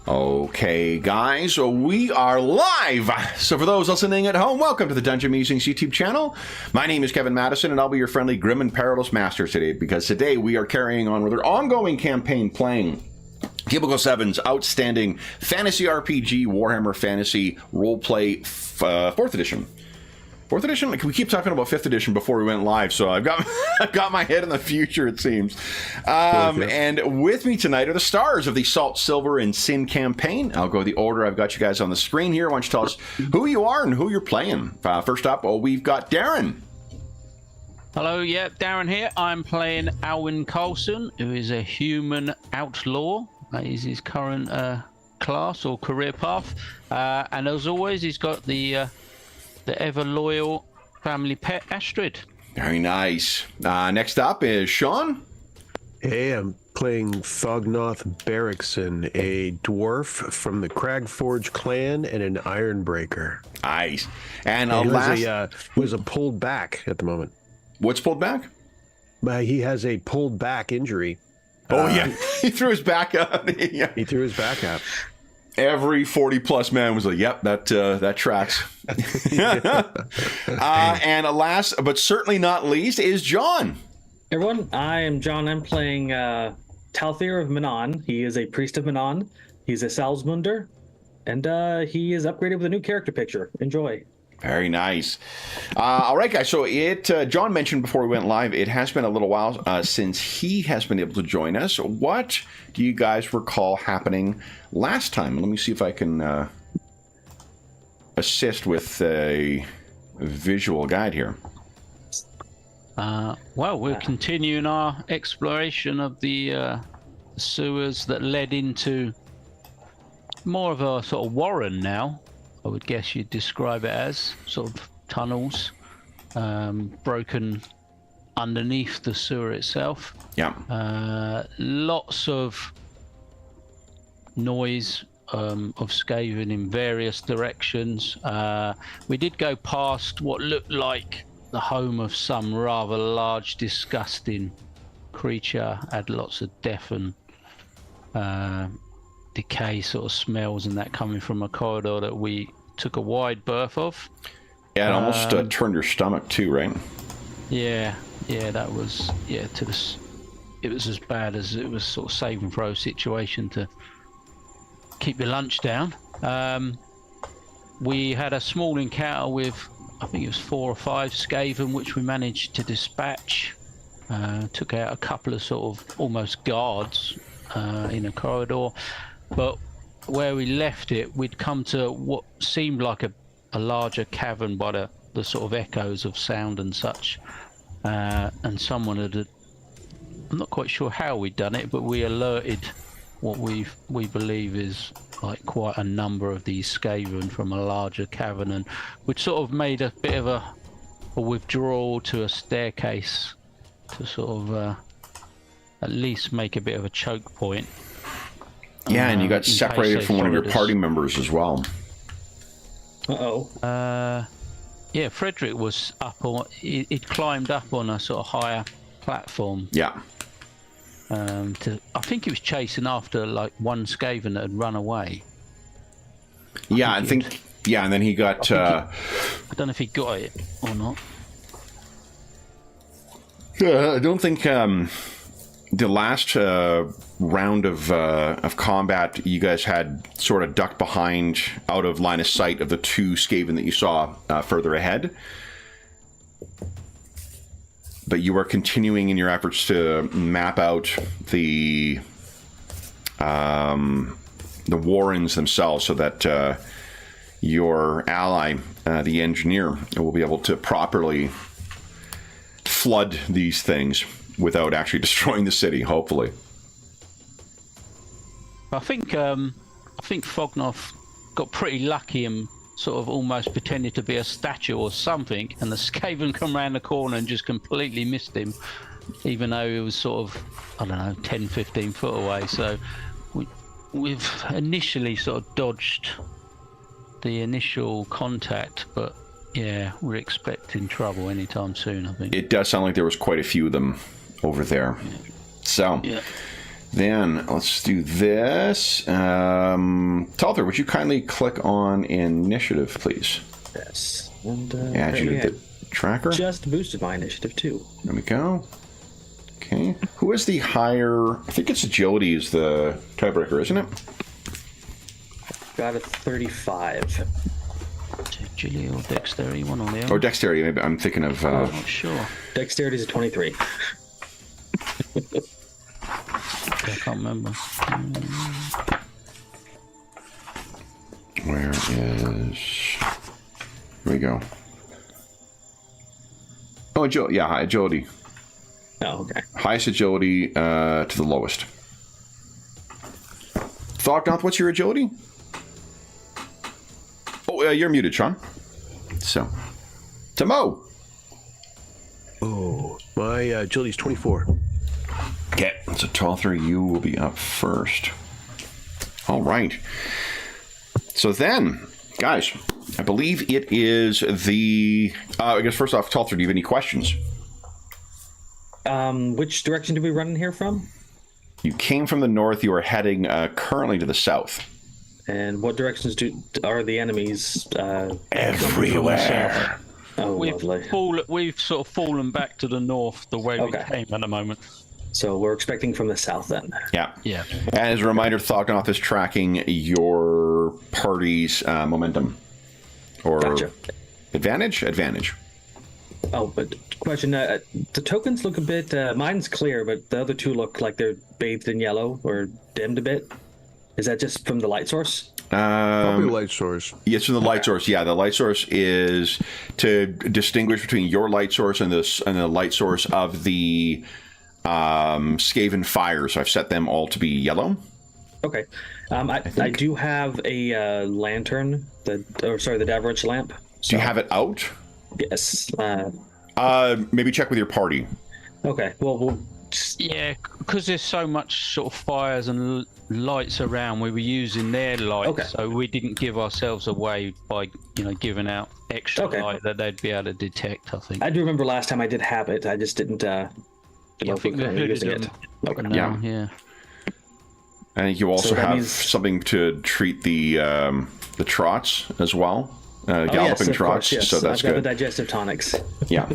Okay, guys, so we are live. So for those listening at home, welcome to the Dungeon Musings YouTube channel. My name is Kevin Madison, and I'll be your friendly, grim, and perilous master today, because today we are carrying on with our ongoing campaign playing Cubicle 7's outstanding fantasy RPG, Warhammer Fantasy Roleplay 4th edition. 4th edition? We keep talking about 5th edition before we went live, so I've got my head in the future, it seems. And with me tonight are the stars of the Salt, Silver, and Sin campaign. I'll go the order. I've got you guys on the screen here. Why don't you tell us who you are and who you're playing? First up, we've got Darren. Hello, yeah, Darren here. I'm playing Alwyn Coulson, who is a human outlaw. That is his current class or career path. And as always, he's got the ever loyal family pet Astrid. Very nice. Next up is Sean. Hey, I'm playing Thognoth Barrickson, a dwarf from the Cragforge clan and an Ironbreaker. Nice. And who is a pulled back at the moment. What's pulled back? He has a pulled back injury. Oh, yeah. He threw his back out. Yeah. He threw his back out. Every 40-plus man was like, yep, that tracks. And last, but certainly not least, is John. Hey everyone, I am John. I'm playing Talthir of Manon. He is a priest of Manon. He's a Salzmunder, and he is upgraded with a new character picture. Enjoy. Very nice. All right, guys. So John mentioned before we went live, it has been a little while since he has been able to join us. What do you guys recall happening last time? Let me see if I can assist with a visual guide here. Well, we're continuing our exploration of the sewers that led into more of a sort of warren now. I would guess you'd describe it as sort of tunnels, broken underneath the sewer itself. Yeah. Lots of noise of Skaven in various directions. We did go past what looked like the home of some rather large, disgusting creature. Had lots of death and decay sort of smells and that coming from a corridor that we took a wide berth of. Yeah, it almost turned your stomach too, right? Yeah, that was, it was as bad as it was sort of save and throw situation to keep your lunch down. We had a small encounter with, I think it was 4 or 5 Skaven, which we managed to dispatch. Took out a couple of sort of almost guards in a corridor. But where we left it, we'd come to what seemed like a larger cavern by the sort of echoes of sound and such. And someone had, I'm not quite sure how we'd done it, but we alerted what we believe is like quite a number of these Skaven from a larger cavern, and we'd sort of made a bit of a withdrawal to a staircase to sort of at least make a bit of a choke point. Yeah, and you got separated from one of your party members as well. Yeah, Frederick was up on, he'd climbed up on a sort of higher platform. Yeah. I think he was chasing after like one Skaven that had run away. Yeah, I think and then he got... I don't know if he got it or not. I don't think... the last round of combat, you guys had sort of ducked behind, out of line of sight of the 2 Skaven that you saw further ahead. But you are continuing in your efforts to map out the warrens themselves, so that your ally, the engineer, will be able to properly flood these things without actually destroying the city, hopefully. I think Thognoth got pretty lucky and sort of almost pretended to be a statue or something, and the Skaven come around the corner and just completely missed him, even though he was sort of, I don't know, 10-15 foot away. So we've initially sort of dodged the initial contact, but yeah, we're expecting trouble anytime soon, I think. It does sound like there was quite a few of them over there. Yeah. So, yeah. Then let's do this. Talther, would you kindly click on initiative, please? Yes. And Add you to the tracker. just boosted my initiative too. There we go. Okay. Who is the higher? I think it's agility is the tiebreaker, isn't it? Got a 35. Agility or dexterity, one or the other. Or dexterity. Maybe I'm thinking of. I'm not sure. Dexterity is a 23. I can't remember. Where is? Here we go. Oh, agility. Yeah, high agility. Oh, okay. Highest agility to the lowest. Thognoth, what's your agility? Oh, you're muted, Sean. So, Tamo. Oh, my agility's 24. Okay, so Talther, you will be up first. All right. So then, guys, I believe it is the. I guess first off, Talther, do you have any questions? Which direction do we run in here from? You came from the north. You are heading currently to the south. And what directions are the enemies? Everywhere. Oh, lovely. We've sort of fallen back to the north the way we came at the moment. So we're expecting from the south then. Yeah. Yeah. And as a reminder, Thognoth is tracking your party's momentum. Or Gotcha. advantage? Advantage. Oh, but question, the tokens look a bit, mine's clear, but the other two look like they're bathed in yellow or dimmed a bit. Is that just from the light source? Probably light source. Yes, from the light source. Yeah, the light source is to distinguish between your light source and the light source of the Skaven fire. So I've set them all to be yellow. Okay. I do have a lantern, the Davarich lamp. Do you have it out? Yes. Maybe check with your party. Okay. Well, Yeah, because there's so much sort of fires and lights around, we were using their lights, so we didn't give ourselves away by, giving out extra light that they'd be able to detect, I think. I do remember last time I did have it. I just didn't I think the hood using it. Okay. Yeah. I think you also have means... something to treat the trots as well. Galloping yes, trots, course, yes. so that's I've got good. the digestive tonics. Yeah.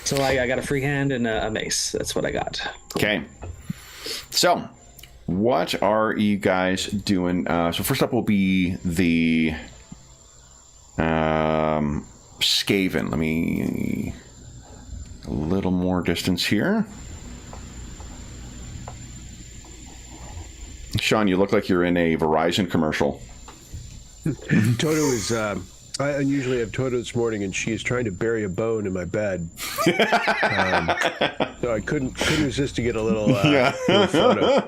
So I got a free hand and a mace. That's what I got. Okay. So, what are you guys doing? So first up will be the Skaven. Let me a little more distance here. Sean, you look like you're in a Verizon commercial. Toto is. I unusually have Toto this morning, and she is trying to bury a bone in my bed. So I couldn't resist to get a little, little photo.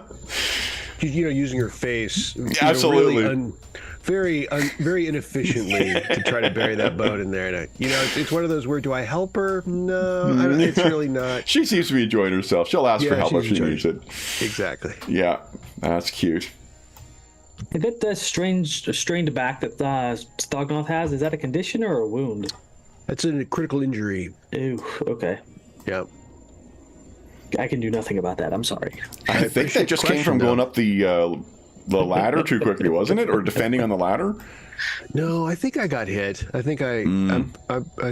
Using her face, absolutely, really very inefficiently to try to bury that bone in there. And it's one of those where do I help her? No, it's really not. She seems to be enjoying herself. She'll ask for help if she needs it. Exactly. Yeah, that's cute. A bit strained back that Stognoth has. Is that a condition or a wound? That's a critical injury. Ooh, okay. Yeah. I can do nothing about that. I'm sorry. I think that just came from going up the ladder too quickly, wasn't it? Or defending on the ladder? No, I think I got hit. I think I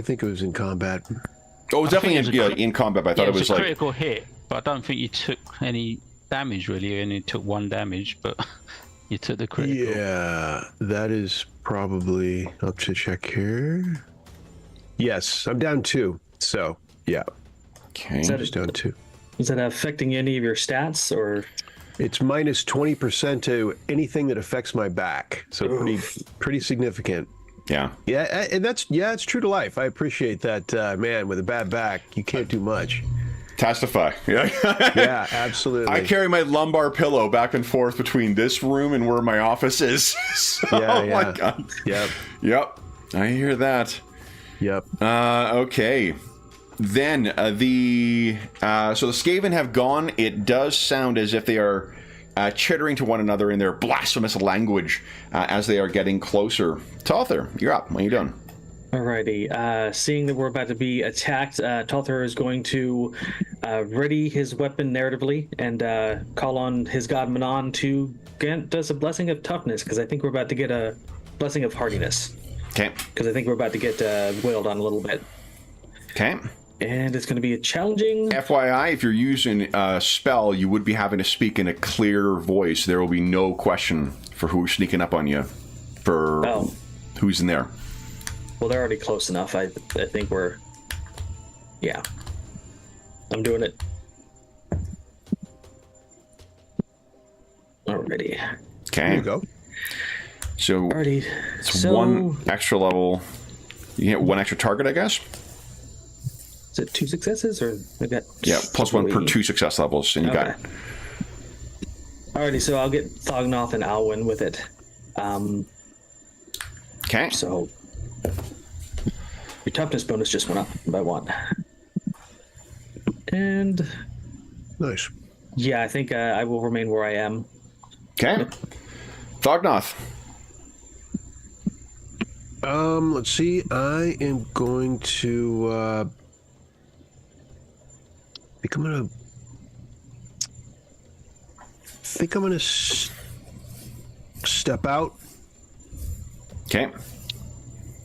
think it was in combat. Oh, it was definitely in combat. But I thought it was a like critical hit, but I don't think you took any damage really. You only took one damage, but you took the critical. Yeah, that is probably up to check here. Yes, I'm down 2. So yeah. Okay. Just down 2. Is that affecting any of your stats or? It's minus 20% to anything that affects my back. So pretty significant. Yeah. Yeah, and it's true to life. I appreciate that, man. With a bad back, you can't do much. Testify. Yeah. Yeah, absolutely. I carry my lumbar pillow back and forth between this room and where my office is. So, yeah. My God. Yep. I hear that. Yep. Okay. Then so the Skaven have gone. It does sound as if they are chittering to one another in their blasphemous language as they are getting closer. Talther, you're up. What are you doing? Alrighty. Seeing that we're about to be attacked, Talthar is going to ready his weapon narratively and call on his god Manon to grant us a blessing of toughness, because I think we're about to get a blessing of hardiness. Okay. Because I think we're about to get wailed on a little bit. Okay. And it's going to be a challenging... FYI, if you're using a spell, you would be having to speak in a clear voice. There will be no question for who's sneaking up on you, for who's in there. Well, they're already close enough. I think we're... Yeah. I'm doing it. Alrighty. Okay. There you go. So Alrighty. it's one extra level. You get one extra target, I guess? Is it 2 successes, or I got... Yeah, +1 per 2 success levels, and you got it. Alrighty, so I'll get Thognoth and Alwyn with it. Okay. So... Your toughness bonus just went up by 1. And... Nice. Yeah, I think I will remain where I am. Okay. Thognoth. Let's see. I am going to think I'm gonna step out, Okay.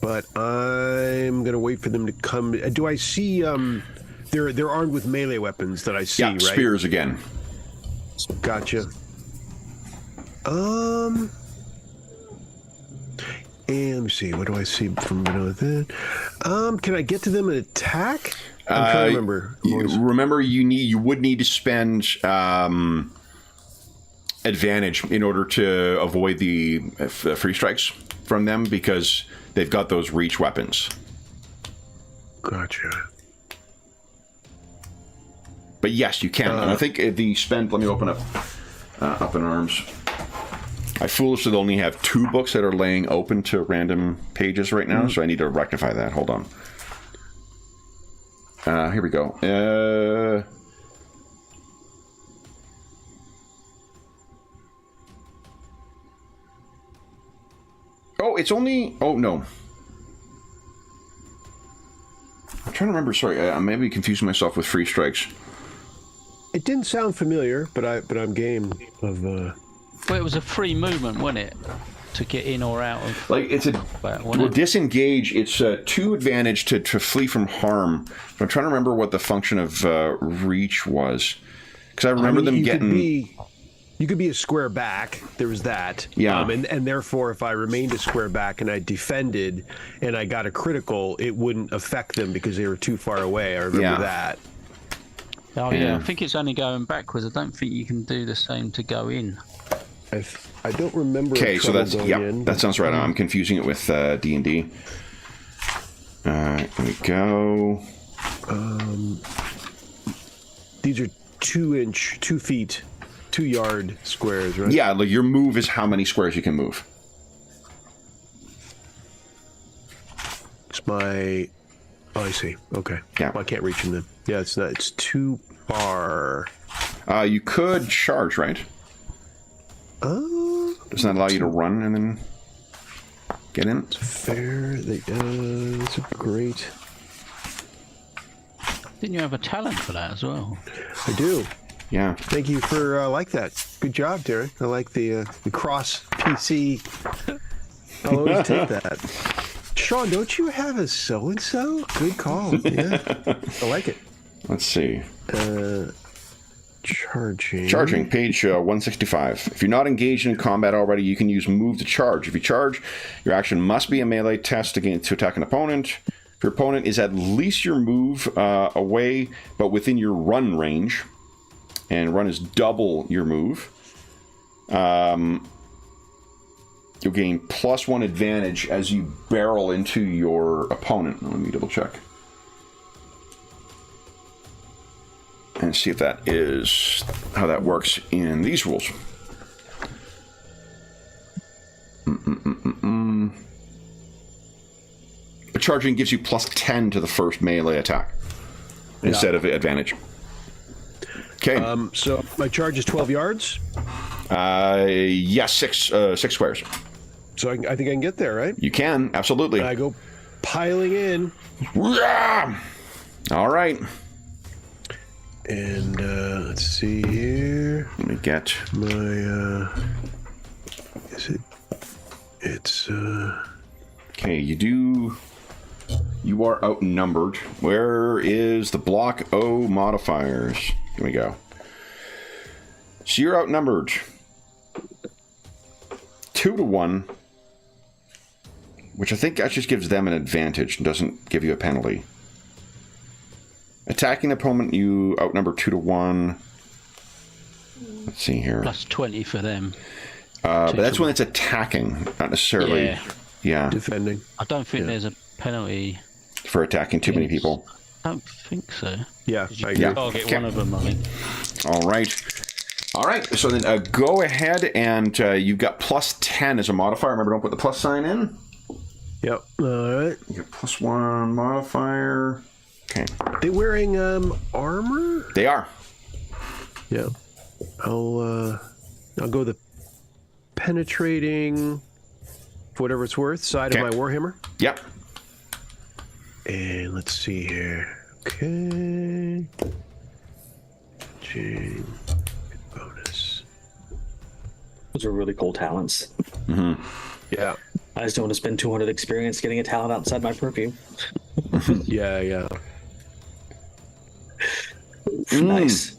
but I'm gonna wait for them to come. Do I see? They're armed with melee weapons that I see, Yeah, right? spears again. Gotcha. And let me see. What do I see from that? Can I get to them and attack? I'm trying to remember. Remember, you would need to spend advantage in order to avoid the free strikes from them, because they've got those reach weapons. Gotcha. But yes, you can. And I think the spend. Let me open up Up in Arms. I foolishly only have 2 books that are laying open to random pages right now, so I need to rectify that. Hold on. Here we go. Oh, it's only... Oh, no. I'm trying to remember. Sorry, I may be confusing myself with free strikes. It didn't sound familiar, but I'm game of... Well, it was a free movement, wasn't it? To get in or out of... Like, it's a... Well, disengage, it's 2 advantage to flee from harm. But I'm trying to remember what the function of reach was. Because I remember them getting... You could be a square back. There was that. Yeah. And therefore, if I remained a square back and I defended and I got a critical, it wouldn't affect them because they were too far away. I remember that. Oh, yeah. I think it's only going backwards. I don't think you can do the same to go in. I don't remember. Okay, so that's... in, that sounds right. I'm confusing it with D&D. Here we go. These are 2 feet, 2-yard squares, right? Yeah, like your move is how many squares you can move. It's my... Oh, I see. Okay. Yeah. Well, I can't reach them then. Yeah, it's not. It's too far. You could charge, right? Doesn't that allow you to run and then get in? Fair. That's a great... Didn't you have a talent for that as well? I do. Yeah. Thank you for like that. Good job, Darren. I like the cross PC. I'll always take that. Sean, don't you have a so-and-so? Good call. Yeah. I like it. Let's see. Charging, page 165. If you're not engaged in combat already, you can use move to charge. If you charge, your action must be a melee test to attack an opponent. If your opponent is at least your move away, but within your run range, and run is double your move, you'll gain +1 advantage as you barrel into your opponent. Let me double check. And see if that is how that works in these rules. But charging gives you +10 to the first melee attack instead of advantage. Okay. So my charge is 12 yards? Yes, 6 squares. So I think I can get there, right? You can, absolutely. And I go piling in. All right. And let's see here. Let me get My is it? It's okay. You are outnumbered. Where is the block O modifiers? Here we go. So you're outnumbered 2-1, which I think that just gives them an advantage and doesn't give you a penalty. Attacking opponent, you outnumber 2-1. Let's see here. Plus 20 for them. But that's when it's attacking, not necessarily. Yeah. defending. I don't think there's a penalty. For attacking too many people. I don't think so. Yeah, You I can agree. target one of them, I think. All right. So then go ahead and you've got plus 10 as a modifier. Remember, don't put the plus sign in. Yep. All right. You got +1 modifier. Okay. They wearing armor? They are. Yeah. I'll go the penetrating, for whatever it's worth, side of my Warhammer. Yep. And let's see here. Okay. Good bonus. Those are really cool talents. Yeah. I just don't want to spend 200 experience getting a talent outside my purview. Yeah. Nice.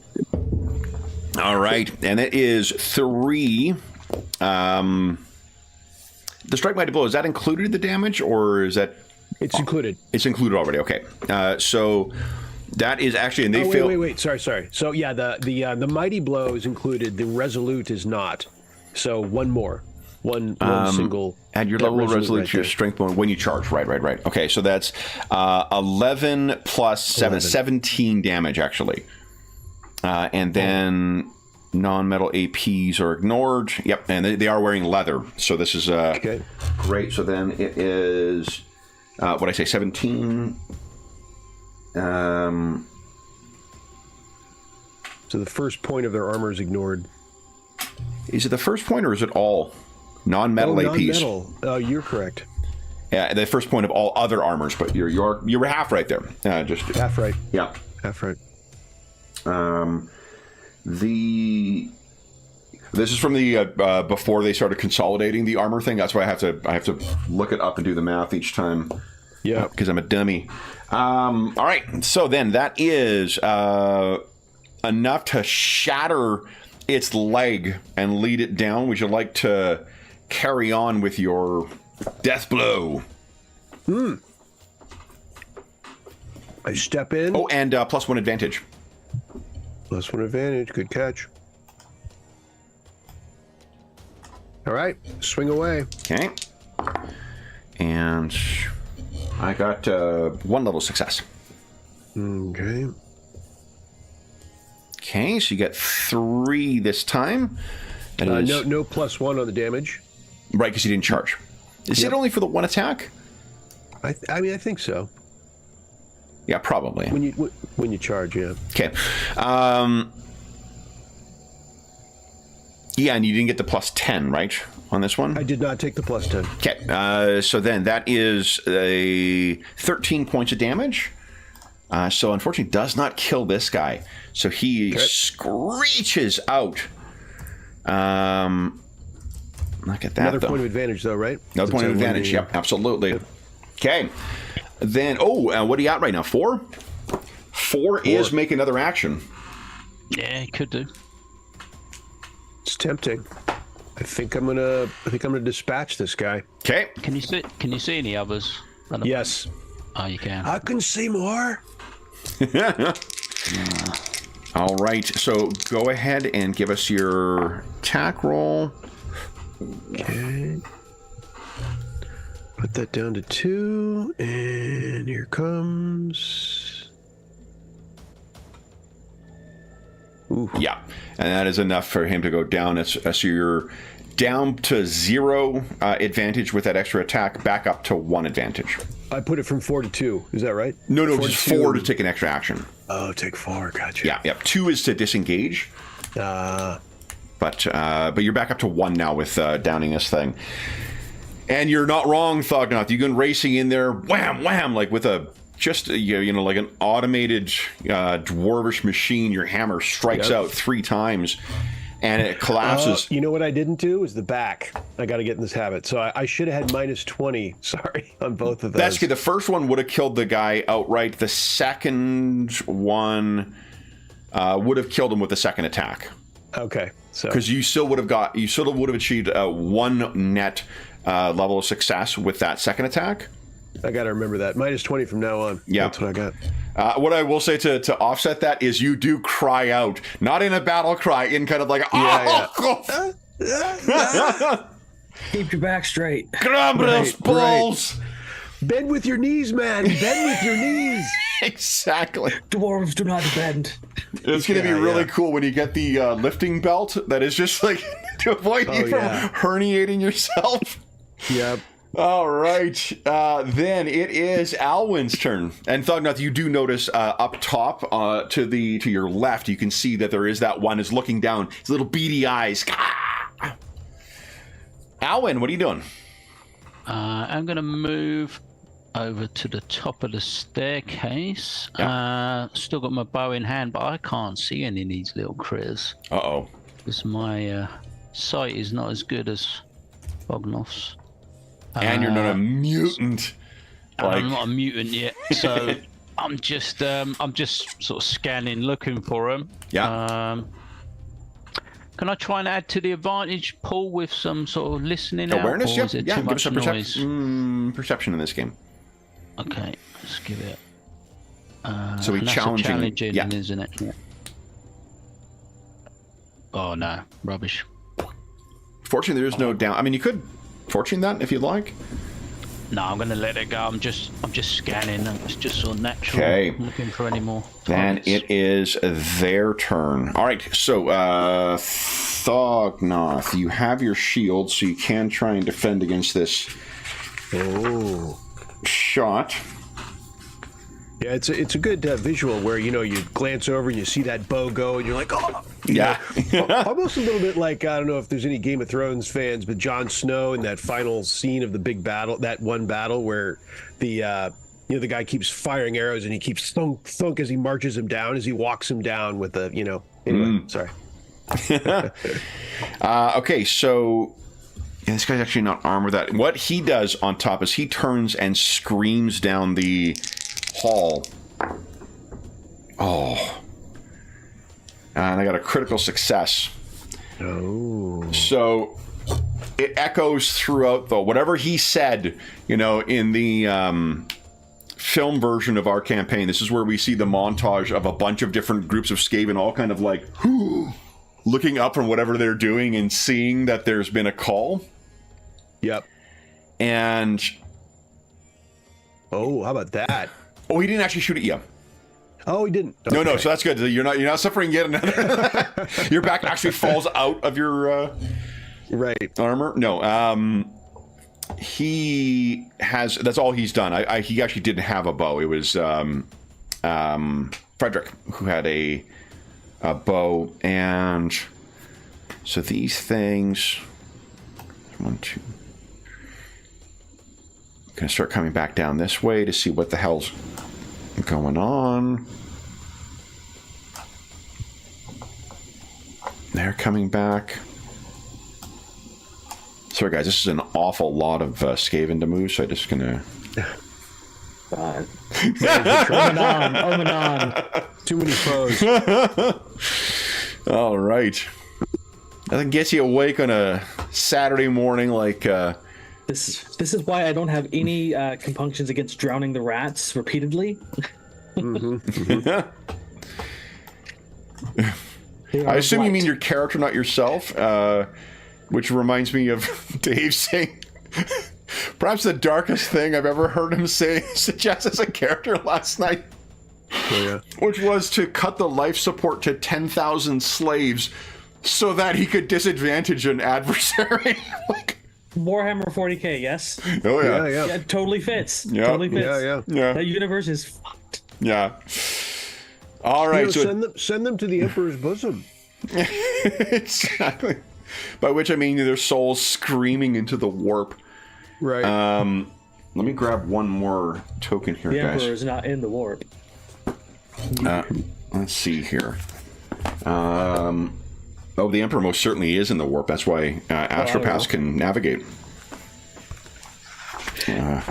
All right. And it is 3. The strike mighty blow, is that included in the damage, or is that... It's included. It's included already. Okay. So that is actually... And they fail... Wait. Sorry. So, yeah, the mighty blow is included. The resolute is not. So, one more. One single... Add your level of resolute to your strength bonus when you charge. Right. Okay, so that's 11 plus 7. 11. 17 damage, actually. And then non-metal APs are ignored. Yep, and they are wearing leather. So this is Okay. great. So then it is... what did I say? 17... So the first point of their armor is ignored. Is it the first point, or is it all non-metal APs? Non-metal. You're correct. Yeah, the first point of all other armors, but you're half right there. Just Half right. yeah. Half right. This is from the before they started consolidating the armor thing. That's why I have to look it up and do the math each time. Yeah. Because I'm a dummy. All right. So then that is enough to shatter its leg and lead it down. Would you like to carry on with your death blow? I step in. Oh, and +1 advantage. +1 advantage. Good catch. All right. Swing away. Okay. And I got 1 level success. Okay. Okay, so you get 3 this time. That is, No +1 on the damage. right, because you didn't charge. Is it only for the 1 attack? I mean, I think so. Yeah, probably. When you charge, yeah. Okay. Yeah, and you didn't get the +10, right, on this one? I did not take the +10. Okay, so then that is a 13 points of damage. So unfortunately does not kill this guy. So he screeches out. Look at that, Another though. point of advantage, though, right? Another point of advantage, yep, absolutely. Okay. Then, what are you at right now? 4? 4 is make another action. Yeah, it could do. It's tempting. I think I'm gonna dispatch this guy. Okay. Can you see any others? Yes. Oh, you can. I can see more. All right, so go ahead and give us your attack roll. Okay. Put that down to 2, and here comes. Ooh. Yeah, and that is enough for him to go down. So you're down to 0 advantage with that extra attack, back up to 1 advantage. I put it from 4 to 2. Is that right? No, 4 just 4 to take an extra action. Oh, take 4. Gotcha. Yeah. 2 is to disengage. But you're back up to 1 now with downing this thing. And you're not wrong, Thognoth. You go racing in there, wham, wham, like with a just like an automated dwarvish machine. Your hammer strikes out 3 times, and it collapses. You know what I didn't do is the back. I got to get in this habit. So I should have had -20. Sorry, on both of those. That's good. The first one would have killed the guy outright. The second one would have killed him with the second attack. Okay, so because you still would have achieved 1 net level of success with that second attack. I got to remember that. -20 from now on. Yeah. That's what I got. What I will say to offset that is you do cry out, not in a battle cry, in kind of like, Keep your back straight. grab those balls. Bend with your knees, man. Bend with your knees. Exactly. Dwarves do not bend. It's going to be really cool when you get the lifting belt that is just like to avoid you from herniating yourself. Yep. All right, then it is Alwyn's turn, and Thognoth, you do notice up top to your left, you can see that there is that one is looking down, his little beady eyes. Alwyn, what are you doing? I'm going to move over to the top of the staircase. Still got my bow in hand, but I can't see any of these little critters. Uh-oh. Because my sight is not as good as Thognoth's. And you're not a mutant. I'm not a mutant yet, so I'm just sort of scanning, looking for them. Yeah. Can I try and add to the advantage pool with some sort of listening awareness? Out, or is it too much give us a noise? perception in this game. Okay, let's give it. So we challenging, yeah. isn't it? Yeah. Oh no, rubbish. Fortunately, there is no down. I mean, you could fortune that if you'd like. No, I'm gonna let it go. I'm just scanning. It's just sort of natural. Okay. I'm looking for any more. Then targets. it is their turn. All right, so Thognoth, you have your shield, so you can try and defend against this shot. Yeah, it's a good visual where you glance over and you see that bow go and you're like, oh, Yeah. almost a little bit like, I don't know if there's any Game of Thrones fans, but Jon Snow in that final scene of the big battle, that one battle where the guy keeps firing arrows and he keeps thunk as he marches him down, as he walks him down with the anyway. Sorry. Okay, so this guy's actually not armored. That what he does on top is he turns and screams down the hall. Oh. And I got a critical success. Oh. So it echoes throughout, though. Whatever he said, in the film version of our campaign, this is where we see the montage of a bunch of different groups of Skaven all kind of like looking up from whatever they're doing and seeing that there's been a call. Yep. And oh, how about that? Oh, he didn't actually shoot at you. Oh, he didn't. No, Okay. so that's good. You're not suffering yet another. Your back actually falls out of your right armor. No, he has. That's all he's done. He actually didn't have a bow. It was Frederick who had a bow, and so these things. 1, 2. Gonna start coming back down this way to see what the hell's going on. They're coming back. Sorry, guys, this is an awful lot of Skaven to move, so I'm just gonna. Too many foes. All right. That gets you awake on a Saturday morning, like. This is why I don't have any compunctions against drowning the rats repeatedly. I assume you mean your character, not yourself, which reminds me of Dave saying, perhaps the darkest thing I've ever heard him suggest as a character last night, which was to cut the life support to 10,000 slaves so that he could disadvantage an adversary. Warhammer 40k, yes. Oh yeah, yeah, it totally fits. Yeah. Totally fits. Yeah. That universe is fucked. Yeah. All right, so send them to the Emperor's bosom. Exactly. By which I mean their souls screaming into the warp. Right. Let me grab one more token here, The guys. Emperor is not in the warp. Let's see here. Oh, the Emperor most certainly is in the warp. That's why Astropaths can navigate. The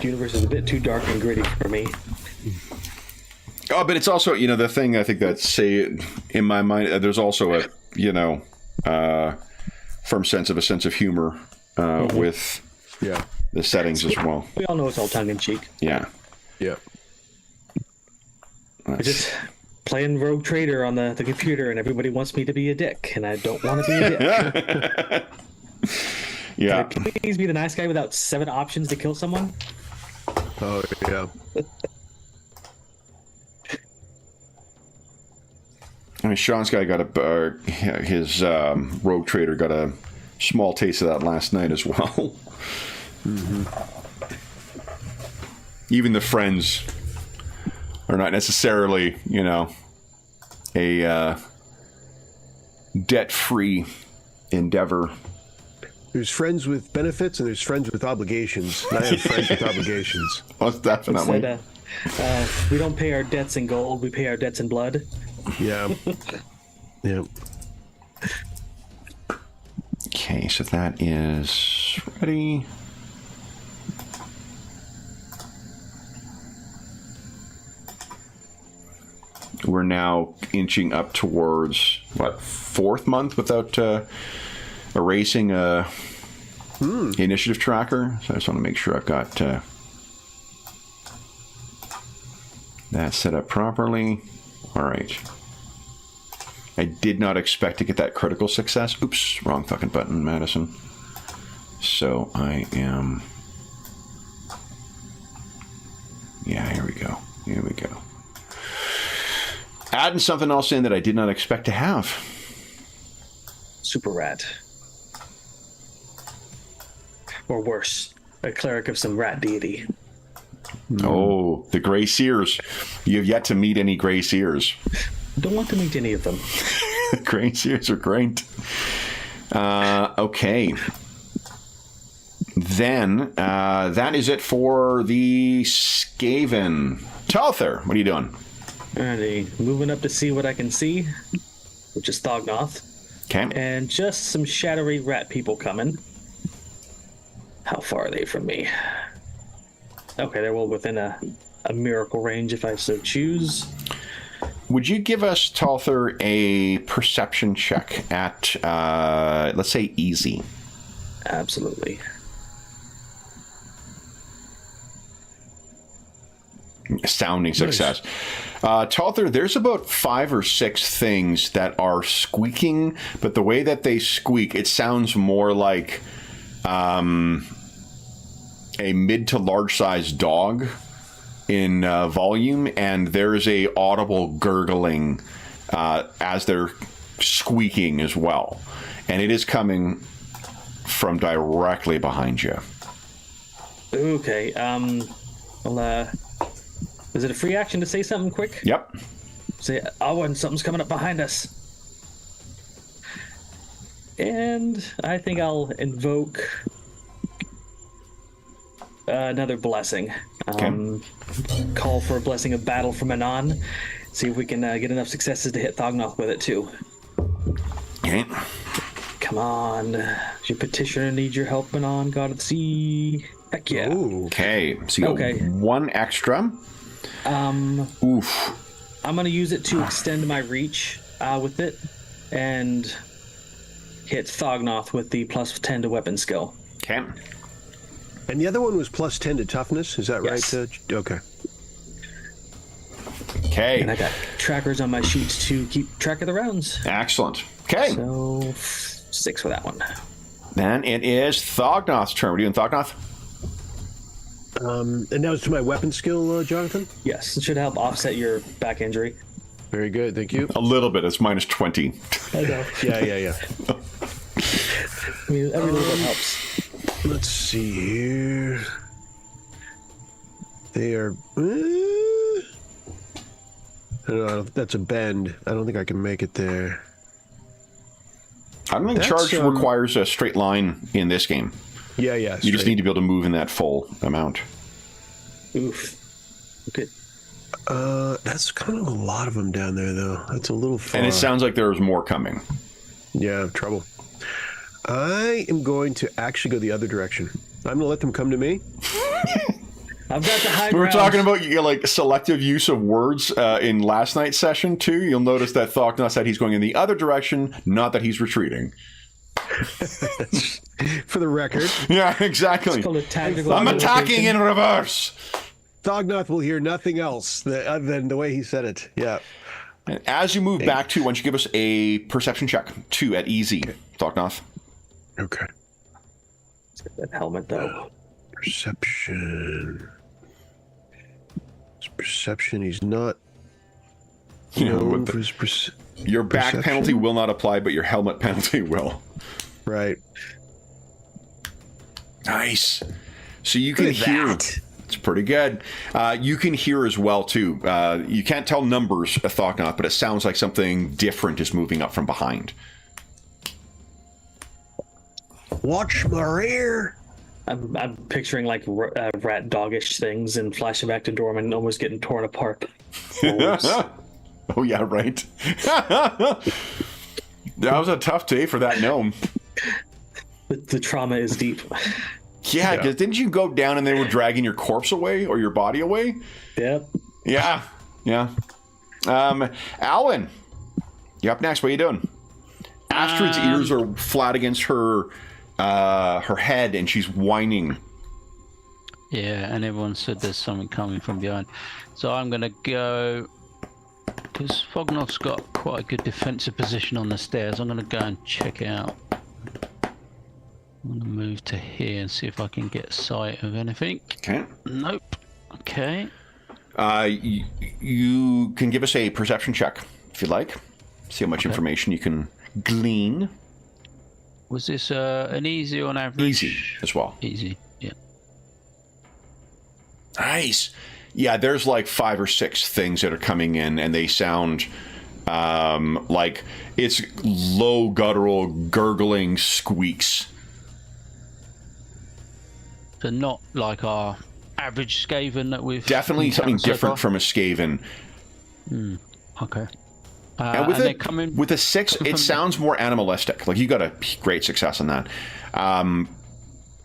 universe is a bit too dark and gritty for me. Oh, but it's also, the thing I think that, say, in my mind, there's also a, firm sense of humor with the settings as well. We all know it's all tongue-in-cheek. Yeah. Yeah. I just playing Rogue Trader on the computer, and everybody wants me to be a dick, and I don't want to be a dick. Yeah. Can I please be the nice guy without 7 options to kill someone? Oh, yeah. I mean, Sean's guy got his Rogue Trader got a small taste of that last night as well. Even the friends are not necessarily, a debt-free endeavor. There's friends with benefits and there's friends with obligations. And I have friends with obligations. Most definitely. Said, we don't pay our debts in gold, we pay our debts in blood. Yeah. Yeah. Okay, so that is ready. We're now inching up towards, 4th month without erasing a initiative tracker. So I just want to make sure I've got that set up properly. All right. I did not expect to get that critical success. Oops, wrong fucking button, Madison. So I am... Yeah, here we go. Here we go. Adding something else in that I did not expect to have. Super rat. Or worse, a cleric of some rat deity. Oh, the Grey Seers. You have yet to meet any Grey Seers. Don't want to meet any of them. Grey Seers are great. Okay. Then, that is it for the Skaven. Talther, what are you doing? Alrighty, moving up to see what I can see, which is Thognoth. Okay. And just some shadowy rat people coming. How far are they from me? Okay, they're well within a miracle range if I so choose. Would you give us, Talther, a perception check at, let's say, easy? Absolutely. Astounding success. Talther, there's about 5 or 6 things that are squeaking, but the way that they squeak, it sounds more like a mid to large sized dog in volume, and there's a audible gurgling as they're squeaking as well, and it is coming from directly behind you. Okay, well, is it a free action to say something quick? Yep. Say, oh, and something's coming up behind us. And I think I'll invoke another blessing. Call for a blessing of battle from Anon. See if we can get enough successes to hit Thognoth with it too. Okay. Come on. Does your petitioner need your help, Anon, God of the Sea? Heck yeah. Ooh. Okay. So you got Okay. 1 extra. Oof. I'm going to use it to extend my reach with it and hit Thognoth with the plus 10 to weapon skill. Okay. And the other one was plus 10 to toughness. Is that Yes. right? Okay. Okay. And I got trackers on my sheets to keep track of the rounds. Excellent. Okay. So 6 for that one. Then it is Thognoth's turn. What are you doing, Thognoth? And that was to my weapon skill, Jonathan? Yes, it should help offset your back injury. Very good. Thank you. A little bit. It's minus 20. I know. Yeah. I mean, every little bit helps. Let's see here. They are... I don't know, that's a bend. I don't think I can make it there. I don't think That's, charge requires a straight line in this game. Yeah, yeah. You just need to be able to move in that full amount. Oof. Okay. That's kind of a lot of them down there, though. That's a little far. And it sounds like there's more coming. Yeah, trouble. I am going to actually go the other direction. I'm going to let them come to me. I've got the high We were ground. talking about like selective use of words in last night's session too. You'll notice that Thokna said he's going in the other direction, not that he's retreating. For the record, Yeah, exactly. It's called a tactical I'm attacking relocation. in reverse. Thognoth will hear nothing else other than the way he said it. Yeah. And as you move back to, why don't you give us a perception check? 2 at easy, Thoknoth. Okay. Let's get that helmet though. Perception. His perception, he's not You know, known with for the- his your back perception? penalty will not apply, but your helmet penalty will. Right. Nice. So you can Look at hear. that. It's pretty good. You can hear as well too. You can't tell numbers, Thoknoth, but it sounds like something different is moving up from behind. Watch my rear. I'm picturing like rat doggish things and flashing back to Dorman and almost getting torn apart. Forwards. Oh yeah, right. That was a tough day for that gnome. The trauma is deep. Yeah, because didn't you go down and they were dragging your corpse away or your body away? Yep. Yeah, yeah. Alan, you up next? What are you doing? Astrid's ears are flat against her head, and she's whining. Yeah, and everyone said there's something coming from behind. So I'm going to go... Because Fognoff's got quite a good defensive position on the stairs. I'm going to go and check it out. I'm going to move to here and see if I can get sight of anything. Okay. Nope. Okay. You can give us a perception check if you'd like. See how much information you can glean. Was this an easy or an average? Easy as well. Easy, yeah. Nice. Yeah, there's like 5 or 6 things that are coming in, and they sound like it's low, guttural, gurgling squeaks. So not like our average Skaven that we've... Definitely something encountered so different far? from a Skaven. Okay. And with, they're coming with a 6, it from- sounds more animalistic. Like, you got a great success on that.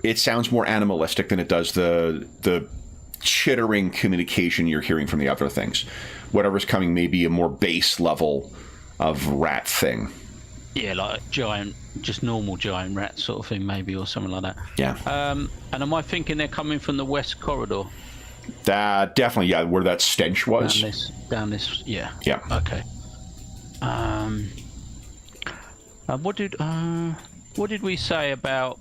It sounds more animalistic than it does the chittering communication you're hearing from the other things. Whatever's coming may be a more base level of rat thing. Yeah, like giant, just normal giant rat sort of thing, maybe, or something like that. Yeah. And am I thinking they're coming from the west corridor? That definitely, yeah, where that stench was. Down this, yeah. Yeah. Okay. What did we say about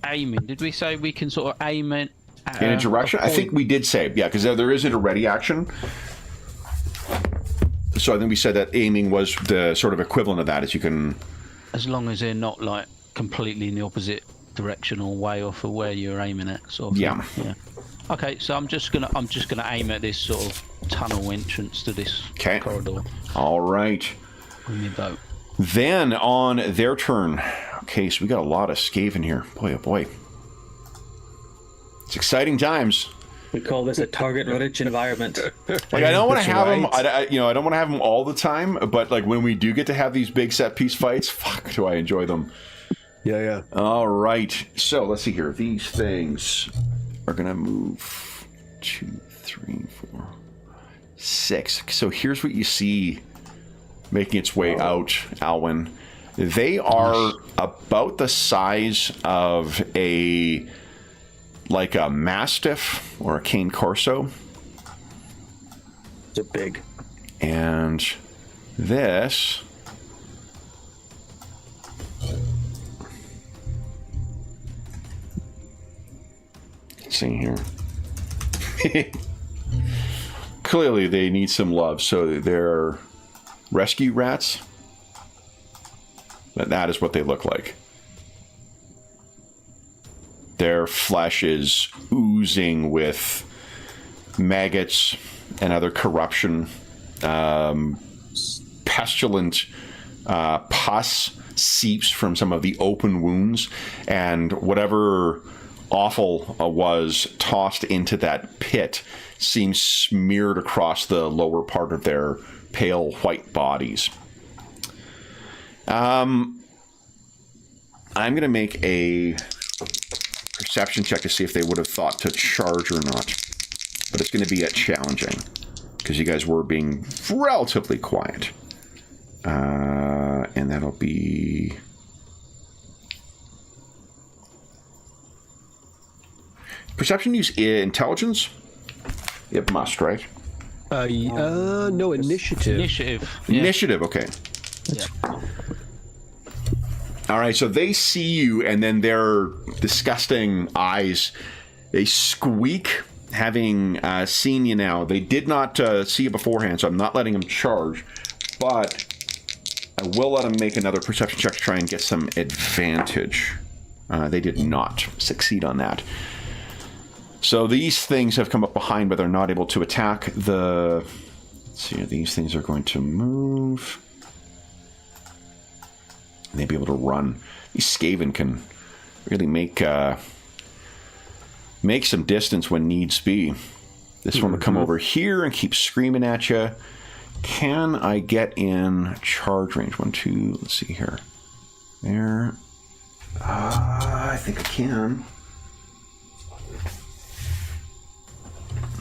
aiming? Did we say we can sort of aim it at In a direction? I think we did say, yeah, because there isn't a ready action. So I think we said that aiming was the sort of equivalent of that, as you can... as long as they're not like completely in the opposite direction or way off of where you're aiming at, sort of thing. Yeah. Okay, so I'm just gonna aim at this sort of tunnel entrance to this corridor All right. with my bow. Then on their turn. Okay, so we got a lot of Skaven here. Boy, oh boy. It's exciting times. We call this a target-rich environment. Like, I don't want to That's have them. right. I don't want to have them all the time. But like when we do get to have these big set piece fights, fuck, do I enjoy them? Yeah, yeah. All right. So let's see here. These things are gonna move 2, 3, 4, 6. So here's what you see making its way out, Alwyn. They are about the size of a Mastiff or a Cane Corso. They're big. And this let's see here. Clearly they need some love, so they're rescue rats. But that is what they look like. Their flesh is oozing with maggots and other corruption, pestilent pus seeps from some of the open wounds, and whatever offal was tossed into that pit seems smeared across the lower part of their pale white bodies. I'm going to make a perception check to see if they would have thought to charge or not. But it's going to be challenging, because you guys were being relatively quiet. And that'll be... Perception use intelligence? It must, right? No, initiative. Initiative. Yeah. Initiative, okay. Yeah. All right, so they see you, and then their disgusting eyes, they squeak, having seen you now. They did not see you beforehand, so I'm not letting them charge, but I will let them make another perception check to try and get some advantage. They did not succeed on that. So these things have come up behind, but they're not able to attack the... Let's see, these things are going to move... And they'd be able to run. These Skaven can really make some distance when needs be. This one will come over here and keep screaming at you. Can I get in charge range? 1, 2, let's see here. There. I think I can.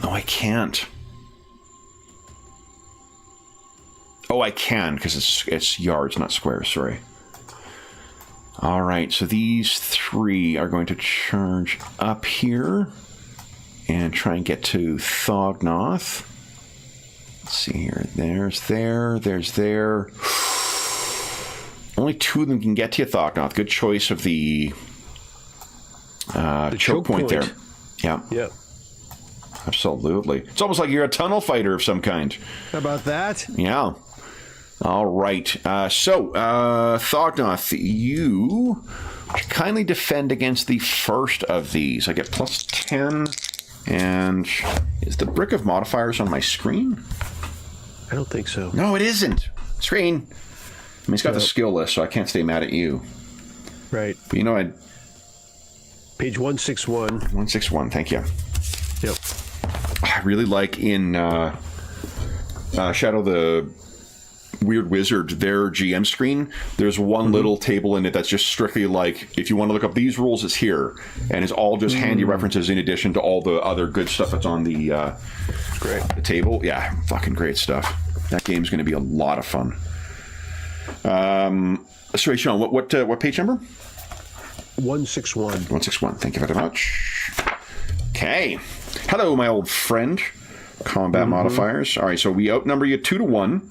No, I can't. Oh, I can, because it's yards, not squares, sorry. All right, so these three are going to charge up here and try and get to Thognoth. Let's see here. There's there. Only 2 of them can get to you, Thognoth. Good choice of the choke point there. Yeah. Yep. Absolutely. It's almost like you're a tunnel fighter of some kind. How about that? Yeah. All right. Thognoth, you kindly defend against the first of these. I get plus 10. And is the brick of modifiers on my screen? I don't think so. No, it isn't. Screen. I mean, it's got the skill list, so I can't stay mad at you. Right. But you know, Page 161. 161, thank you. Yep. I really like in Shadow the Weird Wizard, their GM screen, there's one little table in it that's just strictly like, if you want to look up these rules, it's here. And it's all just handy references in addition to all the other good stuff that's on the, the table. Yeah, fucking great stuff. That game's going to be a lot of fun. Sorry, Sean, what page number? 161. 161, thank you very much. Okay. Hello, my old friend. Combat modifiers. All right, so we outnumber you 2-1.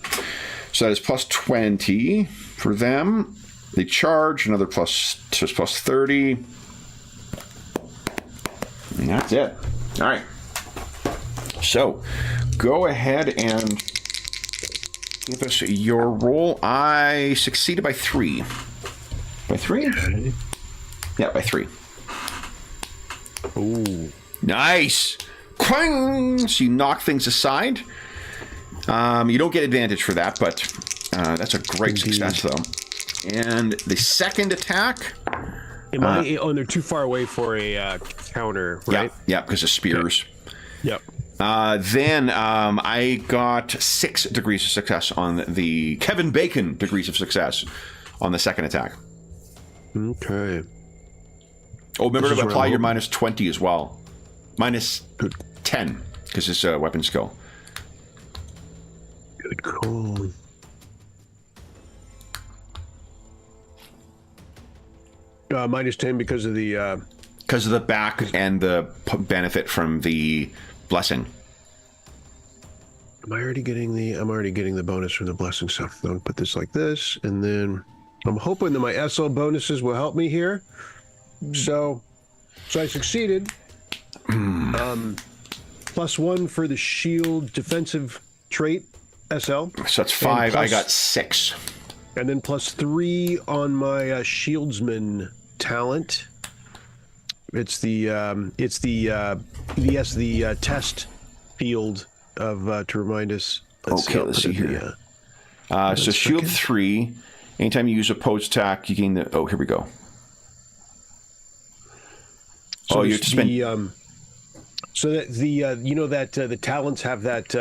So that is plus 20 for them. They charge another plus 30. And that's it. All right. So go ahead and give us your roll. I succeeded by 3. By 3? Okay. Yeah, by 3. Ooh. Nice. Quang! So you knock things aside. You don't get advantage for that, but that's a great success, though. And the second attack... they're too far away for a counter, right? Yeah, because of spears. Okay. Yep. Then I got 6 degrees of success on the Kevin Bacon degrees of success on the second attack. Okay. Oh, remember to apply your minus 20 as well. Minus 10, because it's a weapon skill. Good call. Minus 10 because of the... Because of the back and the benefit from the blessing. I'm already getting the bonus from the blessing, so I'll put this like this, and then I'm hoping that my SL bonuses will help me here. So I succeeded. Plus 1 for the shield defensive trait, SL. So that's 5. I got 6. And then plus 3 on my shieldsman talent. It's the test field of to remind us. Okay, let's see here. So shield 3, Anytime you use opposed attack, you gain the... Oh, here we go. So you have to spend... the talents have that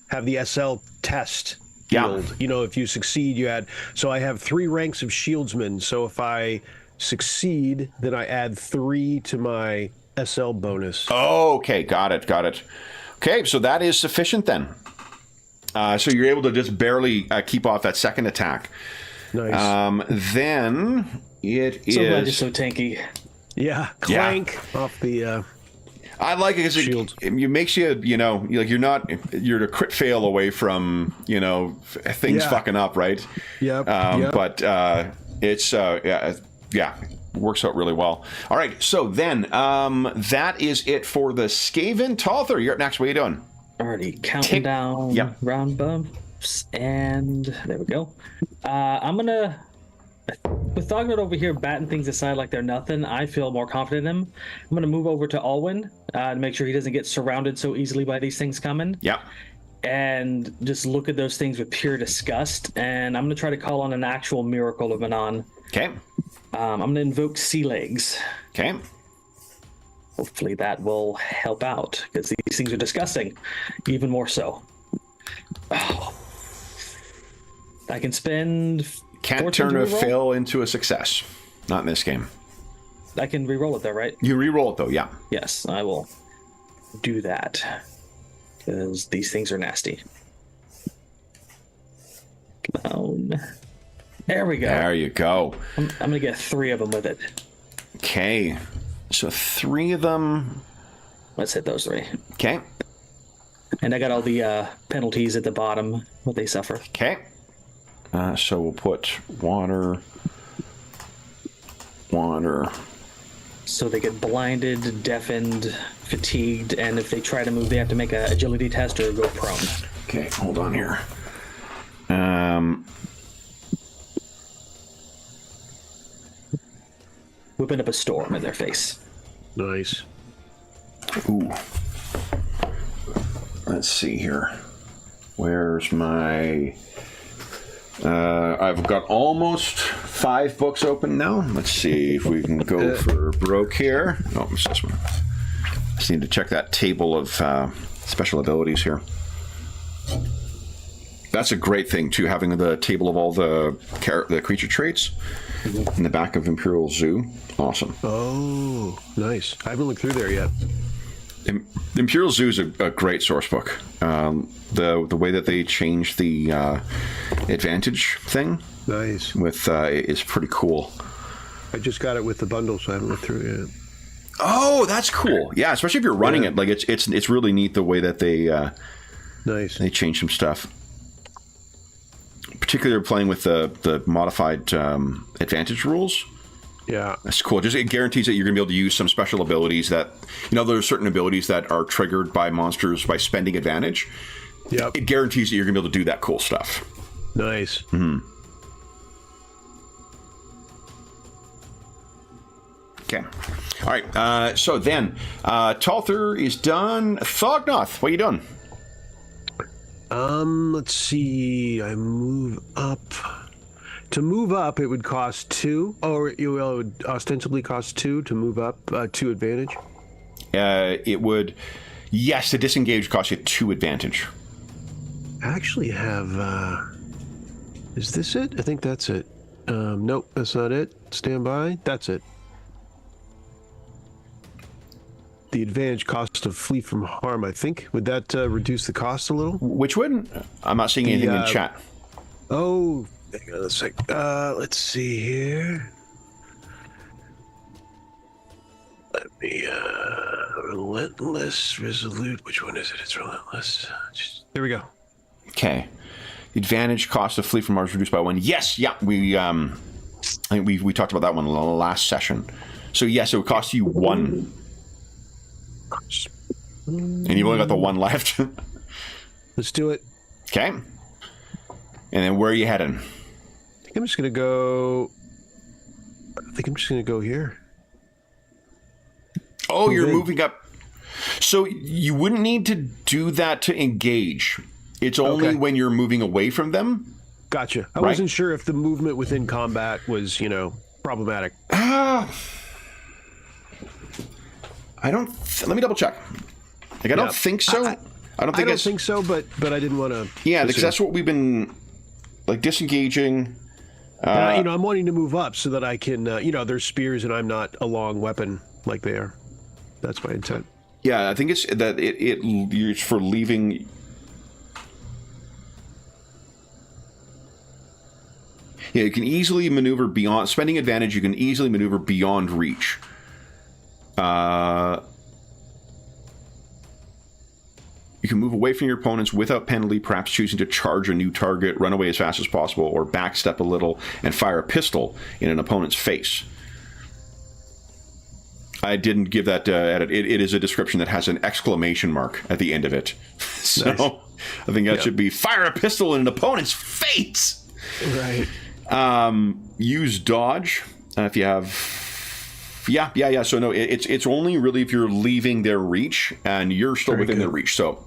have the SL test field. Yeah. If you succeed, you add. So I have 3 ranks of shieldsman. So if I succeed, then I add 3 to my SL bonus. Oh, okay, got it. Okay, so that is sufficient then. So you're able to just barely keep off that second attack. Nice. Then it is... So glad you're so tanky. Yeah, clank off the. I like it because it makes you, you're a crit fail away from, things fucking up, right? Yep. But it's, works out really well. All right, so then that is it for the Skaven. Talther, you're up next. What are you doing? Already counting down round bumps, and there we go. I'm gonna, with Thognut over here batting things aside like they're nothing, I feel more confident in him. I'm gonna move over to Alwyn to make sure he doesn't get surrounded so easily by these things coming. Yeah. And just look at those things with pure disgust. And I'm gonna try to call on an actual miracle of Manon. Okay. I'm gonna invoke Sea Legs. Okay. Hopefully that will help out, because these things are disgusting, even more so. Oh. I can spend... Can't turn a fail into a success. Not in this game. I can re-roll it though, right? You re-roll it though, yeah. Yes, I will do that, because these things are nasty. There we go. There you go. I'm going to get 3 of them with it. Okay. So 3 of them. Let's hit those 3. Okay. And I got all the penalties at the bottom, what they suffer. Okay. So we'll put water. So they get blinded, deafened, fatigued, and if they try to move, they have to make an agility test or go prone. Okay, hold on here. Whipping up a storm in their face. Nice. Ooh. Let's see here. Where's my... I've got almost 5 books open now. Let's see if we can go for broke here. Oh, it's this one. I just need to check that table of special abilities here. That's a great thing, too, having the table of all the creature traits in the back of Imperial Zoo. Awesome. Oh, nice. I haven't looked through there yet. Imperial Zoo is a great source book. The way that they changed the advantage thing, nice, with is pretty cool. I just got it with the bundle, so I haven't looked through it yet. Oh, that's cool. Yeah, especially if you're running it. Like it's really neat the way that they nice. They change some stuff. Particularly playing with the modified advantage rules. Yeah, that's cool. Just it guarantees that you're going to be able to use some special abilities that, there are certain abilities that are triggered by monsters by spending advantage. Yep. It guarantees that you're going to be able to do that cool stuff. Nice. Mm-hmm. Okay. All right. So then, Talther is done. Thognoth, what are you doing? Let's see. I move up. To move up, it would cost 2, or it would ostensibly cost 2 to move up, 2 advantage. It would, yes, to disengage costs you 2 advantage. I actually have, is this it? I think that's it. Nope, that's not it. Stand by. That's it. The advantage cost of flee from harm, I think. Would that reduce the cost a little? Which one? I'm not seeing anything in chat. Oh, hang on a sec. Let's see here. Let me, relentless, resolute. Which one is it? It's relentless. There we go. Okay. Advantage cost of flee from harm is reduced by 1. Yes, yeah. I think we talked about that one in the last session. So yes, it would cost you 1. And you've only got the 1 left. Let's do it. Okay. And then where are you heading? I think I'm just going to go... here. Oh, you're moving up. So you wouldn't need to do that to engage. It's only when you're moving away from them. Gotcha. I Right? wasn't sure if the movement within combat was, problematic. I don't. Let me double check. Like, I don't think so. I don't think so, but I didn't want to. Yeah, because that's what we've been like disengaging. I'm wanting to move up so that I can, there's spears and I'm not a long weapon like they are. That's my intent. Yeah, I think it's that it's for leaving. Yeah, you can easily maneuver beyond spending advantage. You can easily maneuver beyond reach. You can move away from your opponents without penalty, perhaps choosing to charge a new target, run away as fast as possible, or backstep a little and fire a pistol in an opponent's face. I didn't give that edit. It is a description that has an exclamation mark at the end of it. So nice. I think that should be fire a pistol in an opponent's face. Right. Use dodge if you have. Yeah. So no, it's only really if you're leaving their reach and you're still within their reach. So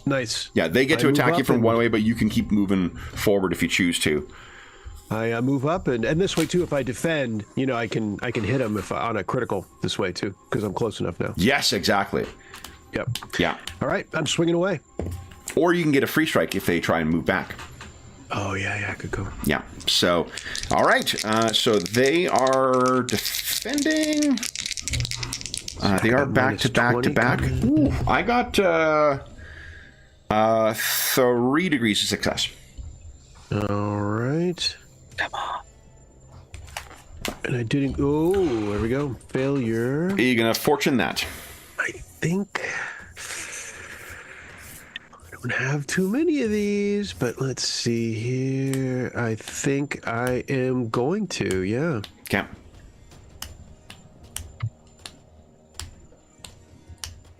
nice. Yeah, they get to attack you from one way, but you can keep moving forward if you choose to. I move up and this way too. If I defend, I can hit them if on a critical this way too because I'm close enough now. Yes, exactly. Yep. Yeah. All right, I'm swinging away. Or you can get a free strike if they try and move back. Oh yeah, I could go. Yeah. So, all right. So they are defending. They are back to back. Ooh, I got 3 degrees of success. All right. Come on. And I didn't. Oh, there we go. Failure. Are you gonna fortune that? I think. Don't have too many of these, but let's see here. I think I am going to, yeah. Okay.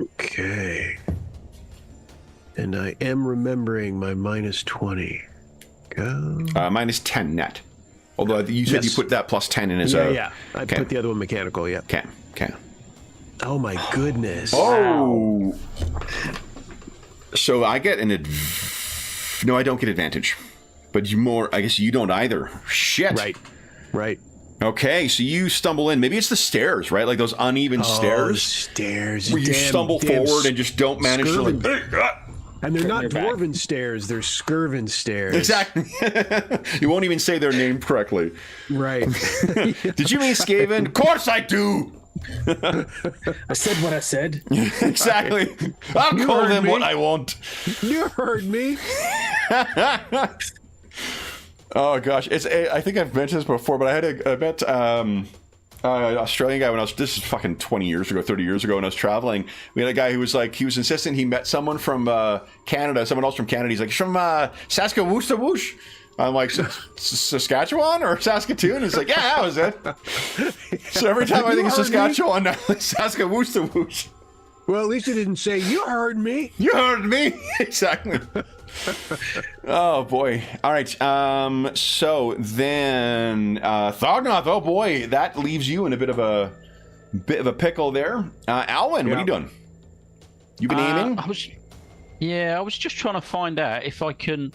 Okay. And I am remembering my minus 20. Go. Minus 10 net. Although you said you put that plus 10 in as Yeah. I put the other one mechanical, yeah. Okay. Oh my goodness. Oh! So I get no, I don't get advantage. But I guess you don't either. Shit. Right. Okay, so you stumble in. Maybe it's the stairs, right? Like those uneven stairs. Stairs. Where you stumble forward and just don't manage to and they're not dwarven stairs, they're skirvin stairs. Exactly. You won't even say their name correctly. Right. Did you mean Skaven? Of course I do! I said what I said. Exactly. I'll call them what I want. You heard me. Oh gosh, I think I've mentioned this before, but I met an Australian guy this is fucking 20 years ago, 30 years ago when I was traveling. We had a guy who was insistent he met someone from Canada, someone else from Canada. He's like, from Saskatchewan? I'm like, Saskatchewan or Saskatoon? He's like, yeah, that was it. So every time I think of Saskatchewan, now it's Saskatchewan. Well, at least you didn't say, you heard me. You heard me. Exactly. Oh boy. All right. So then Thognoth, oh boy, that leaves you in a bit of a pickle there. Alwyn, what are you doing? You've been aiming? I was just trying to find out if I can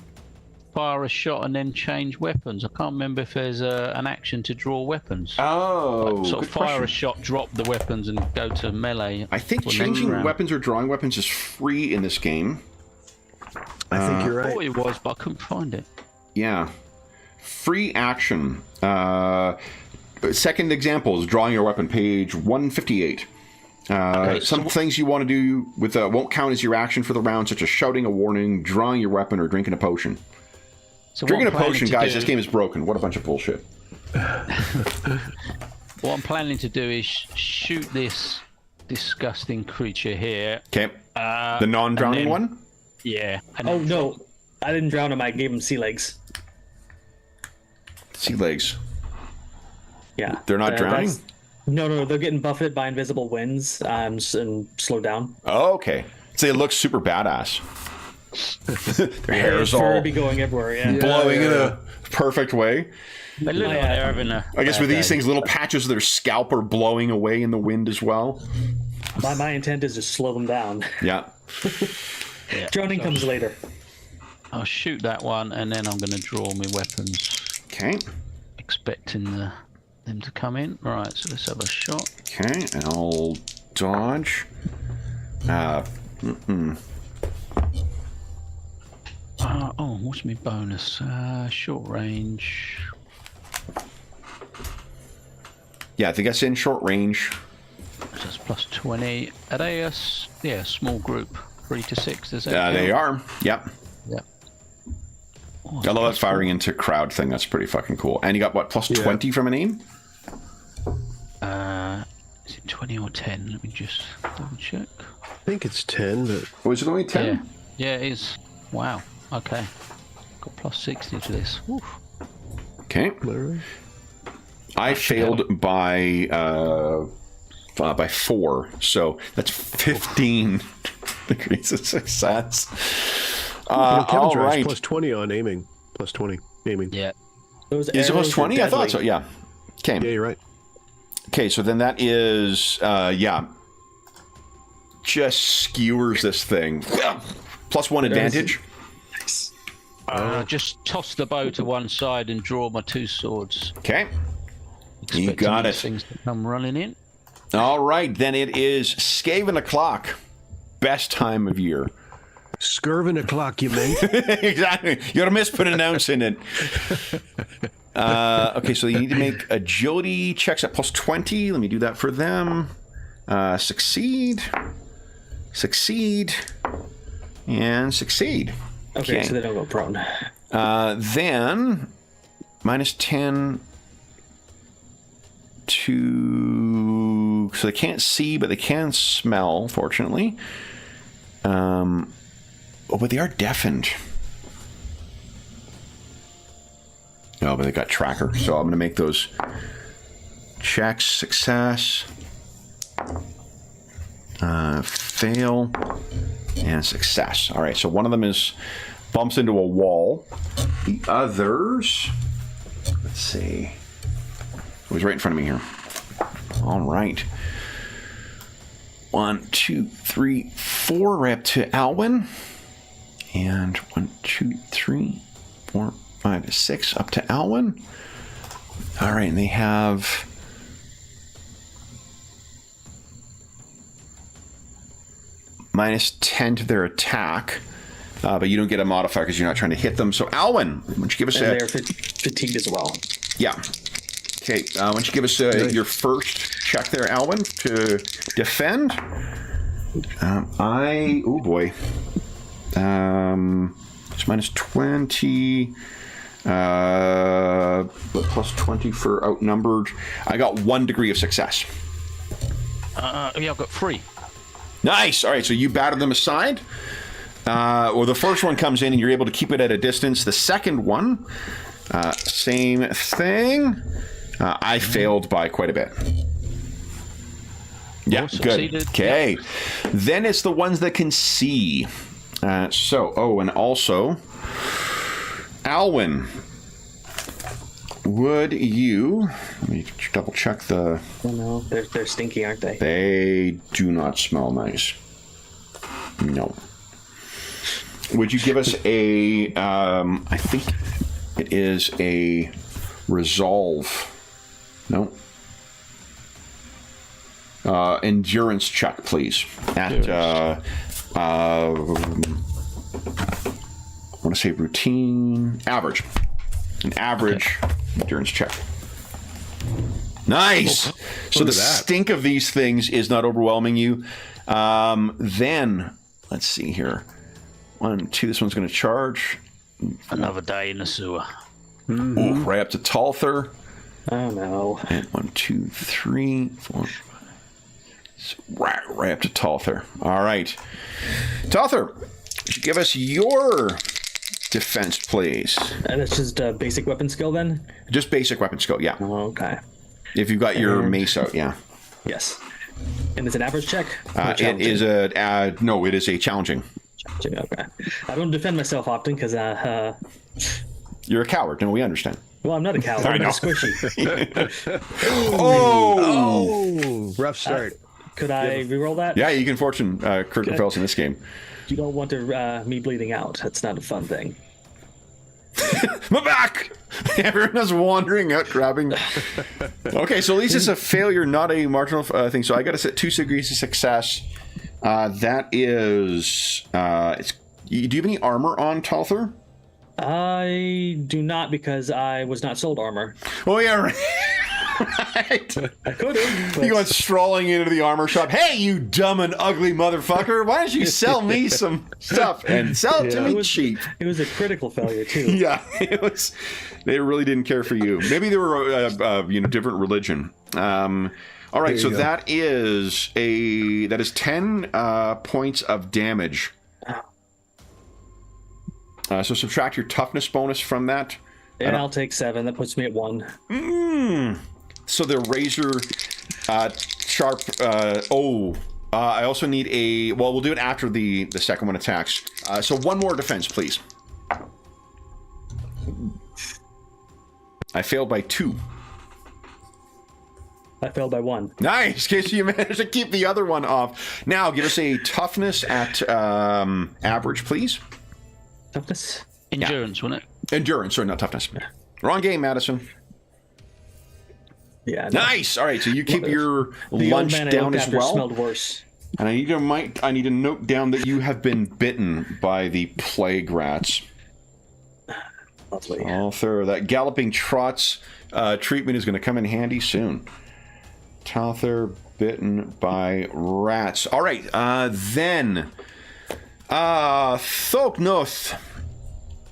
fire a shot and then change weapons. I can't remember if there's an action to draw weapons. Oh, sort of fire a shot, drop the weapons, and go to melee. I think changing weapons or drawing weapons is free in this game. I think you're right. I thought it was, but I couldn't find it. Yeah. Free action. Second example is drawing your weapon, page 158. Some things you want to do with won't count as your action for the round, such as shouting a warning, drawing your weapon, or drinking a potion. So drinking a potion, guys, this game is broken. What a bunch of bullshit. What I'm planning to do is shoot this disgusting creature here. Okay. The non-drowning one? Yeah. Oh, no. I didn't drown him. I gave him sea legs. Sea legs? Yeah. They're not drowning? No. They're getting buffeted by invisible winds and slowed down. Oh, okay. So it looks super badass. Their hair is all be going everywhere, blowing in a perfect way. They look like they're having a I guess with these things, little patches of their scalp are blowing away in the wind as well. My intent is to slow them down. Yeah. Drowning comes later. I'll shoot that one, and then I'm going to draw my weapons, Okay. expecting them to come in. Right, so let's have a shot. Okay, and I'll dodge. Oh, what's my bonus? Short range. Yeah, I think that's in short range. So that's plus 20. Are they a small group? 3 to 6, is it? They are. Yep. Yep. Oh, I love that firing into crowd thing. That's pretty fucking cool. And you got what, plus 20 from an aim? Is it 20 or 10? Let me just double check. I think it's 10, but Was it only 10? Yeah, it is. Wow. Okay. Got plus 60 to this. Oof. Okay. whatever. I failed by 4, so that's 15 degrees of success. Kevin All drives right. plus 20 on aiming. Plus 20 aiming. Yeah. Those Is it plus arrows are 20? I thought deadly. so, yeah. Okay. Yeah, you're right. Okay, so then that is, just skewers this thing. Plus 1 advantage. Just toss the bow to one side and draw my 2 swords. Okay. You Expecting got these it. things to come running in. All right, then it is Skaven o'clock. Best time of year. Skirvin o'clock, you meant? Exactly. You're mispronouncing it. Okay, so you need to make agility checks at plus 20. Let me do that for them. Succeed. Succeed. And succeed. Okay, so they don't go prone. Then minus 10 to... So they can't see, but they can smell, fortunately. But they are deafened. Oh, but they got tracker. So I'm going to make those checks. Success. Fail. And success. All right, so one of them bumps into a wall. The others... Let's see. It was right in front of me here. All right. 1, 2, 3, 4. Right up to Alwyn. And 1, 2, 3, 4, 5, 6 up to Alwyn. All right, and they have minus 10 to their attack, but you don't get a modifier because you're not trying to hit them. So Alwyn, why don't you give us And they're fatigued as well. Yeah. Okay, why don't you give us your first check there, Alwyn, to defend? Oh boy. It's minus 20, but plus 20 for outnumbered. I got 1 degree of success. Yeah, I've got 3. Nice. All right, so you batted them aside. Well, the first one comes in and you're able to keep it at a distance. The second one, same thing. I failed by quite a bit. Yeah, good. Succeeded. Okay. Yep. Then it's the ones that can see. And also, Alwyn, would you... Let me double check the... Oh no, they're stinky, aren't they? They do not smell nice. No. Would you give us a... I think it is a resolve. No. Endurance check, please. At... I want to say routine... Average. An average endurance check. Nice. So the stink of these things is not overwhelming you. Then, let's see here. 1, 2. This one's going to charge. Another day in the sewer. Ooh, right up to Talther. Oh no. And 1, 2, 3, 4, 5. Right up to Talther. All right. Talther, give us your defense, please. And it's just a basic weapon skill then? Just basic weapon skill, yeah. Oh, okay. If you've got your mace out, yeah. Yes. And it's an average check? It is a... no, it is a challenging. Okay. I don't defend myself often because You're a coward. No, we understand. well, I'm not a coward. I I'm know. squishy. Oh! Oh, rough start. Could I reroll that? Yeah, you can fortune critical fails in this game. You don't want to me bleeding out. That's not a fun thing. My back! Everyone is wandering out, grabbing. Okay, so at least it's a failure, not a marginal thing. So I got to set 2 degrees of success. That is. Do you have any armor on, Talther? I do not, because I was not sold armor. Oh, yeah, right. Right. I could have. You went strolling into the armor shop. Hey, you dumb and ugly motherfucker! Why don't you sell me some stuff and sell it to me cheap? It was a critical failure too. Yeah, it was. They really didn't care for you. Maybe they were, different religion. All right, so that is 10 points of damage. So subtract your toughness bonus from that. And I'll take 7. That puts me at 1. So the razor sharp. I also need a. Well, we'll do it after the second one attacks. So one more defense, please. I failed by 2. I failed by 1. Nice, case you managed to keep the other one off. Now give us a toughness at average, please. Toughness? Endurance, wasn't it? Endurance, sorry, not toughness. Wrong game, Madison. Yeah. No. Nice. All right, so you keep your The lunch old man down I as looked after well. smelled worse. And I need to note down that you have been bitten by the plague rats. Lovely. Talther, that galloping trots treatment is going to come in handy soon. Talther bitten by rats. All right, then. Thoknoth.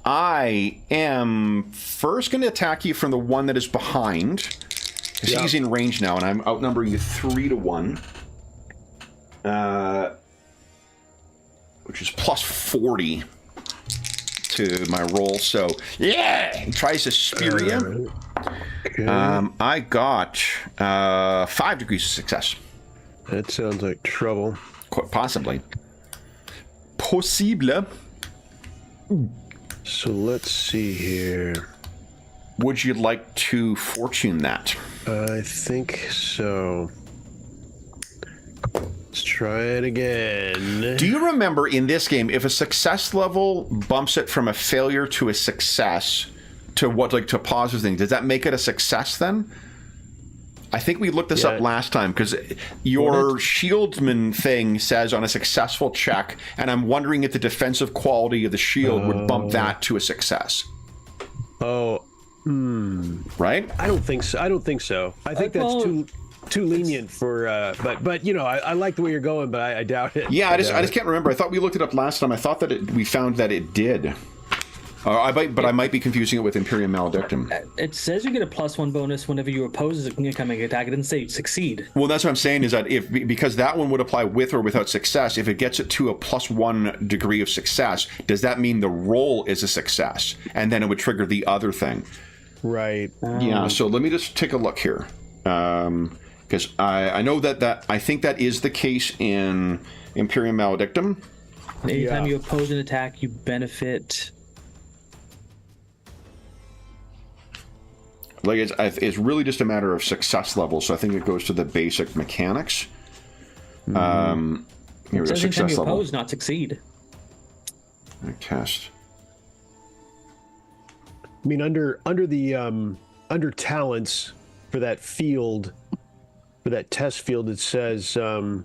I am first going to attack you from the one that is behind. Because he's in range now, and I'm outnumbering you 3-1. Which is plus 40 to my roll. So, yeah! He tries to spear you. Okay. I got 5 degrees of success. That sounds like trouble. Quite possibly. Possible. So let's see here. Would you like to fortune that? I think so. Let's try it again. Do you remember in this game, if a success level bumps it from a failure to a success to what, like to a positive thing, does that make it a success then? I think we looked this up last time because your shieldman thing says on a successful check, and I'm wondering if the defensive quality of the shield would bump that to a success. Right? I don't think so. I think that's too lenient for. But you know, I like the way you're going, but I doubt it. Yeah, I just can't remember. I thought we looked it up last time. I thought that we found that it did. I might be confusing it with Imperium Maledictum. It says you get a +1 bonus whenever you oppose an incoming attack. It didn't say succeed. Well, that's what I'm saying is that because that one would apply with or without success, if it gets it to a +1 degree of success, does that mean the roll is a success? And then it would trigger the other thing. Right. Yeah, so let me just take a look here. Because I know that I think that is the case in Imperium Maledictum. Anytime you oppose an attack, you benefit. Like it's really just a matter of success level, so I think it goes to the basic mechanics. Here we go, It says anytime success you level. oppose, not succeed. Test. I mean, under talents for that field, for that test field, it says you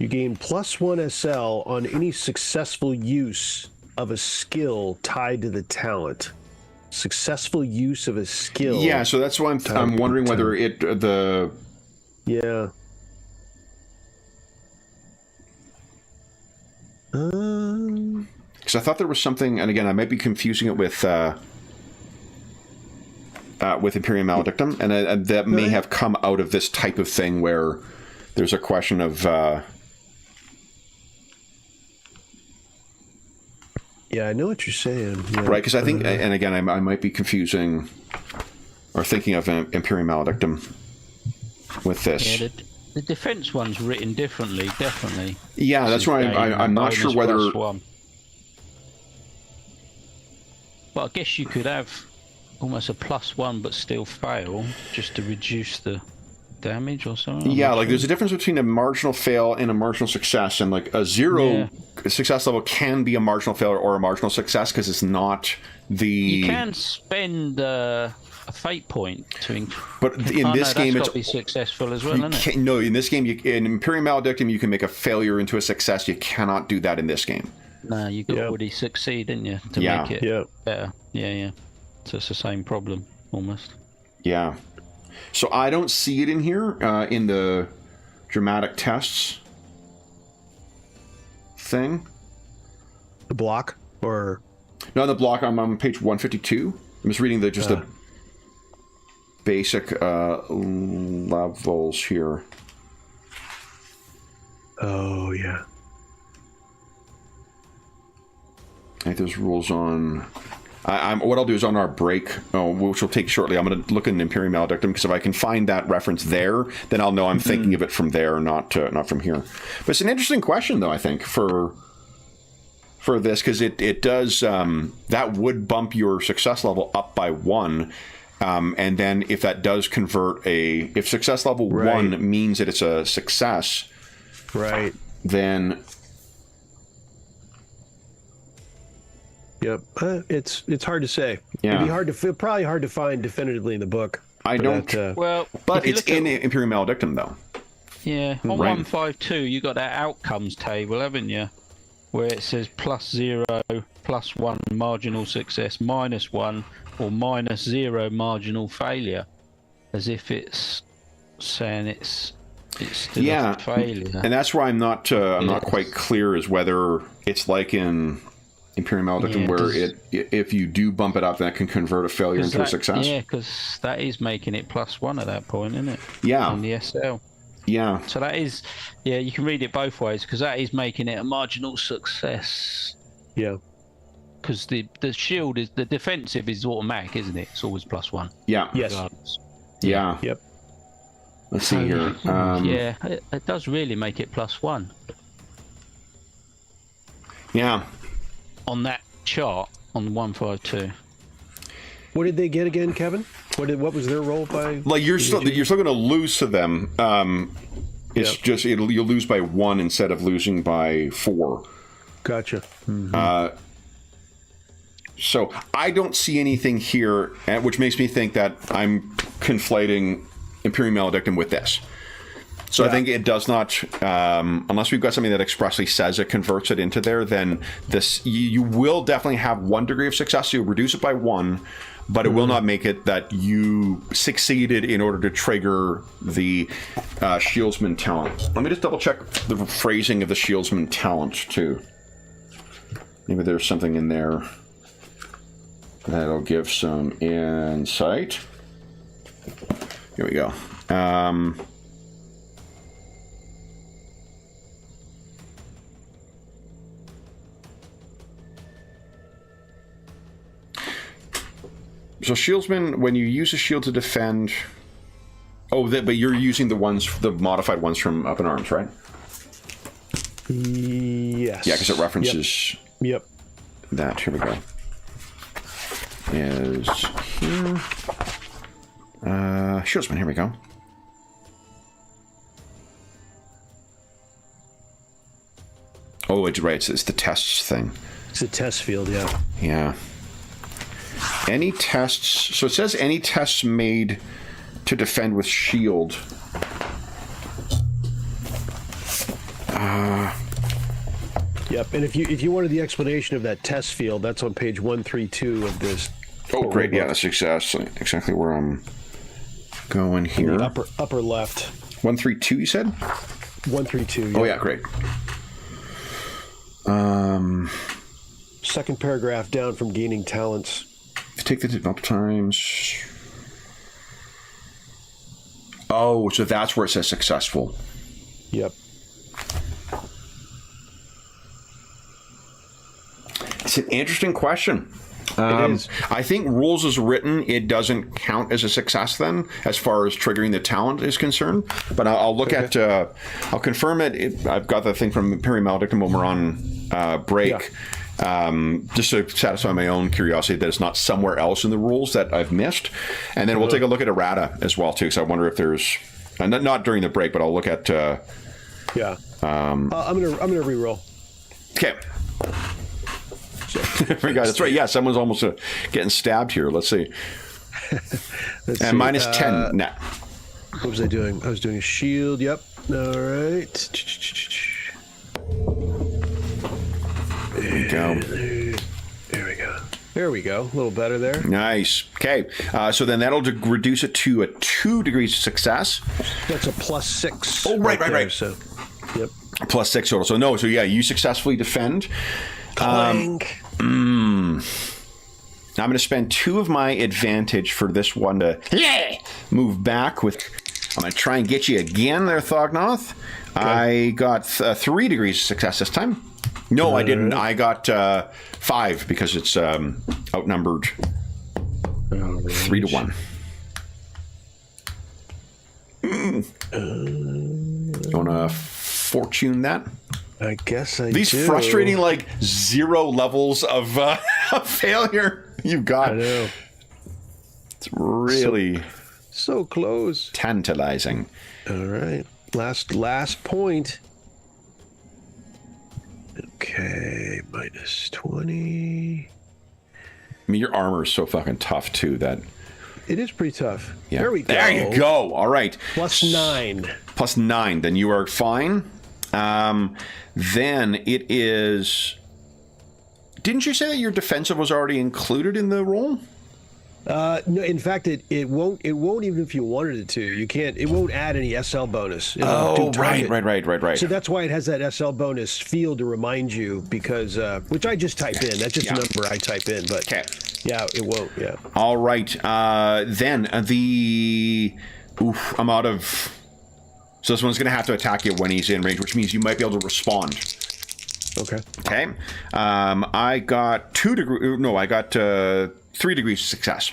gain +1 SL on any successful use of a skill tied to the talent. Successful use of a skill. Yeah, so that's why I'm wondering whether the. Yeah. Because I thought there was something, and again, I might be confusing it with Imperium Maledictum, and that may have come out of this type of thing where there's a question of. Yeah, I know what you're saying. Yeah. Right, because I think, and again, I might be confusing or thinking of Imperium Maledictum with this. Yeah, the defense one's written differently, definitely. Yeah, that's why I'm not sure whether. +1. But I guess you could have almost a +1 but still fail, just to reduce the damage or something. Yeah, like there's a difference between a marginal fail and a marginal success, and like a 0 success level can be a marginal failure or a marginal success because it's not the. You can spend a fate point to. But in this game, it's got to be successful as well, isn't it? No, in this game, in Imperium Maledictum, you can make a failure into a success. You cannot do that in this game. No, you got to already succeed, didn't you, to make it better? Yeah. So it's the same problem almost. Yeah. So I don't see it in here in the dramatic tests thing. The block or no, the block. I'm on page 152. I'm just reading the basic levels here. Oh yeah. I think there's rules on. What I'll do is on our break, which we'll take shortly, I'm going to look in Imperium Maledictum, because if I can find that reference there, then I'll know I'm thinking of it from there, not from here. But it's an interesting question, though, I think, for this, because it does, that would bump your success level up by 1, and then if that does convert if success level 1 means that it's a success, right, then... Yep, it's hard to say. Yeah. It'd be probably hard to find definitively in the book. I don't. But it's in Imperium Maledictum, though. Yeah, on 152, you got that outcomes table, haven't you? Where it says +0, +1 marginal success, -1, or -0 marginal failure, as if it's saying it's still a failure. And that's where I'm not quite clear as whether it's like in Imperium Maledictum, where if you do bump it up, that can convert a failure into a success. Yeah, because that is making it +1 at that point, isn't it? Yeah. On the SL. Yeah. So that is, you can read it both ways, because that is making it a marginal success. Yeah. Because the shield is, the defensive is automatic, isn't it? It's always +1. Yeah. Yes. Regardless. Yeah. Yep. Let's see here. It does really make it +1. Yeah. On that chart on 152. What did they get again, Kevin? What was their roll by? Like you're still going to lose to them. It's just you'll lose by 1 instead of losing by 4. Gotcha. So I don't see anything here, which makes me think that I'm conflating Imperium Maledictum with this. So I think it does not, unless we've got something that expressly says it converts it into there, then this you will definitely have 1 degree of success. So you'll reduce it by 1, but it will not make it that you succeeded in order to trigger the Shieldsman talent. Let me just double check the phrasing of the Shieldsman talent too. Maybe there's something in there that'll give some insight. Here we go. So Shieldsman, when you use a shield to defend... but you're using the modified ones from Up in Arms, right? Yes. Yeah, because it references... Yep. That. Here we go. Is here... Shieldsman, here we go. Oh, it's right. It's the tests thing. It's a test field, yeah. Yeah. Any tests... So it says any tests made to defend with shield. Yep, and if you wanted the explanation of that test field, that's on page 132 of this. Oh, great. Yeah, that's exactly where I'm going here. In the upper left. 132, you said? 132, yeah. Oh, yeah, great. Second paragraph down from gaining talents. Take the develop times. Oh, so that's where it says successful. Yep. It's an interesting question. It is. I think rules as written, it doesn't count as a success then, as far as triggering the talent is concerned. But I'll look at, I'll confirm it. I've got the thing from Imperium Maledictum when we're on break, just to satisfy my own curiosity that it's not somewhere else in the rules that I've missed. And then we'll take a look at errata as well, too, because I wonder if there's not during the break, but I'll look at. Yeah. I'm gonna re-roll. Okay. That's right. Yeah, someone's almost getting stabbed here. Let's see. Let's and see. minus 10 net. What was I doing? I was doing a shield. Yep. All right. There we go. There we go. There we go. A little better there. Nice. Okay. So then that'll reduce it to a 2 degrees of success. That's a +6. Oh, right. So, yep. +6 total. So no. So yeah, you successfully defend. Clank. Now I'm going to spend 2 of my advantage for this one to move back with. I'm going to try and get you again there, Thognoth. Okay. I got 3 degrees of success this time. No, I didn't. I got 5 because it's outnumbered 3 to 1. You want to fortune that? I guess I These do. frustrating, 0 levels of failure you've got. I know. It's really so close. Tantalizing. All right. Last point. Okay, -20. I mean, your armor is so fucking tough, too, that... It is pretty tough. Yeah. There we go. There you go. All right. +9. +9. Then you are fine. Then it is... Didn't you say that your defensive was already included in the roll? No, in fact, it won't even if you wanted it to. You can't. It won't add any SL bonus. Oh, right. So that's why it has that SL bonus field to remind you, because which I just type in. That's just a number I type in. But yeah, it won't. Yeah. All right. Then I'm out of. So this one's going to have to attack you when he's in range, which means you might be able to respond. Okay. Okay. I got 2 degrees. No, I got 3 degrees of success.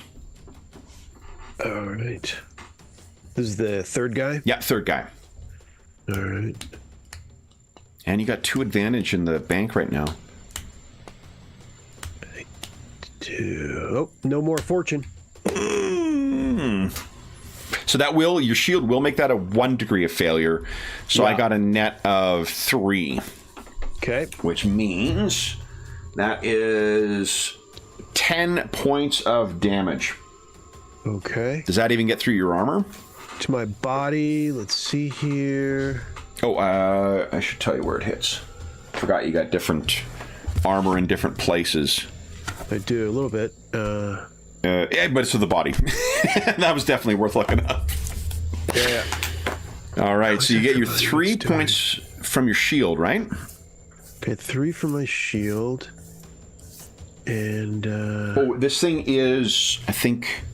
All right. This is the third guy? Yeah, third guy. All right. And you got 2 advantage in the bank right now. Oh, no more fortune. So that your shield will make that a 1 degree of failure. So I got a net of 3. Okay. Which means that is 10 points of damage. Okay. Does that even get through your armor? To my body. Let's see here. Oh, I should tell you where it hits. Forgot you got different armor in different places. I do a little bit. Yeah, but it's to the body. That was definitely worth looking up. Yeah. All right, so you get your 3 points from your shield, right? Okay, 3 from my shield. And oh, this thing is, I think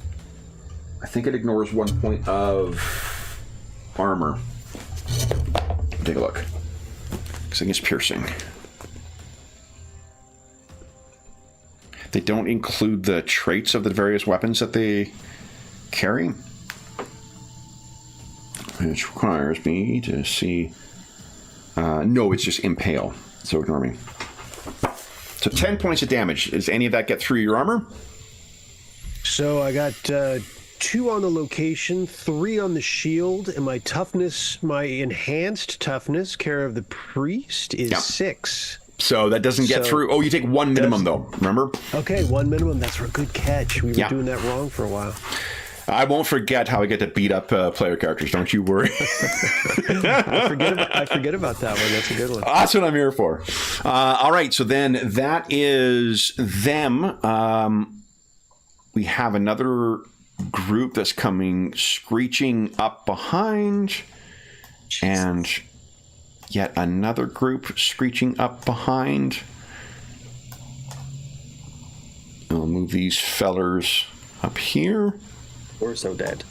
it ignores 1 point of armor. Take a look. This thing is piercing. They don't include the traits of the various weapons that they carry, which requires me to see. No, it's just impale. So ignore me. So 10 points of damage. Does any of that get through your armor? So I got 2 on the location, 3 on the shield, and my toughness, my enhanced toughness, care of the priest, is 6. So that doesn't get through. Oh, you take 1 minimum, though. Remember? Okay, 1 minimum. That's a good catch. We were doing that wrong for a while. I won't forget how I get to beat up player characters. Don't you worry. I forget about that one. That's a good one. That's what I'm here for. All right. So then that is them. We have another group that's coming screeching up behind. And yet another group screeching up behind. I'll move these fellers up here. We're so dead.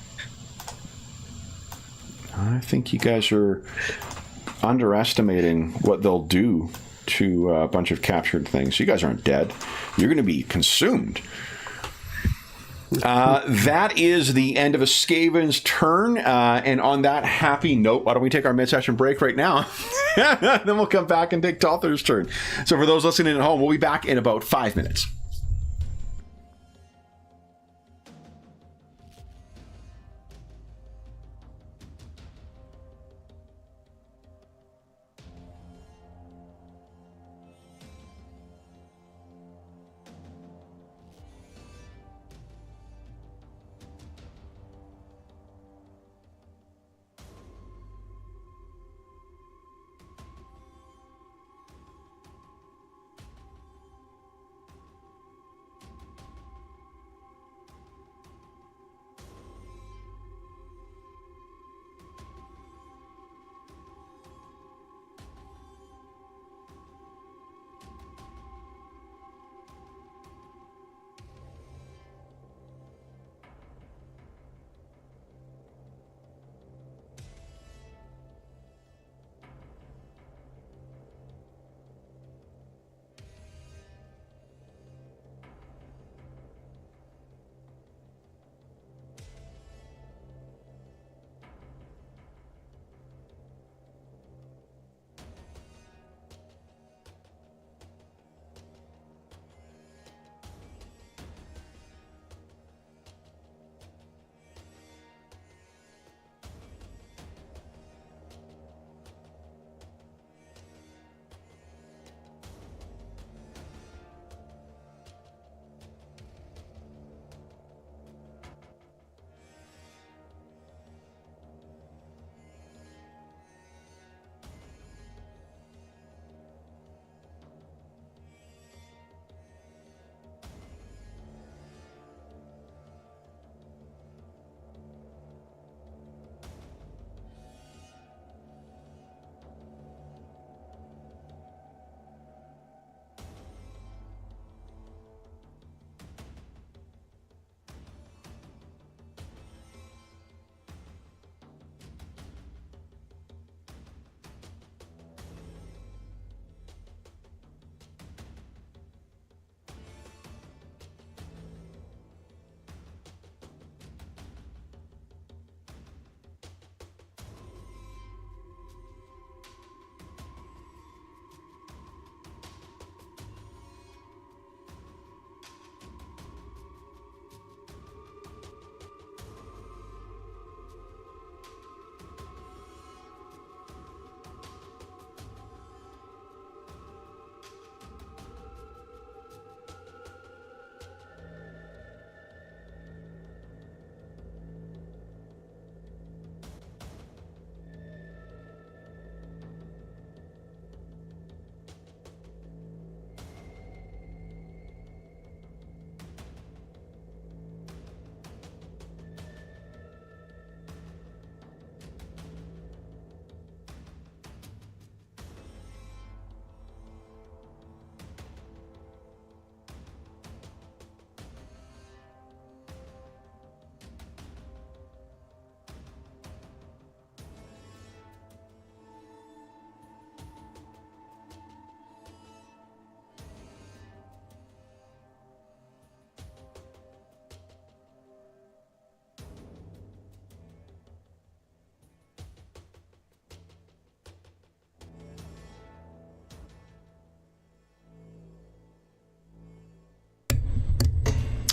I think you guys are underestimating what they'll do to a bunch of captured things. You guys aren't dead. You're going to be consumed. That is the end of a Skaven's turn. And on that happy note, why don't we take our mid-session break right now? Then we'll come back and take Tother's turn. So for those listening at home, we'll be back in about 5 minutes.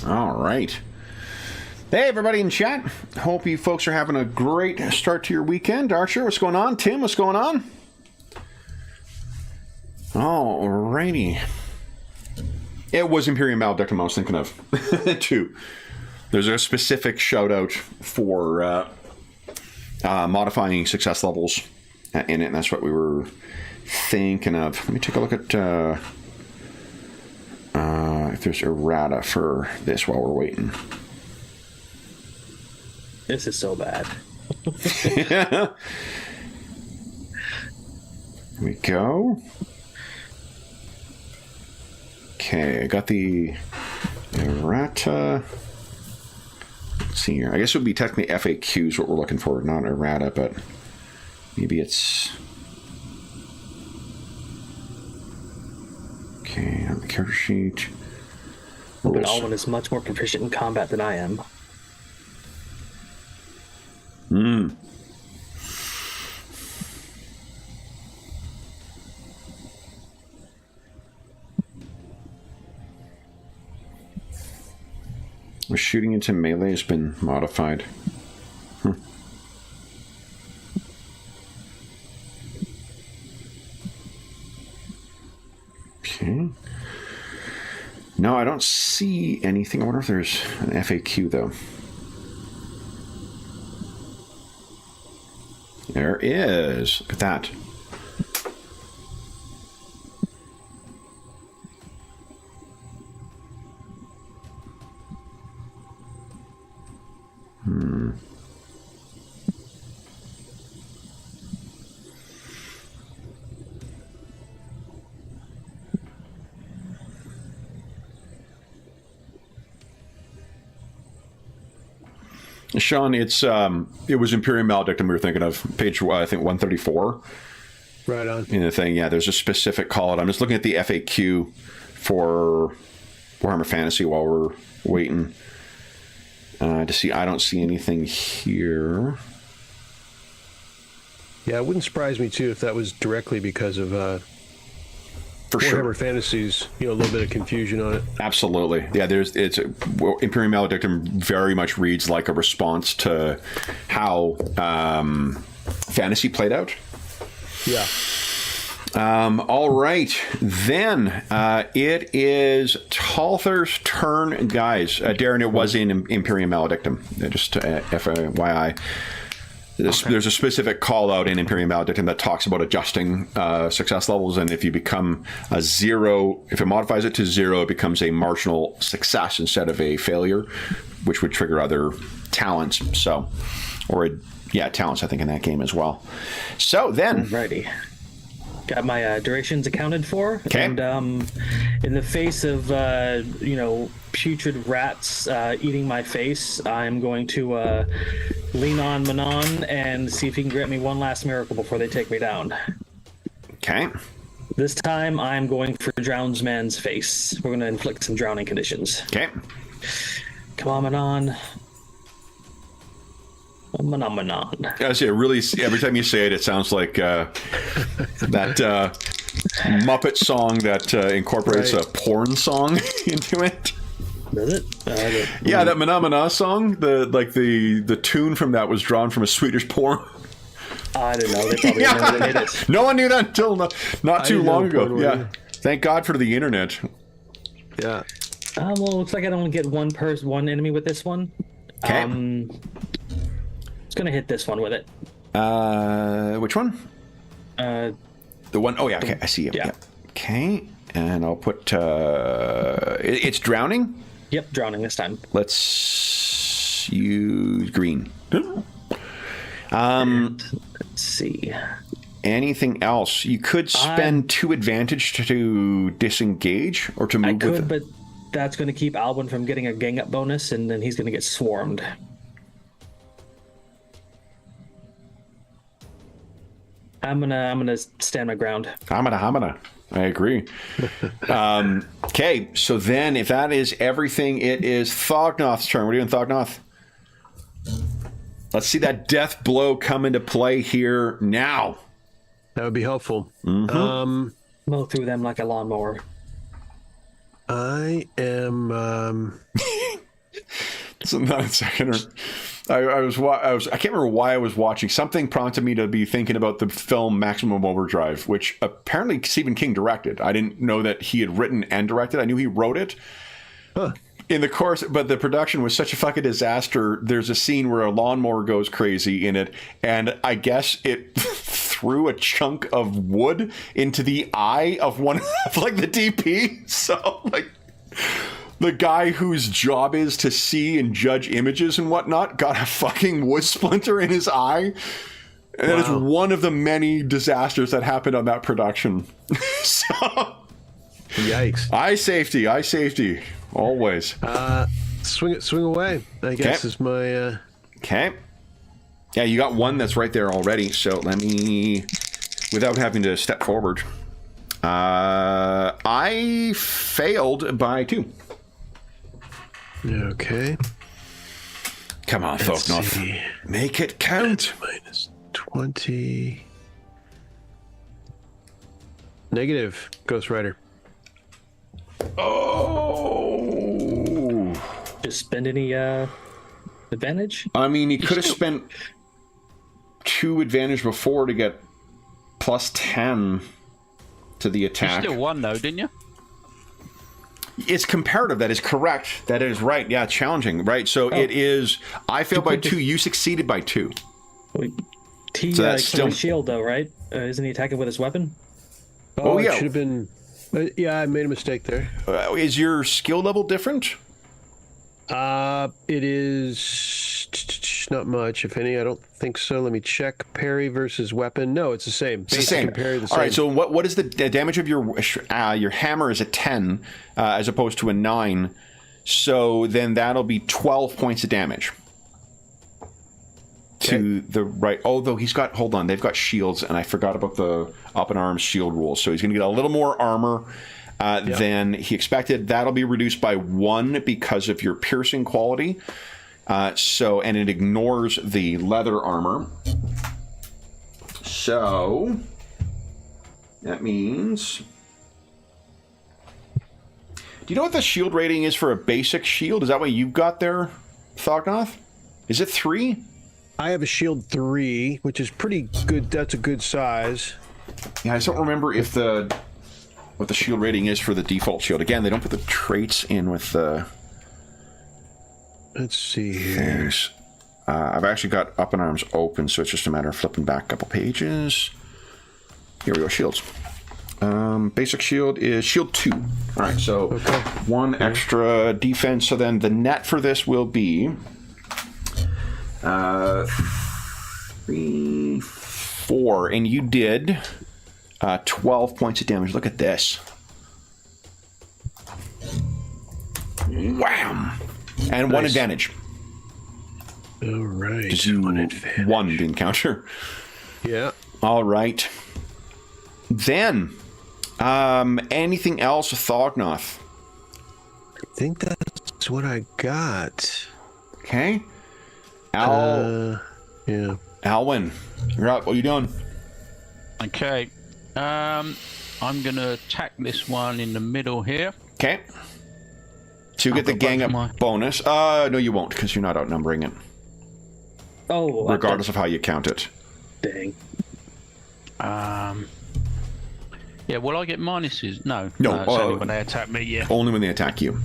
All right. Hey, everybody in chat. Hope you folks are having a great start to your weekend. Archer, what's going on? Tim, what's going on? All righty. It was Imperium Maledictum I was thinking of, too. There's a specific shout-out for modifying success levels in it, and that's what we were thinking of. Let me take a look at if there's errata for this while we're waiting. This is so bad. Here we go. Okay, I got the errata. Let's see here. I guess it would be technically FAQs what we're looking for, not errata, but maybe it's... Okay, on the character sheet. But Alwyn is much more proficient in combat than I am. The shooting into melee has been modified. Okay. No, I don't see anything. I wonder if there's an FAQ, though. There is. Look at that. Sean, it was Imperium Maledictum we were thinking of, page I think 134. Right on. In the thing, yeah. There's a specific call out. I'm just looking at the FAQ for Warhammer Fantasy while we're waiting to see. I don't see anything here. Yeah, it wouldn't surprise me too if that was directly because of For sure. Warhammer Fantasy's, a little bit of confusion on it. Absolutely. Yeah, Imperium Maledictum very much reads like a response to how fantasy played out. Yeah. All right. Then it is Talther's turn, guys. Darren, it was in Imperium Maledictum. Just FYI. There's a specific call out in Imperium Maledictum that talks about adjusting success levels, and if you become a 0, if it modifies it to 0, it becomes a marginal success instead of a failure, which would trigger other talents. Talents, I think, in that game as well. So then... Alrighty. Got my durations accounted for. Okay. And in the face of, putrid rats eating my face, I'm going to lean on Manon and see if he can grant me one last miracle before they take me down. Okay. This time, I'm going for Drownsman's face. We're going to inflict some drowning conditions. Okay. Come on, Manon. Manon. I say, really, every time you say it, it sounds like that Muppet song that incorporates a porn song into it. Does it? Yeah, that Mana song. The tune from that was drawn from a Swedish porn. I don't know. They probably never made it. No one knew that until not too long ago. Yeah. Either. Thank God for the internet. Yeah. Well, looks like I only get one enemy with this one. Okay. It's gonna hit this one with it. Which one? The one oh yeah. Okay, I see it. Yeah. Okay, and I'll put. It's drowning. Yep, drowning this time. Let's use green. Let's see. Anything else? You could spend 2 advantage to disengage or to move. I could, with it. but that's going to keep Alwyn from getting a gang up bonus, and then he's going to get swarmed. I'm gonna stand my ground. Hamana. I agree. Okay, so then if that is everything, it is Thognoth's turn. What are you doing, Thognoth? Let's see that death blow come into play here now. That would be helpful. Mm-hmm. Mow through them like a lawnmower. I am So not a second. I can't remember why I was watching. Something prompted me to be thinking about the film Maximum Overdrive, which apparently Stephen King directed. I didn't know that he had written and directed. I knew he wrote it. Huh. In the course, but the production was such a fucking disaster. There's a scene where a lawnmower goes crazy in it, and I guess it threw a chunk of wood into the eye of one of like the DP. So like the guy whose job is to see and judge images and whatnot got a fucking wood splinter in his eye. And that is one of the many disasters that happened on that production. So Yikes. eye safety. Always. Swing away, I guess is my... Okay. Yeah, you got one that's right there already, so let me... Without having to step forward. I failed by 2. Okay. Come on, Thoknoth. Make it count. Minus 20. Negative, Ghost Rider. Oh. Just spend any advantage? I mean, he could have spent 2 advantage before to get plus 10 to the You attack. still won though, didn't you? It's comparative. That is correct. That is right. Yeah, challenging. Right. So it is. I failed by 2. You succeeded by 2. Wait, T So that's can still- shield though, right? Isn't he attacking with his weapon? Oh, yeah. It should have been... yeah, I made a mistake there. Is your skill level different? It is not much, if any. I don't think so. Let me check. Parry versus weapon. No, it's the same. It's the same. Parry the All same. right. So what is the damage of your hammer is a 10 as opposed to a 9. So then that'll be 12 points of damage. To the right. Although he's got, hold on, they've got shields, and I forgot about the up in arms shield rule. So he's going to get a little more armor than he expected. That'll be reduced by 1 because of your piercing quality. And it ignores the leather armor. So that means. Do you know what the shield rating is for a basic shield? Is that what you've got there, Thoknoth? Is it 3? I have a shield 3, which is pretty good. That's a good size. Yeah, I just don't remember if what the shield rating is for the default shield. Again, they don't put the traits in with the Let's see here. things. I've actually got up in arms open, so it's just a matter of flipping back a couple pages. Here we go, shields. Basic shield is shield 2. All right, so 1 extra defense. So then the net for this will be 3, 4, and you did 12 points of damage. Look at this. Wham! And 1 advantage. All right. Because you won the encounter. Yeah. All right. Then, anything else, Thoknoth? I think that's what I got. Okay. Yeah. Alwyn, you're up. What are you doing? Okay. I'm gonna attack this one in the middle here. Okay. So you get the got gang both up my- bonus. No, you won't, because you're not outnumbering it. Oh, Regardless of how you count it. Dang. Yeah, will I get minuses? No. No, It's only when they attack me, yeah. Only when they attack you.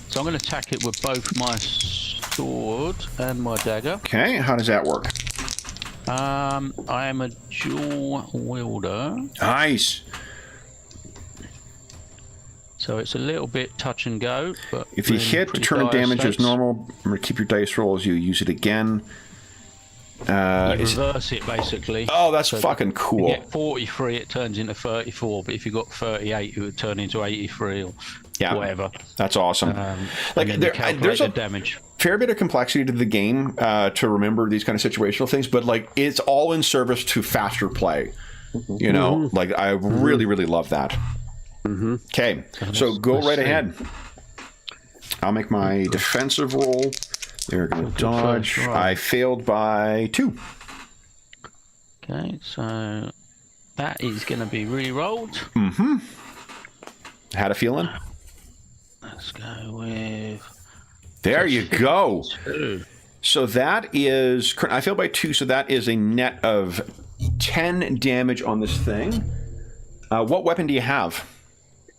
So I'm going to attack it with both my sword and my dagger. Okay, how does that work? I am a dual wielder, Nice. so it's a little bit touch and go. But If you we're in hit, pretty determine dire damage as states. normal. Remember, keep your dice roll as you use it again. You Is- reverse it basically. oh, that's So fucking You cool. get 43, it turns into 34. But if you got 38, it would turn into 83 or Yeah. whatever. That's awesome. Like and then you calculate there's the a damage. fair bit of complexity to the game to remember these kind of situational things, but like it's all in service to faster play. You know, like I really, really love that. Okay, so go let's right see. ahead. I'll make my defensive roll. They're going to dodge. first roll. I failed by 2. Okay, so that is going to be re-rolled. Had a feeling. Let's go with There you go. 2. So that is, I failed by 2, so that is a net of 10 damage on this thing. What weapon do you have?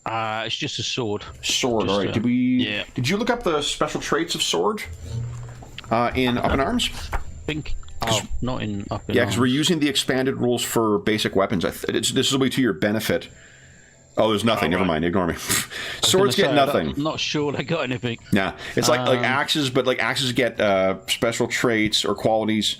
It's just a sword. Sword, Just all right. Did we? yeah. Did you look up the special traits of sword in Up in Arms? I think. Oh, not in up in Yeah, because arms. we're using the expanded rules for basic weapons. This will be to your benefit. Oh, there's nothing. Never mind. Ignore me. Swords get nothing. I'm not sure they got anything. Yeah, it's like axes, but like axes get special traits or qualities.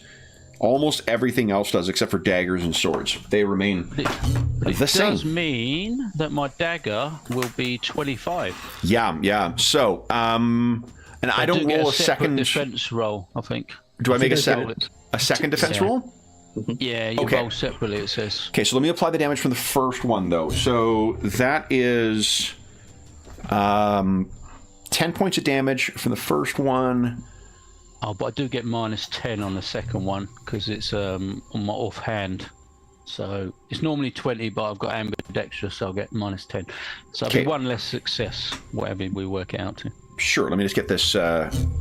Almost everything else does, except for daggers and swords. They remain It the same. does mean that my dagger will be 25. Yeah. So, and I don't get roll a separate second. defense roll, I think. Do I make a think second defense Yeah. roll? Yeah, you Okay. roll separately, it says. Okay, so let me apply the damage from the first one, though. So that is 10 points of damage from the first one. Oh, but I do get minus 10 on the second one because it's on my offhand. So it's normally 20, but I've got ambidextrous, so I'll get minus 10. So it'll Okay. be one less success, whatever we work it out to. Sure, let me just get this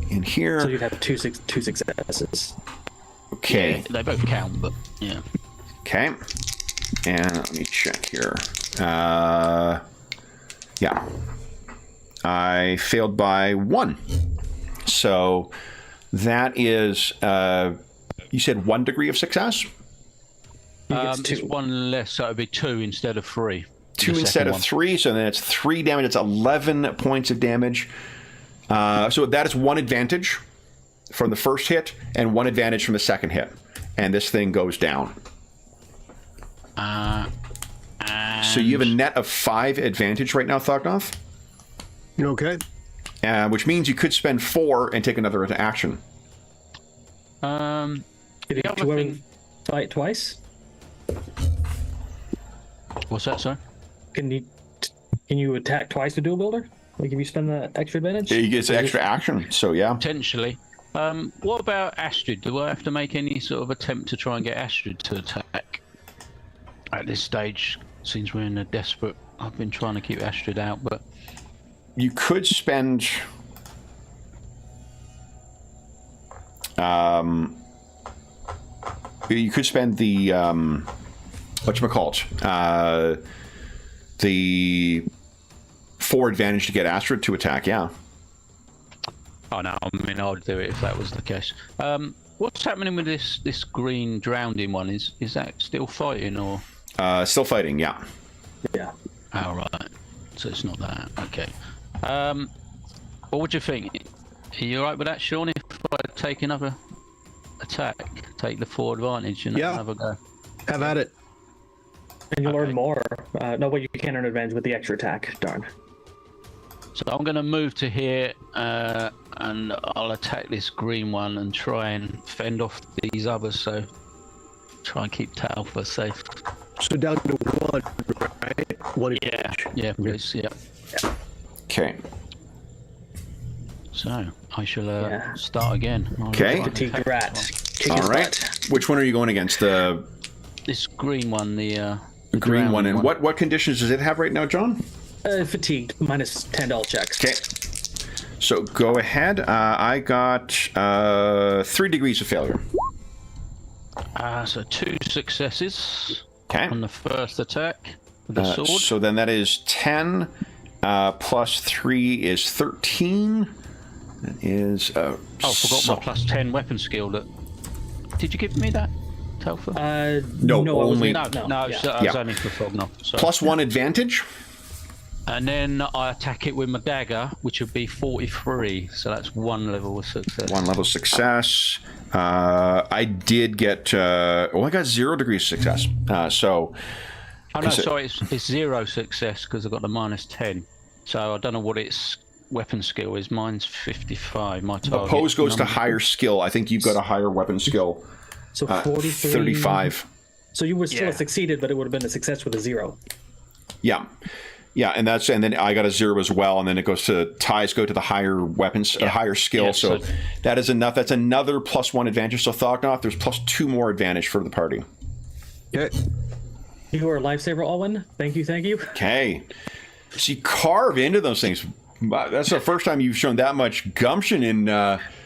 in here. So you'd have two successes. Okay. Yeah, they both count, but yeah. Okay. And let me check here. Yeah. I failed by 1. So that is, you said 1 degree of success? It's It's 2. one less, so it'll be 2 instead of 3. 2 The instead second of one. 3, so then it's 3 damage. It's 11 points of damage. So that is 1 advantage from the first hit and 1 advantage from the second hit. And this thing goes down. So you have a net of 5 advantage right now, Thognoth. Okay. Which means you could spend 4 and take another action. Did the you other two thing- fight twice? What's that, sir? Can you attack twice with Dual Builder? Like if you spend the extra advantage? It's an extra action, so yeah. Potentially. What about Astrid? Do I have to make any sort of attempt to try and get Astrid to attack at this stage? Since we're in a desperate, I've been trying to keep Astrid out, but You could spend... you could spend the... whatchamacallit? The 4 advantage to get Astrid to attack, yeah. oh no, I mean I'd do it if that was the case. What's happening with this green drowning one? Is that still fighting or? Still fighting, yeah. Yeah. Oh right, so it's not that. Okay. What would you think? Are you alright with that, Sean? If I take another attack, take the 4 advantage and Yeah. have a go. Have at it. And you'll Okay. learn more. No, well, you can earn advantage with the extra attack. Darn. So I'm going to move to here, and I'll attack this green one and try and fend off these others. So try and keep Talfa safe. So down to 1, right? 1 Yeah, advantage. yeah, please, yeah. Okay. So I shall Yeah. start again. I'll Okay. try and Fatigued attack rat. this Kick All his right. butt. Which one are you going against? The This green one, the green one. drowning And what conditions does it have right now, John? Fatigued, minus 10 to all checks. Okay. So go ahead. I got 3 degrees of failure. So 2 successes Okay. on the first attack with the sword. So then that is 10 plus 3 is 13. That is... Oh, I forgot my plus 10 weapon skill. Did you give me that, Telfa? No, I was- only- no, yeah. it's Yeah. only for Fognoff. So. Plus 1 advantage. And then I attack it with my dagger, which would be 43. So that's 1 level of success. 1 level success. I did get... I got 0 degrees of success. So... Oh no, Is it- sorry, it's 0 success because I got the minus 10. So I don't know what its weapon skill is. Mine's 55. My target. Opposed goes to number. higher skill. I think you've got a higher weapon skill. So 43. 35. So you would still have Yeah. succeeded, but it would have been a success with a 0. Yeah. Yeah, and then I got a 0 as well, and then it goes to ties go to the higher weapons, higher skill. Yeah, so so- that is enough. That's another plus 1 advantage. So Thognoth, there's plus 2 more advantage for the party. Okay. You are a lifesaver, Alwyn. Thank you, thank you. Okay. So you carve into those things. Wow, that's the first time you've shown that much gumption in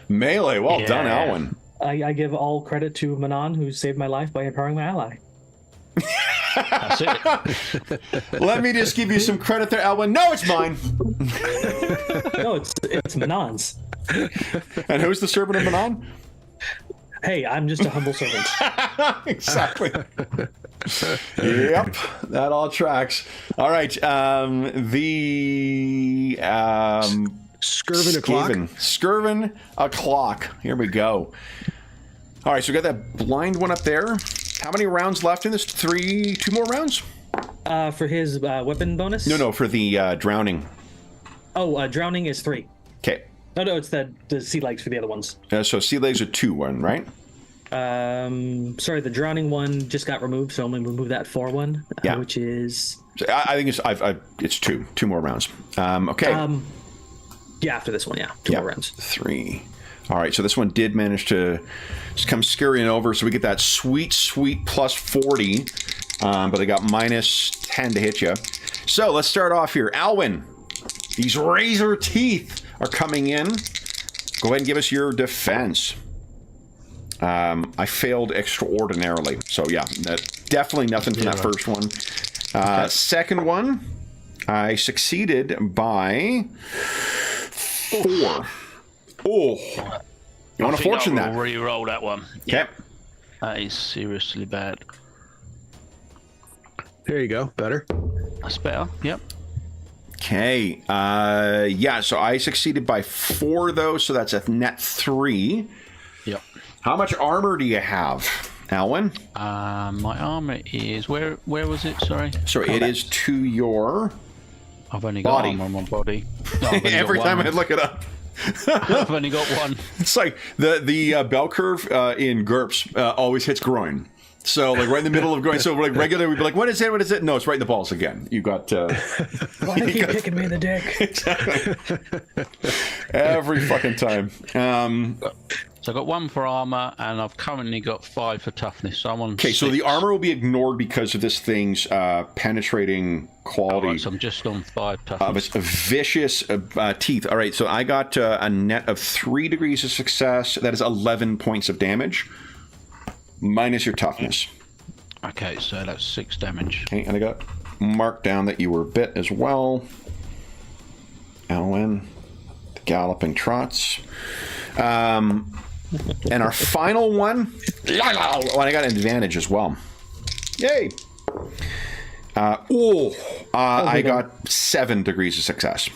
melee. Well done, Alwyn. I give all credit to Manon, who saved my life by empowering my ally. That's it. Let me just give you some credit there, Alwyn. No, it's mine. No, it's Manon's. And who's the servant of Manon? Hey, I'm just a humble servant. Exactly. Yep, that all tracks. All right, the Skirvin o'clock. Skirvin o'clock. Here we go. All right, so we got that blind one up there. How many rounds left in this? Two more rounds? For his weapon bonus? No, for the drowning. Oh, drowning is 3. Okay. No, it's the sea legs for the other ones. So sea legs are 2-1, right? Sorry, the drowning one just got removed, so I'm going to remove that 4-1, Yeah. which is... So I think it's 2 more rounds. Okay. Yeah, after this one, yeah. 2 more rounds. 3. All right, so this one did manage to just come scurrying over, so we get that sweet plus 40, but they got minus 10 to hit you. So let's start off here. Alwyn, these razor teeth are coming in. Go ahead and give us your defense. I failed extraordinarily, so yeah, definitely nothing from that first one. Second one, I succeeded by 4. Oh, you want to fortune that? I'll re-roll that one. Okay. That is seriously bad. There you go. Better. That's better. Yep. Okay. Yeah, so I succeeded by 4, though, so that's a net 3. Yep. How much armor do you have, Alwyn? My armor is... Where was it? Sorry. So it is to your... I've only got body. armor on my body. No, I've only Every got time one. I look it up. I've only got one. It's like the bell curve in GURPS always hits groin. So like right in the middle of groin. So like regularly we'd be like, what is it? What is it? No, it's right in the balls again. You got... Why do you keep kicking me in the dick? Exactly. Every fucking time. So I've got 1 for armor, and I've currently got 5 for toughness. So I'm on Okay, so the armor will be ignored because of this thing's penetrating quality. Right, so I'm just on 5 toughness. It's vicious teeth. All right, so I got a net of 3 degrees of success. That is 11 points of damage, minus your toughness. Okay, so that's 6 damage. Okay, and I got marked down that you were bit as well. Alwyn, the galloping trots. And our final one, I got an advantage as well. Yay! I got 7 degrees of success.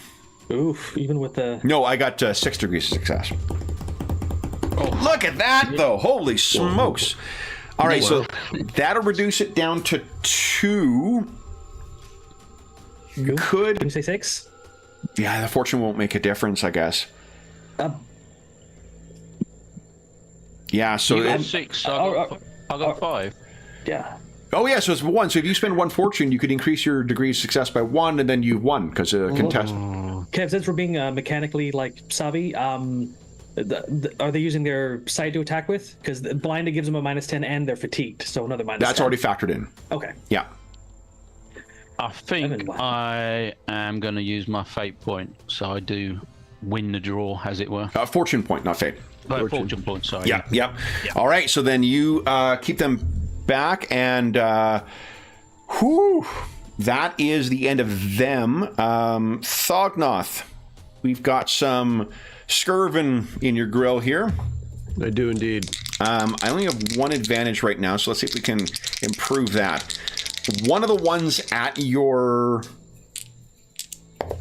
Oof, even with the... No, I got 6 degrees of success. Oh, look at that, though. Holy smokes. All right, so that'll reduce it down to 2. You could... Can you say 6? Yeah, the fortune won't make a difference, I guess. Yeah, so... You got 6, so I got 5. Yeah. Oh, yeah, so it's 1. So if you spend 1 fortune, you could increase your degree of success by 1, and then you've won, because contest... Kev, since we're being mechanically, savvy, are they using their side to attack with? Because blinded gives them a minus 10, and they're fatigued, so another minus That's 10. already factored in. Okay. Yeah. I think I am going to use my fate point, so I do win the draw, as it were. Fortune point, not fate. Fortune point, sorry. Yeah. All right, so then you keep them back, and that is the end of them. Thognoth, we've got some Skirvin in your grill here. I do indeed. I only have 1 advantage right now, so let's see if we can improve that. One of the ones at your...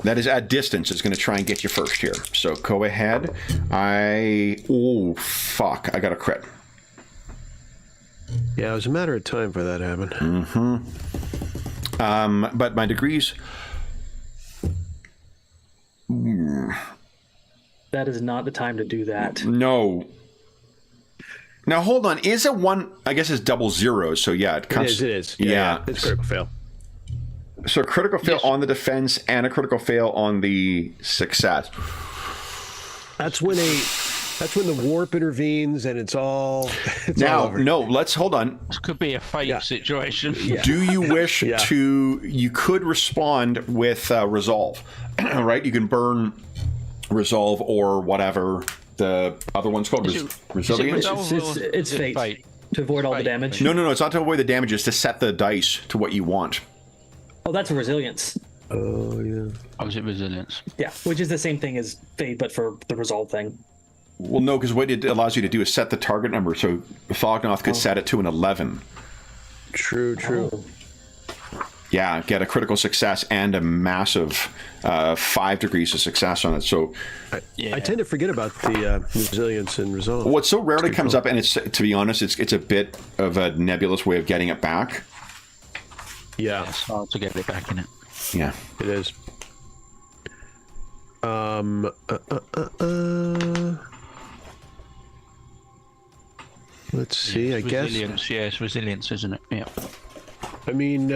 that is at distance is going to try and get you first here. So go ahead. Oh, fuck. I got a crit. Yeah, it was a matter of time for that to happen. Mm-hmm. But my degrees... That is not the time to do that. No. Now, hold on. Is it 1... I guess it's double zeros, so yeah. It is. Yeah. It's critical fail. So a critical fail on the defense and a critical fail on the success. That's when That's when the warp intervenes and it's all Now, over. no, let's hold on. This could be a fate situation. Do you wish to? You could respond with resolve, right? You can burn resolve or whatever the other one's called. Resilience. It's fate. To avoid all the damage. No. It's not to avoid the damage. It's to set the dice to what you want. Oh, that's resilience. Oh yeah. Oh, is it resilience? Yeah, which is the same thing as fate, but for the resolve thing. Well, no, because what it allows you to do is set the target number. So Fognoth could set it to an 11. True. Oh. Yeah, get a critical success and a massive 5 degrees of success on it. So I tend to forget about the resilience and resolve. what so rarely comes up, and it's, to be honest, it's a bit of a nebulous way of getting it back. Yeah, It's hard to get it back in it. Yeah. it is. Let's see. I guess. Resilience, yeah, it's resilience, isn't it? Yeah. I mean,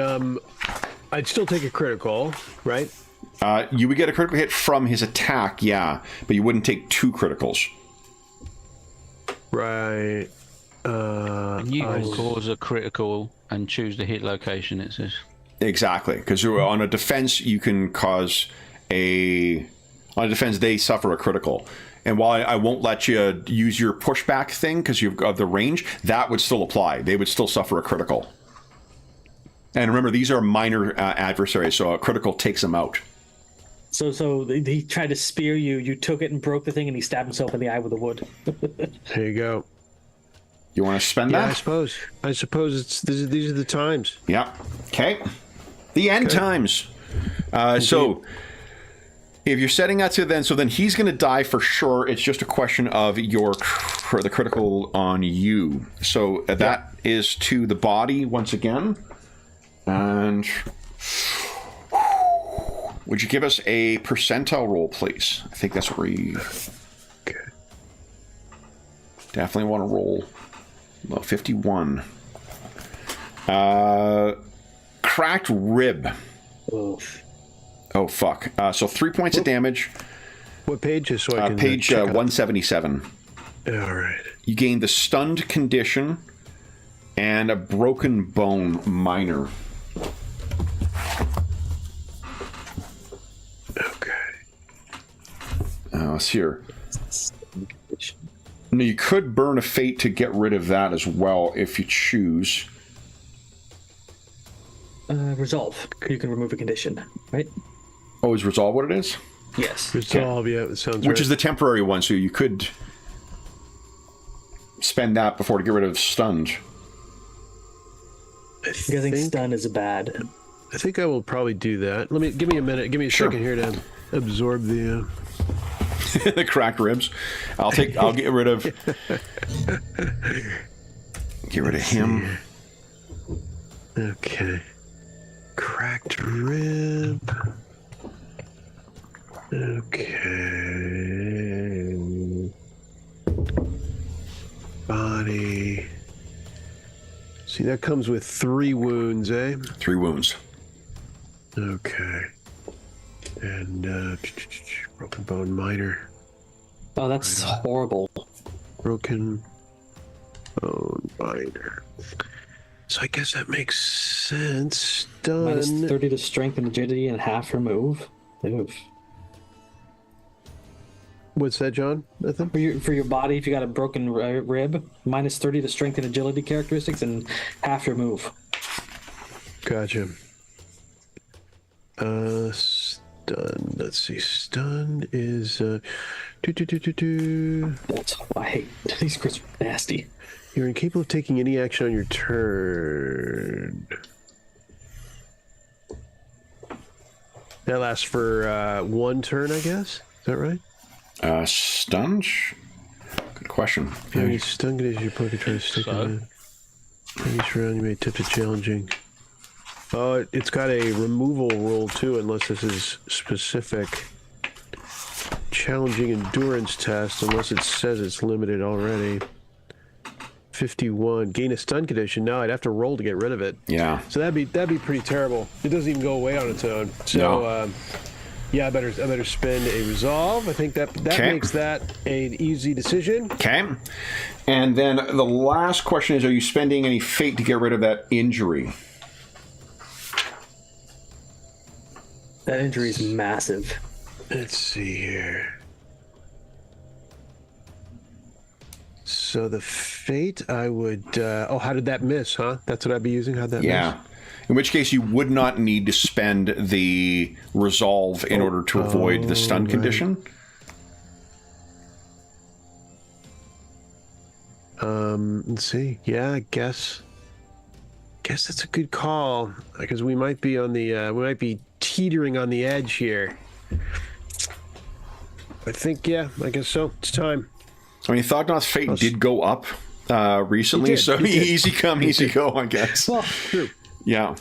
I'd still take a critical, right? You would get a critical hit from his attack, yeah, but you wouldn't take 2 criticals. Right. And you can cause a critical and choose the hit location, it says. Exactly, because on a defense, you can cause a... On a defense, they suffer a critical. And while I won't let you use your pushback thing because you've got the range, that would still apply. They would still suffer a critical. And remember, these are minor adversaries, so a critical takes them out. So he tried to spear you. You took it and broke the thing, and he stabbed himself in the eye with the wood. There you go. You want to spend Yeah, that? I suppose it's these are the times. Yeah. Okay. The end times. So if you're setting that to then he's going to die for sure. It's just a question of the critical on you. So that is to the body once again. And would you give us a percentile roll, please? I think that's where you definitely want to roll. Well, 51. Cracked rib. Oof. Oh, fuck. So 3 points of damage. What page is so I can Page check it out? 177. All right. You gain the stunned condition and a broken bone minor. Okay. Let's see here. Now, you could burn a fate to get rid of that as well if you choose. Resolve. You can remove a condition, right? Oh, is resolve what it is? Yes. Resolve, yeah, it sounds Which right. is the temporary one, so you could spend that before to get rid of stunned. I I'm guessing stun is bad. I think I will probably do that. Give me a minute. Give me a second here to absorb the. The cracked ribs. I'll get rid of. Get rid of him. Okay. Cracked rib. Okay. Body. See, that comes with 3 wounds, eh? 3 wounds. Okay. And broken bone minor. Oh, that's horrible. Broken bone minor. So I guess that makes sense. Done. Minus 30 to strength and agility and half remove. Oof. What's that, John? Nothing? For your body, if you got a broken rib, minus 30 to strength and agility characteristics and half your move. Gotcha. Stunned. Let's see. Stunned is That's why I hate these crits are nasty. You're incapable of taking any action on your turn. That lasts for 1 turn, I guess. Is that right? Stunned? Good question. Yeah, stun condition your opponent can try to stick in it. Each round you may attempt a challenging. Oh, it's got a removal roll too, unless this is specific. Challenging endurance test, unless it says it's limited already. 51. Gain a stun condition. No, I'd have to roll to get rid of it. Yeah. So that'd be pretty terrible. It doesn't even go away on its own. So No. Yeah, I better spend a resolve. I think that makes that an easy decision. Okay. And then the last question is, are you spending any fate to get rid of that injury? That injury is massive. Let's see here. So the fate, I would... how did that miss, huh? That's what I'd be using? How'd that miss? Yeah. In which case, you would not need to spend the resolve in order to avoid the stun condition. Let's see. Yeah, I guess that's a good call, because we might be on the we might be teetering on the edge here. I think, yeah, I guess so. It's time. I mean, Thognoth's fate did go up recently, so easy come, easy go, I guess. Well, true. Yeah.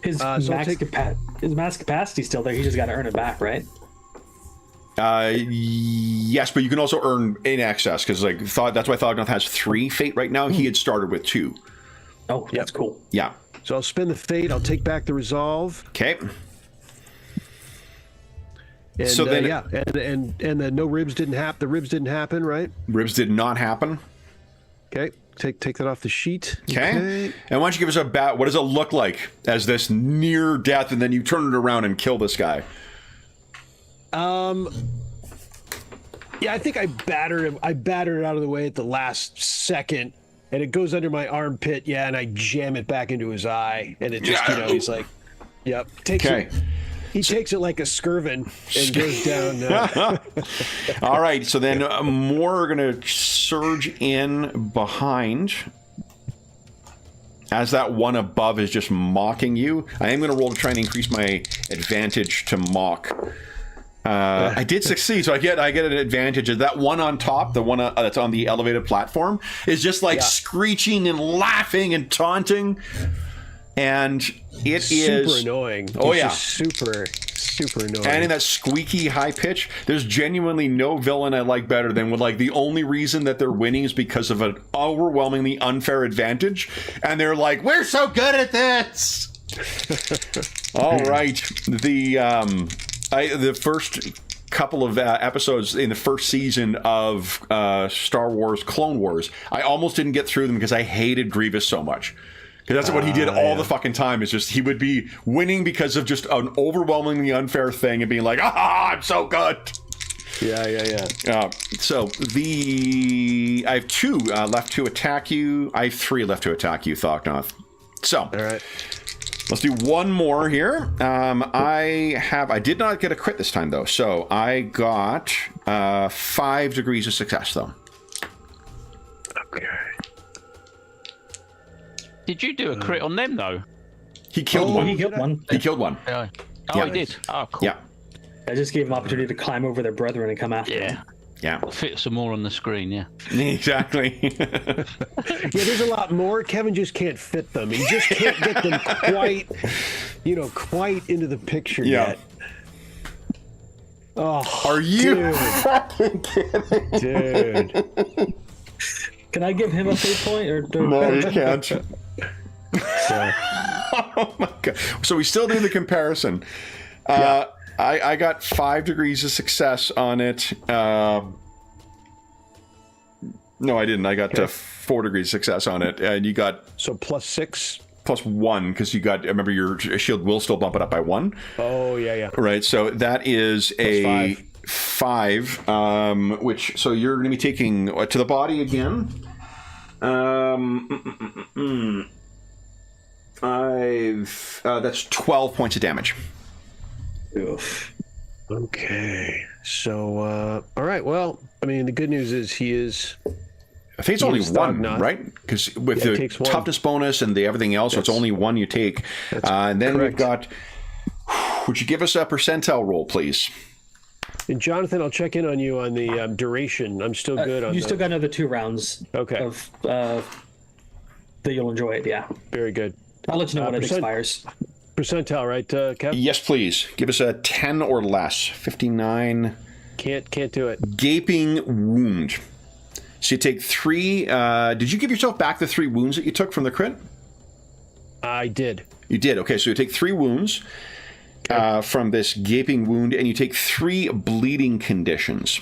His max capacity still there. He just got to earn it back, right? Yes, but you can also earn in excess, because that's why Thognoth has 3 fate right now. He had started with 2. Oh, that's cool. Yeah. So I'll spend the fate. I'll take back the resolve. Okay. And, so then, and the no ribs didn't happen. The ribs didn't happen, right? Ribs did not happen. Okay. Take that off the sheet. Okay. And why don't you give us what does it look like as this near death, and then you turn it around and kill this guy? Yeah, I think I battered him. I battered it out of the way at the last second, and it goes under my armpit. Yeah, and I jam it back into his eye, and it just, he's like, "Yep." He takes it like a skirvin and goes down. All right, so then more are going to surge in behind as that one above is just mocking you. I am going to roll to try and increase my advantage to mock. I did succeed, so I get an advantage. That one on top, the one that's on the elevated platform, is just screeching and laughing and taunting. And it super is annoying. Oh, yeah. Just super annoying. And in that squeaky high pitch, there's genuinely no villain I like better than when the only reason that they're winning is because of an overwhelmingly unfair advantage, and they're like, "We're so good at this." All right, the first couple of episodes in the first season of Star Wars Clone Wars, I almost didn't get through them because I hated Grievous so much. Because that's what he did all the fucking time. Is just he would be winning because of just an overwhelmingly unfair thing and being like, I'm so good. Yeah. So I have 2 left to attack you. I have 3 left to attack you, Thognoth. So, all right. Let's do one more here. I did not get a crit this time, though. So I got 5 degrees of success, though. Okay. Did you do a crit on them, though? He killed one. He killed one. He killed one. Yeah. Yeah. He did. Oh, cool. Yeah. I just gave him opportunity to climb over their brethren and come after them. Yeah. Fit some more on the screen, yeah. Exactly. Yeah, there's a lot more. Kevin just can't fit them. He just can't get them quite into the picture yet. Oh, are you fucking kidding? Dude. Can I give him a fate point? No, you can't. Oh my god! So we still do the comparison. I got 5 degrees of success on it. No, I didn't. I got 4 degrees of success on it, and you got +6. +1 because you got. Remember, your shield will still bump it up by 1. Oh yeah. Right. So that is a 5. Which so you're going to be taking to the body again. That's 12 points of damage. Oof. Okay. So, all right. Well, I mean, the good news is he is. I think it's only 1, right? Because with the toughness bonus and the everything else, so it's only 1 you take. And then we've got. Would you give us a percentile roll, please? And Jonathan, I'll check in on you on the duration. I'm still good on. You still got another 2 rounds. Okay. Of that you'll enjoy it. Yeah. Very good. I'll let you know when it expires. Percentile, right, Kev? Yes, please. Give us a 10 or less. 59. Can't do it. Gaping wound. So you take 3. Did you give yourself back the 3 wounds that you took from the crit? I did. You did. Okay, so you take 3 wounds. from this gaping wound, and you take 3 bleeding conditions.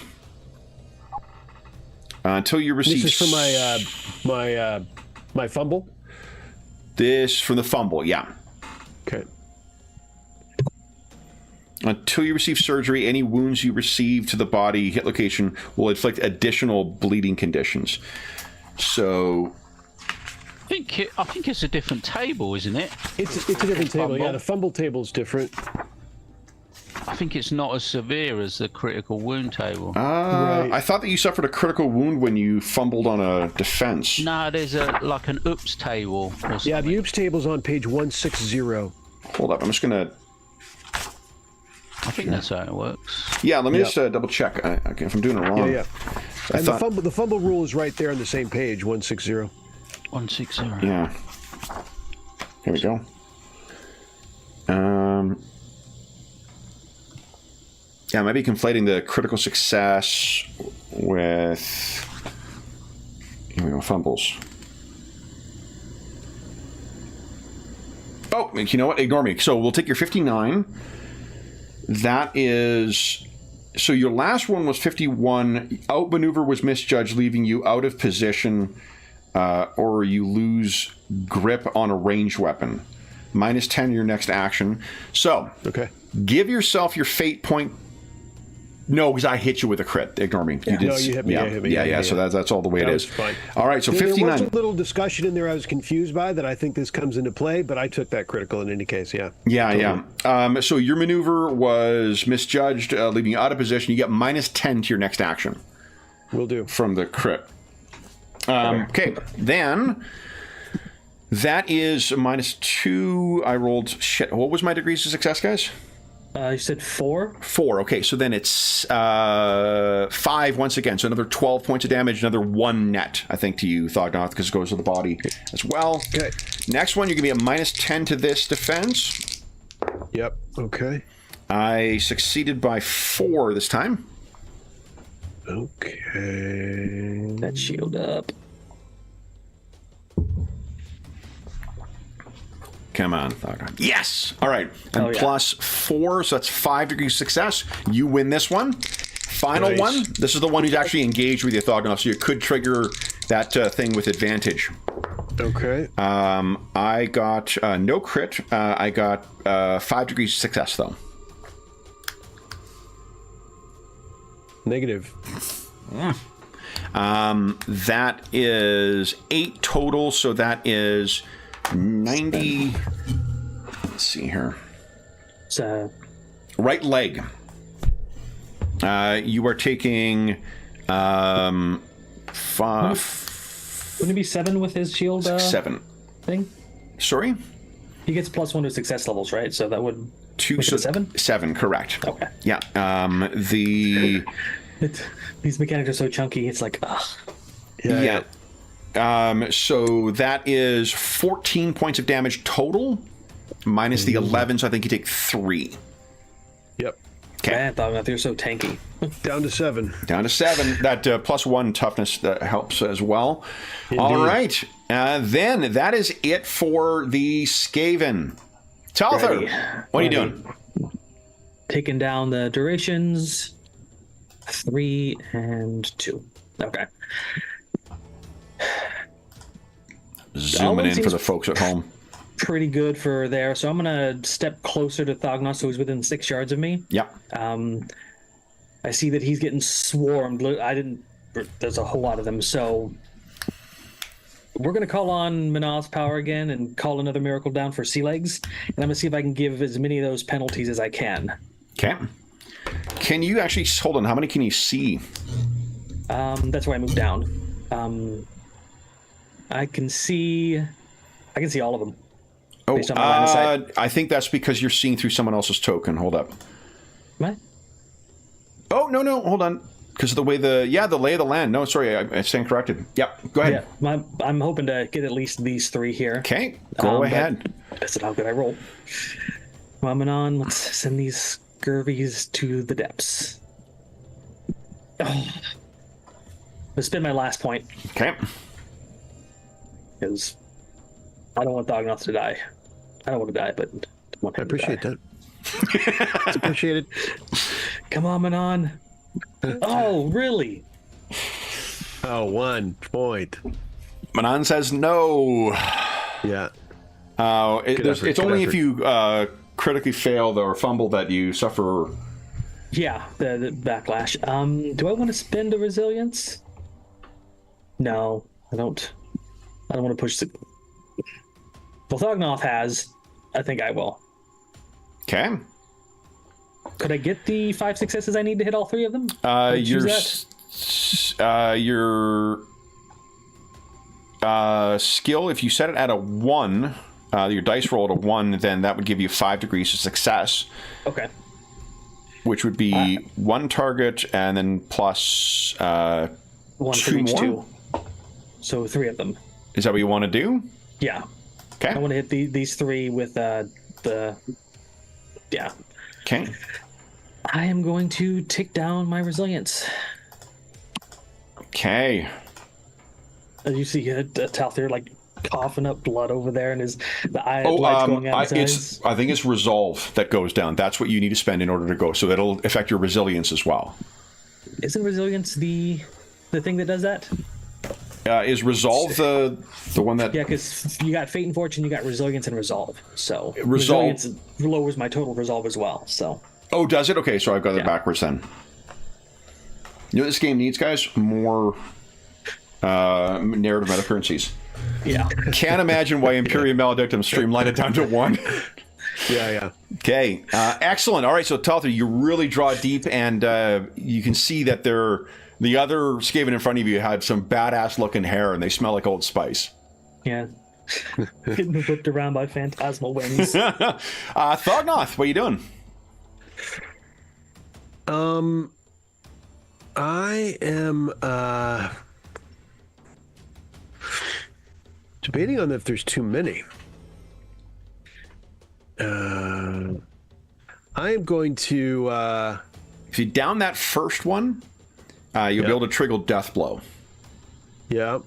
Until you receive... This is for my fumble? This from the fumble, yeah. Okay. Until you receive surgery, any wounds you receive to the body hit location will inflict additional bleeding conditions. So... I think it's a different table, isn't it? It's a different table. Fumble. Yeah, the fumble table's different. I think it's not as severe as the critical wound table. Right. I thought that you suffered a critical wound when you fumbled on a defense. No, there's like an oops table. Or something. Yeah, the oops table's on page 160. Hold up, I'm just gonna... I think that's how it works. Yeah, let me Yeah. just double check if I'm doing it wrong. Yeah. And the fumble rule is right there on the same page, 160. 160. Yeah. Here we go. Yeah, I might be conflating the critical success with... Here we go, fumbles. Oh, you know what? Ignore me. So we'll take your 59. That is... So your last one was 51. Outmaneuver was misjudged, leaving you out of position, or you lose grip on a ranged weapon. Minus 10 your next action. So, Okay. give yourself your fate point. No, because I hit you with a crit. Ignore me. Yeah. No, you hit me. Yeah, You hit me. yeah. So that's all the way That it was is. fine. All right, so There 59. was a little discussion in there I was confused by that I think this comes into play, but I took that critical in any case, yeah. Yeah, yeah. So your maneuver was misjudged, leaving you out of position. You get minus 10 to your next action Will do. from the crit. Okay, then that is minus 2. I rolled shit. What was my degrees of success, guys? You said 4? 4. Okay, so then it's 5 once again. So another 12 points of damage, another 1 net, I think, to you, Thognoth, because it goes to the body as well. Okay. Next one, you're going to be a minus 10 to this defense. Yep. Okay. I succeeded by 4 this time. Okay. That shield up. Come on, Thognoth. Yes! All right. And Oh, yeah. plus 4, so that's 5 degrees of success. You win this one. Final Nice. one. This is the one who's actually engaged with you, Thognoth, so you could trigger that thing with advantage. Okay. I got no crit. I got 5 degrees of success, though. Negative. That is 8 total, so that is 90. Let's see here. It's Right leg. You are taking 5, wouldn't it be 7 with his shield 7. thing? Sorry? He gets +1 to success levels, right? So that would 2, make it a 7? 7, correct. Okay. Yeah. The These mechanics are so chunky. It's like, ugh. yeah. So that is 14 points of damage total, minus the 11. So I think you take 3. Yep. Okay. Man, Thognoth, you're so tanky. Down to 7. Down to 7. That +1 toughness helps as well. All right. Then that is it for the Skaven. Talther, Ready. what are you Ready. doing? Taking down the durations. 3 and 2. Okay. Zooming in for seems the folks at home. Pretty good for there. So I'm gonna step closer to Thognoth, so he's within 6 yards of me. Yep. I see that he's getting swarmed. There's a whole lot of them. So we're gonna call on Manav's power again and call another miracle down for Sea Legs, and I'm gonna see if I can give as many of those penalties as I can. Okay. Can you actually hold on? How many can you see? That's why I moved down. I can see all of them. Oh, Based on my line of sight. I think that's because you're seeing through someone else's token. Hold up. What? Oh, no, hold on. Because of the way the lay of the land. No, sorry, I stand corrected. Yep, go ahead. Yeah, I'm hoping to get at least these 3 here. Okay, go ahead. That's how good I roll. Manon, let's send these scurvies to the depths. Oh. Let's spend my last point, Okay. because I don't want Thognoth to die. I don't want to die, but I want I him to appreciate die. that. It's appreciated. Come on, Manon. Oh, really? Oh, 1 point. Manon says no. Yeah. It's only if you critically fail or fumble that you suffer. Yeah, the backlash. Do I want to spend a resilience? No, I don't. I don't want to push the. Well, Thognoth has. I think I will. Okay. Could I get the 5 successes I need to hit all 3 of them? Your skill, if you set it at a 1, your dice roll at a 1, then that would give you 5 degrees of success. Okay. Which would be 1 target and then plus 1 for 2 each more. 2. So 3 of them. Is that what you want to do? Yeah. Okay. I want to hit these 3 with the. Yeah. Okay. I am going to tick down my resilience. Okay. As you see Talthir like coughing up blood over there, and the lights going out his eyes. I think it's resolve that goes down. That's what you need to spend in order to go. So that'll affect your resilience as well. Isn't resilience the thing that does that? Is resolve the one that? Yeah, because you got fate and fortune, you got resilience and resolve. So Resolve resilience lowers my total resolve as well. So. Oh, does it? Okay, so I've got it backwards then. You know what this game needs, guys? More narrative meta currencies. Yeah. Can't imagine why Imperium Maledictum streamlined it down to 1. Yeah. Okay, excellent. All right, so Talthir, you really draw deep, and you can see that the other Skaven in front of you had some badass looking hair, and they smell like Old Spice. Yeah. Getting whipped around by phantasmal winds. Thognoth, what are you doing? I am debating on if there's too many. I am going to If you down that first one, you'll be able to trigger Death Blow. yeah.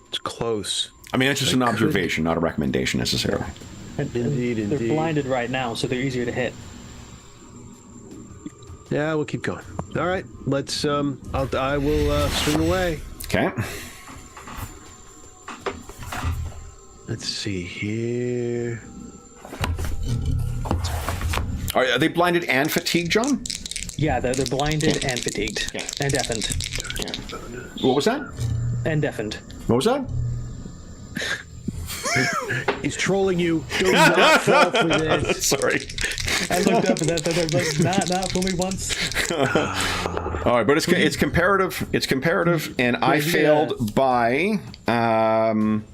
It's close. I mean, it's just an observation, not a recommendation necessarily. Indeed. They're blinded right now, so they're easier to hit. Yeah, we'll keep going. All right, let's. I will swing away. Okay. Let's see here. Are they blinded and fatigued, John? Yeah, they're blinded and fatigued. Yeah. And deafened. What was that? And deafened. What was that? He's trolling you. Do not fall for this. Sorry. I looked up at that, not for me once. All right, but it's comparative. It's comparative, and I failed by 5,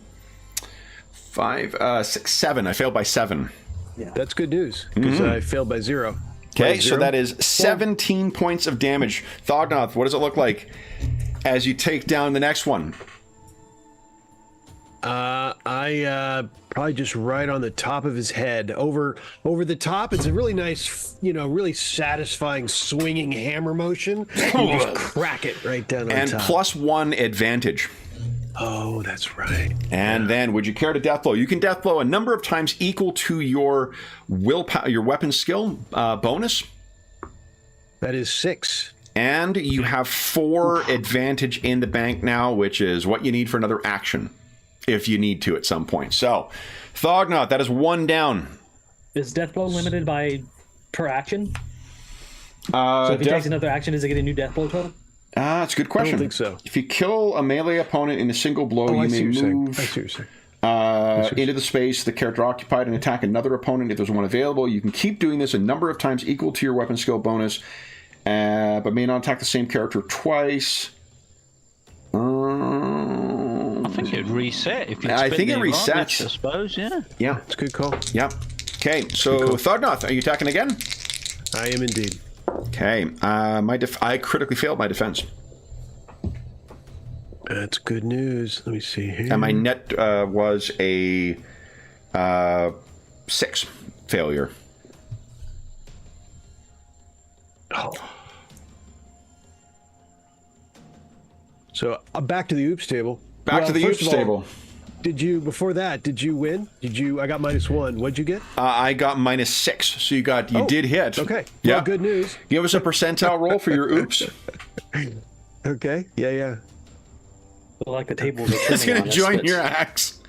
6, 7. I failed by 7. Yeah. That's good news because I failed by 0. Okay, so that is 17 points of damage. Thognoth, what does it look like as you take down the next one? I probably just right on the top of his head, over the top. It's a really nice, really satisfying swinging hammer motion. You just crack it right down on And top. +1 advantage. Oh, that's right. And then, would you care to death blow? You can death blow a number of times equal to your willpower, your weapon skill bonus. That is 6. And you have 4 advantage in the bank now, which is what you need for another action, if you need to at some point. So, Thognoth, that is 1 down. Is death blow limited by per action? So if he takes another action, does it get a new death blow total? That's a good question. I don't think so. If you kill a melee opponent in a single blow, you may move into the space the character occupied and attack another opponent if there's one available. You can keep doing this a number of times equal to your weapon skill bonus, but may not attack the same character twice. I think it'd reset if you. I think it resets. resets. I suppose, yeah. Yeah, It's a good call. yeah. Okay, so Thognoth, are you attacking again? I am indeed. Okay, I critically failed my defense, That's good news. Let me see here. and my net was a 6 failure. Oh. So back to the oops table. Back to the first oops of all, table. Did you before that? Did you win? Did you? I got -1. What'd you get? I got -6, so you did hit. Okay. Yeah. Well, good news. Give us a percentile roll for your oops. Okay. Yeah. I like the tables. It's going to join your axe.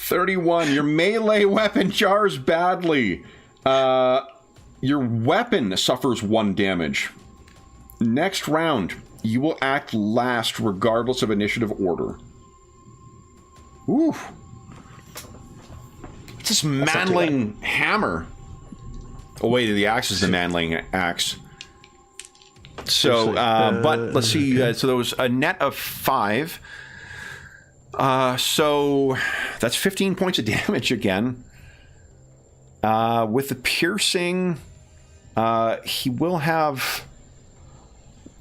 31. Your melee weapon jars badly. Your weapon suffers 1 damage. Next round, you will act last regardless of initiative order. Ooh. It's this manling hammer. Oh, wait, the axe is the manling axe. So, but let's see. So there was a net of 5. So that's 15 points of damage again. With the piercing, he will have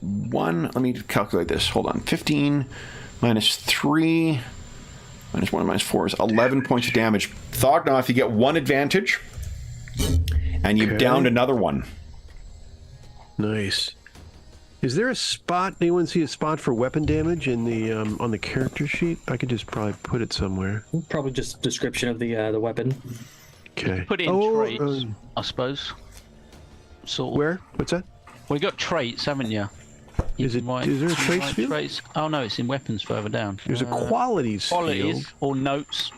1. Let me calculate this. Hold on. 15 minus 3 minus 1 minus 4 is 11 points of damage. Thognoth, you get 1 advantage, and you've downed another one. Nice. Is there a spot? Anyone see a spot for weapon damage in the on the character sheet? I could just probably put it somewhere. Probably just description of the weapon. Okay. Put in traits, I suppose. Sort of. Where? What's that? Well, you got traits, haven't you? Is there a traits field? Traits. Oh no, it's in weapons further down. There's a qualities field. Or notes,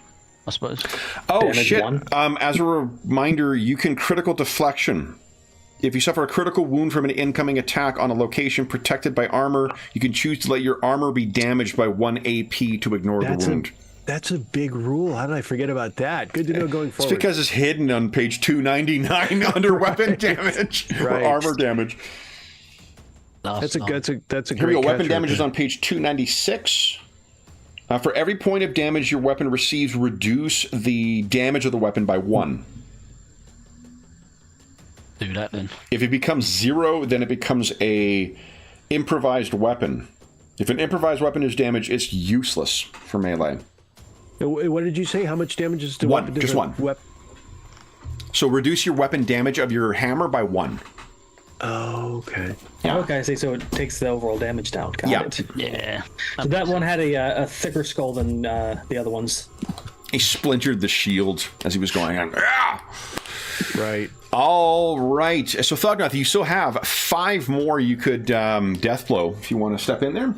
I suppose. Oh, damage shit. 1. As a reminder, you can critical deflection. If you suffer a critical wound from an incoming attack on a location protected by armor, you can choose to let your armor be damaged by 1 AP to ignore the wound. That's a big rule. How did I forget about that? Good to know going forward. It's because it's hidden on page 299 under weapon damage or armor damage. That's a great Here we go. Weapon catch damage right is on page 296. For every point of damage your weapon receives, reduce the damage of the weapon by 1. Do that then. If it becomes 0, then it becomes a improvised weapon. If an improvised weapon is damaged, it's useless for melee. What did you say? How much damage is to 1, weapon? just 1. So reduce your weapon damage of your hammer by 1. Oh, okay. Yeah. Okay, I see. So it takes the overall damage down. Got it. Yeah. So that one had a thicker skull than the other ones. He splintered the shield as he was going on. Ah! Right. All right. So, Thognoth, you still have 5 more you could death blow if you want to step in there.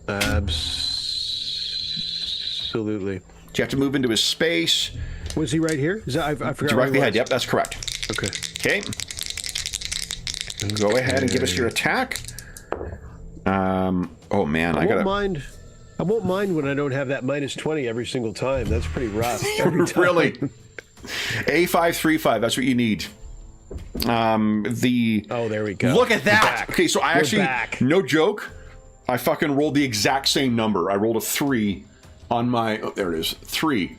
Absolutely. You have to move into his space. Was he right here? Is that, I forgot. Directly ahead. Yep, that's correct. Okay. Okay. Go ahead and give us your attack. Oh, man. I won't mind when I don't have that -20 every single time. That's pretty rough. Every time. Really? A535. That's what you need. Oh, there we go. Look at that. Okay, so I actually, no joke, I fucking rolled the exact same number. I rolled a 3 on my, oh, there it is, 3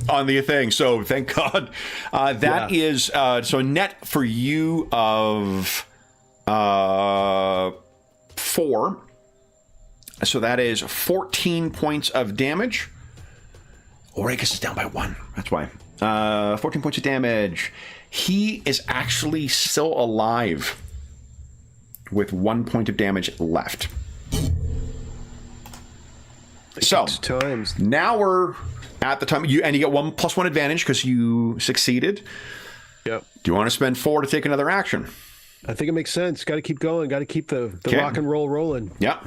on the thing. So thank God. That is, so a net for you of 4. So that is 14 points of damage. Auricus is down by 1. That's why. 14 points of damage. He is actually still alive with 1 point of damage left. So now we're at the time and you get 1 + 1 advantage because you succeeded. Yep. Do you want to spend 4 to take another action? I think it makes sense. Got to keep going. Got to keep the rock and roll rolling. Yep.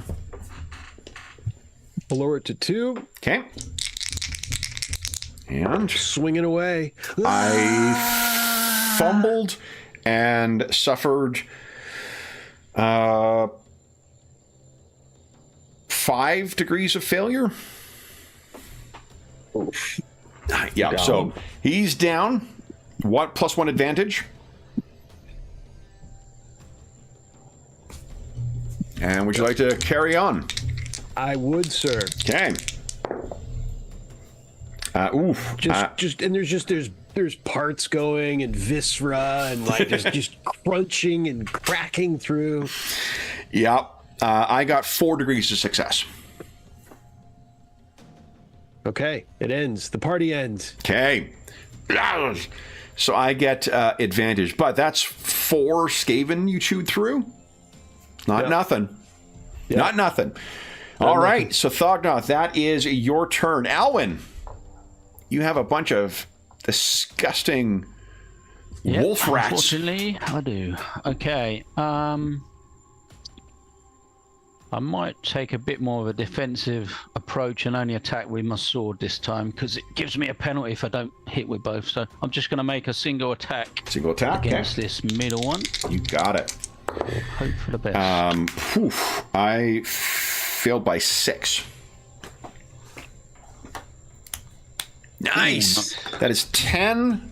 I'll lower it to 2. Okay. And swinging away. I fumbled and suffered 5 degrees of failure. Oof. Yeah, Down. so he's down. What +1 advantage? And would you like to carry on? I would, sir. Okay. Oof. And there's parts going and viscera and like just crunching and cracking through. Yep. I got 4 degrees of success. Okay, it ends. The party ends. Okay. So I get advantage, but that's 4 Skaven you chewed through. Not nothing. Not nothing. All right, so Thognoth, that is your turn. Alwyn, you have a bunch of disgusting wolf rats. Unfortunately, I do. Okay. I might take a bit more of a defensive approach and only attack with my sword this time because it gives me a penalty if I don't hit with both. So I'm just going to make a single attack. Single attack against this middle one. You got it. Hope for the best. I failed by 6. Nice. That is 10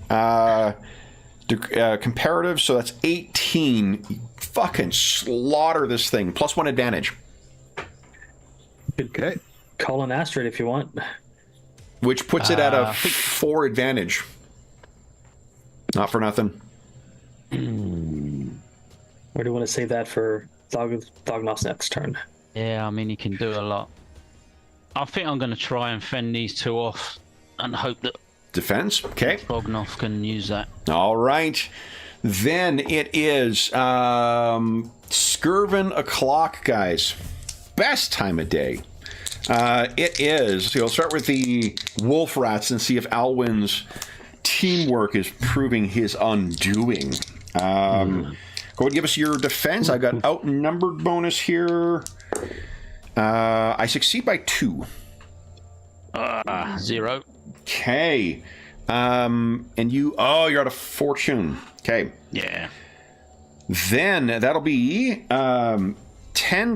comparative, so that's 18. You fucking slaughter this thing. +1 advantage. Okay. Call an asteroid if you want. Which puts it at a 4 advantage. Not for nothing. Or do you want to save that for Thognoth's next turn? Yeah, I mean, you can do a lot. I think I'm going to try and fend these two off and hope that Defense. Okay. Thognoth can use that. All right. Then it is Skirvin o'clock, guys. Best time of day. It is. So we'll start with the wolf rats and see if Alwyn's teamwork is proving his undoing. Go ahead and give us your defense. I got outnumbered bonus here. I succeed by 2. 0. Okay. And you're out of fortune. Okay. Yeah. Then that'll be 10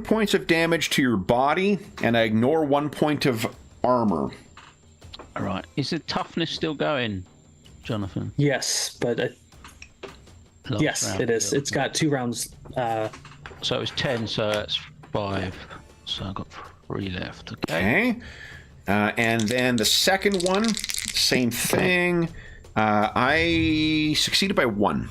points of damage to your body, and I ignore 1 point of armor. All right. Is the toughness still going, Jonathan? Yes, but yes, it is. It's got 2 rounds. So it's 10, so that's 5. So I've got 3 left. Okay. And then the second one, same thing. I succeeded by 1.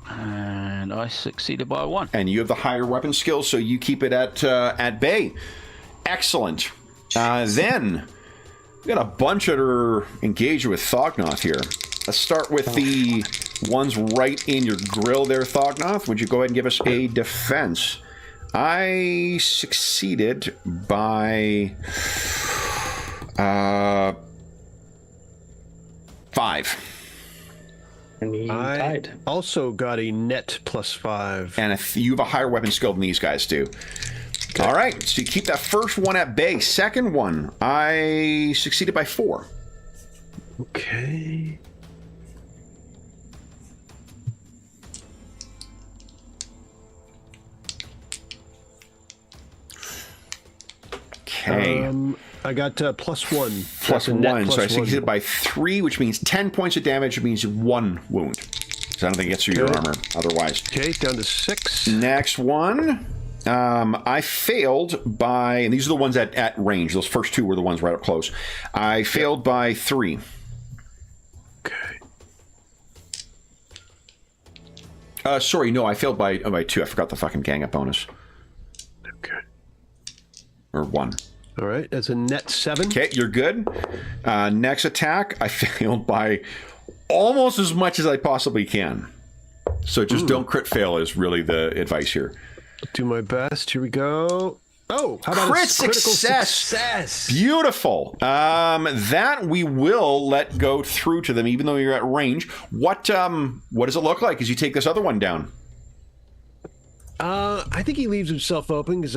And I succeeded by 1. And you have the higher weapon skill, so you keep it at bay. Excellent. Then we got a bunch that are engaged with Thognoth here. Let's start with the ones right in your grill there, Thognoth. Would you go ahead and give us a defense? I succeeded by 5. And he I died. also got a net +5. And if you have a higher weapon skill than these guys do. Okay. All right, so you keep that first one at bay. Second one, I succeeded by 4. Okay. Okay. I got +1. +1, so I succeeded by 3, which means 10 points of damage, which means 1 wound. So I don't think it gets through your armor otherwise. Okay, down to 6. Next one, I failed by, and these are the ones at range. Those first 2 were the ones right up close. I failed by 3. Okay. Sorry, no, I failed by 2. I forgot the fucking gang up bonus. Okay. Or 1. All right, that's a net 7. Okay, you're good. Next attack, I failed by almost as much as I possibly can. So just don't crit fail is really the advice here. Do my best. Here we go. Oh, how about Crit a critical success. Beautiful. That we will let go through to them, even though you're at range. What does it look like as you take this other one down? I think he leaves himself open because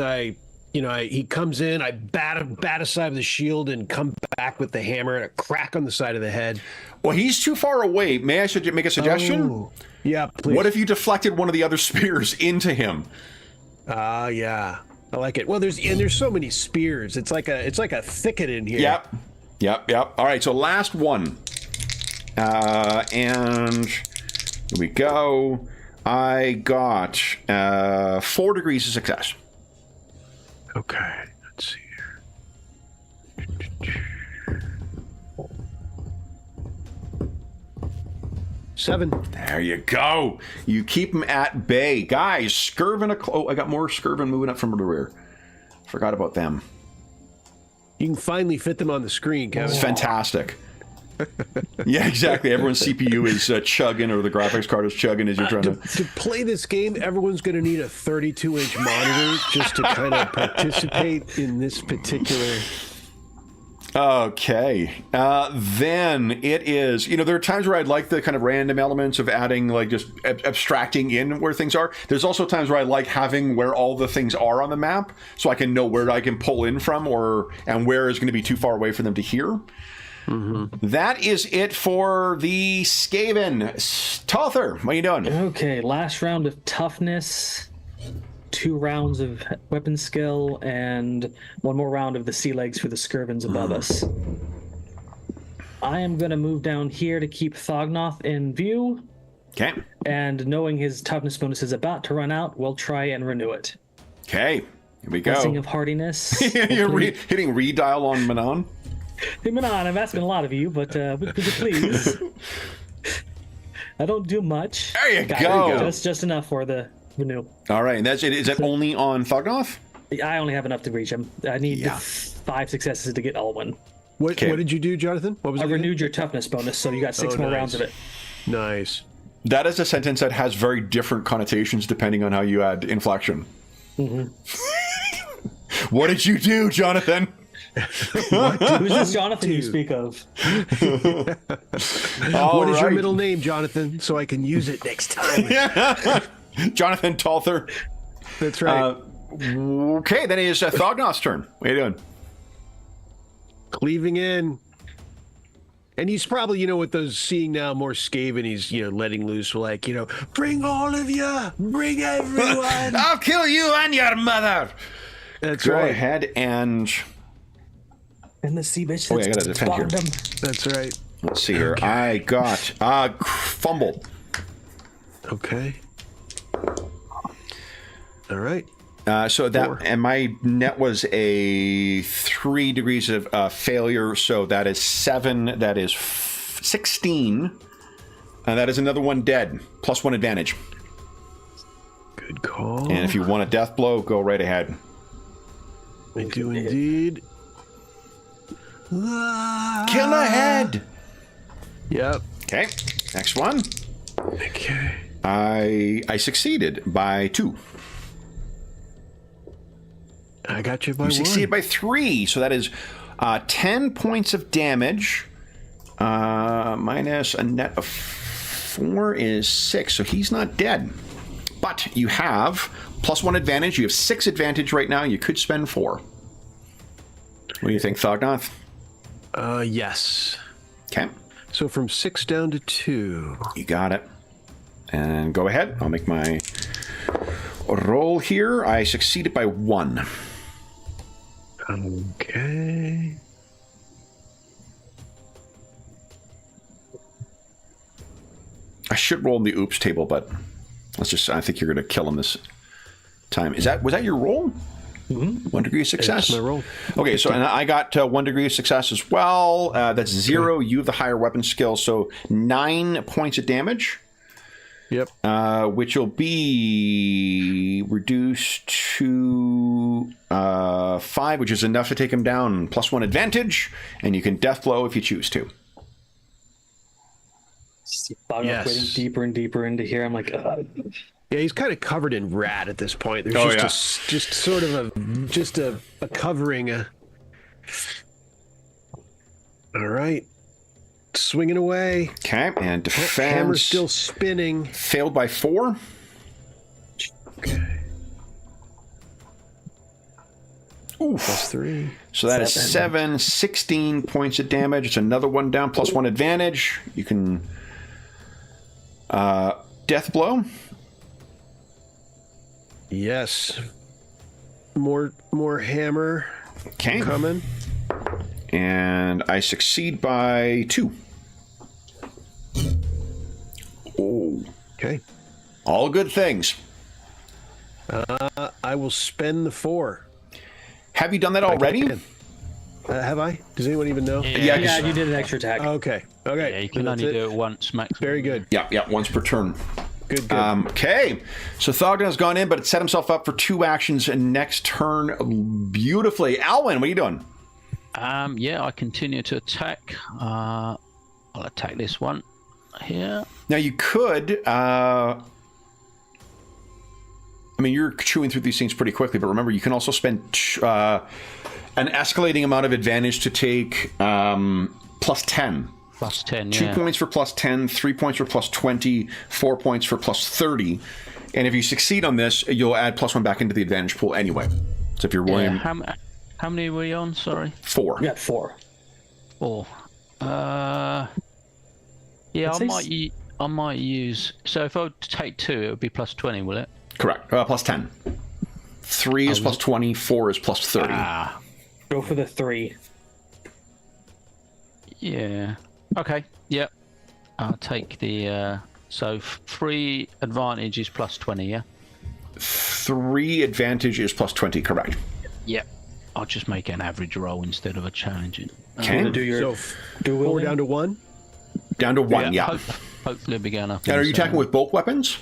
he comes in, I bat aside with the shield and come back with the hammer and a crack on the side of the head. Well, he's too far away. May I make a suggestion? Oh, yeah, please. What if you deflected one of the other spears into him? Yeah. I like it. Well, there's so many spears. It's like a thicket in here. Yep. All right, so last one. And here we go. I got 4 degrees of success. Okay, let's see here. 7. There you go. You keep them at bay. Guys, Skirvin... I got more Skirvin moving up from the rear. Forgot about them. You can finally fit them on the screen, Kevin. It's fantastic. Yeah, exactly. Everyone's CPU is chugging, or the graphics card is chugging as you're trying To play this game, everyone's going to need a 32-inch monitor just to kind of participate in this particular... Okay. Then it is, there are times where I'd like the kind of random elements of adding, like just abstracting in where things are. There's also times where I like having where all the things are on the map so I can know where I can pull in from and where is going to be too far away for them to hear. Mm-hmm. That is it for the Skaven. Talther, what are you doing? Okay, last round of toughness. 2 rounds of weapon skill, and 1 more round of the sea legs for the skirvins above us. I am going to move down here to keep Thognoth in view. Okay. And knowing his toughness bonus is about to run out, we'll try and renew it. Okay. Here we go. Blessing of hardiness. You're hitting redial on Manon? Hey, Manon, I'm asking a lot of you, but could you please? I don't do much. There you go. Just enough for the renew. All right, and that's it. Is that only on Thognoth? I only have enough to reach him. I need 5 successes to get Elwyn. What did you do, Jonathan? What was I it renewed your toughness bonus, so you got 6 more rounds of it. Nice. That is a sentence that has very different connotations depending on how you add inflection. Mm-hmm. What did you do, Jonathan? Who's this Jonathan you speak of? What is your middle name, Jonathan, so I can use it next time? Jonathan Talther. That's right. Okay, then it is Thognoth's turn. What are you doing? Cleaving in. And he's probably, with those seeing now more Skaven, he's, letting loose, like, bring all of you, bring everyone. I'll kill you and your mother. That's Go right. ahead and... And the sea bitch. Oh, yeah, I gotta defend here. That's right. Let's see here. I got fumble. Okay. All right. So that, and my net was a 3 degrees of failure. So that is 7. That is 16. And that is another one dead. Plus 1 advantage. Good call. And if you want a death blow, go right ahead. I do indeed. Kill ahead. Yep. Okay. Next one. Okay. I succeeded by 2. I got you by 1. You succeeded by 3, so that is 10 points of damage. Minus a net of 4 is 6, so he's not dead. But you have plus 1 advantage. You have 6 advantage right now. You could spend 4. What do you think, Thognoth? Yes. Okay. So from 6 down to 2. You got it. And go ahead. I'll make my roll here. I succeeded by 1. Okay. I should roll in the oops table, but I think you're going to kill him this time. Was that your roll? Mm-hmm. 1 degree of success. That's my roll. Okay, so and I got 1 degree of success as well. That's 0. You have the higher weapon skill, so 9 points of damage. Yep. Which will be reduced to 5, which is enough to take him down. Plus 1 advantage, and you can death blow if you choose to. Yes. Getting deeper and deeper into here. I'm like, yeah, he's kind of covered in rat at this point. There's just sort of a covering. All right. Swinging away. Okay, and defense. Hammer's still spinning. Failed by 4. Okay. Oof. Plus 3. So that is 7, 16 points of damage. It's another one down, plus 1 advantage. You can death blow. Yes. More hammer. Okay. Coming. And I succeed by 2. Oh. Okay. All good things. I will spend the 4. Have you done that already? Have I? Does anyone even know? Yeah, you did an extra attack. Okay. Yeah, you can only do it once, max. Very good. Yeah, once per turn. Good. Okay, so Thogden has gone in, but it set himself up for 2 actions and next turn beautifully. Alwyn, what are you doing? Yeah, I continue to attack. I'll attack this one here. Now you could. I mean, you're chewing through these things pretty quickly, but remember, you can also spend an escalating amount of advantage to take plus 10. Plus 10, 2 points for plus 10, 3 points for plus 20, 4 points for plus 30. And if you succeed on this, you'll add plus 1 back into the advantage pool anyway. So if you're willing... How many were you on? Sorry. 4. Yeah, 4. 4. Yeah, I might use... So if I were to take 2, it would be plus 20, will it? Correct. Plus 10. 3 is plus 20, 4 is plus 30. Go for the 3. Yeah. Okay. Yep. I'll take the... So 3 advantage is plus 20, yeah? 3 advantage is plus 20, correct. Yep. I'll just make an average roll instead of a challenging. Okay. Do your dual 4 down to 1? Down to 1, yeah. Hopefully I'll be going up. And are you attacking with both weapons?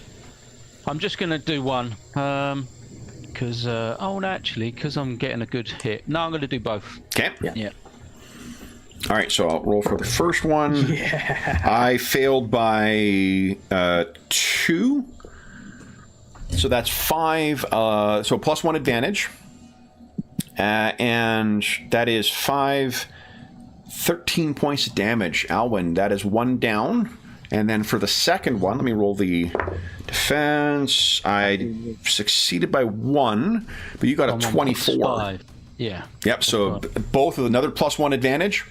I'm just going to do one. Because, because I'm getting a good hit. No, I'm going to do both. Okay. Yeah. All right, so I'll roll for the first one. Yeah. I failed by 2. So that's 5. So plus 1 advantage. And that is 13 points of damage. Alwyn, that is 1 down. And then for the second one, let me roll the defense. I succeeded by 1, but you got a 24. 5. Yeah. Yep, so both with another plus 1 advantage.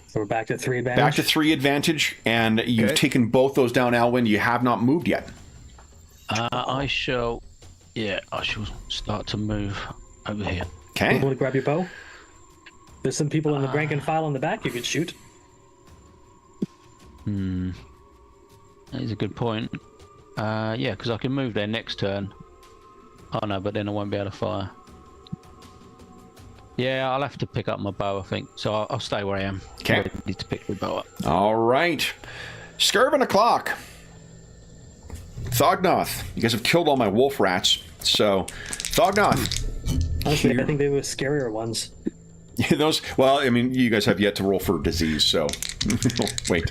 So we're back to 3 advantage. Back to 3 advantage, and you've taken both those down, Alwyn. You have not moved yet. I shall start to move over here. Okay. You want to grab your bow? There's some people in the rank and file in the back you could shoot. That is a good point. Yeah, because I can move there next turn. Oh no, but then I won't be able to fire. Yeah, I'll have to pick up my bow, I think. So I'll stay where I am. Okay. Ready to pick my bow up. All right. Skirvin o'clock. Thognoth. You guys have killed all my wolf rats. So, Thognoth. Honestly, I think they were scarier ones. Those, well, I mean, you guys have yet to roll for disease, so wait.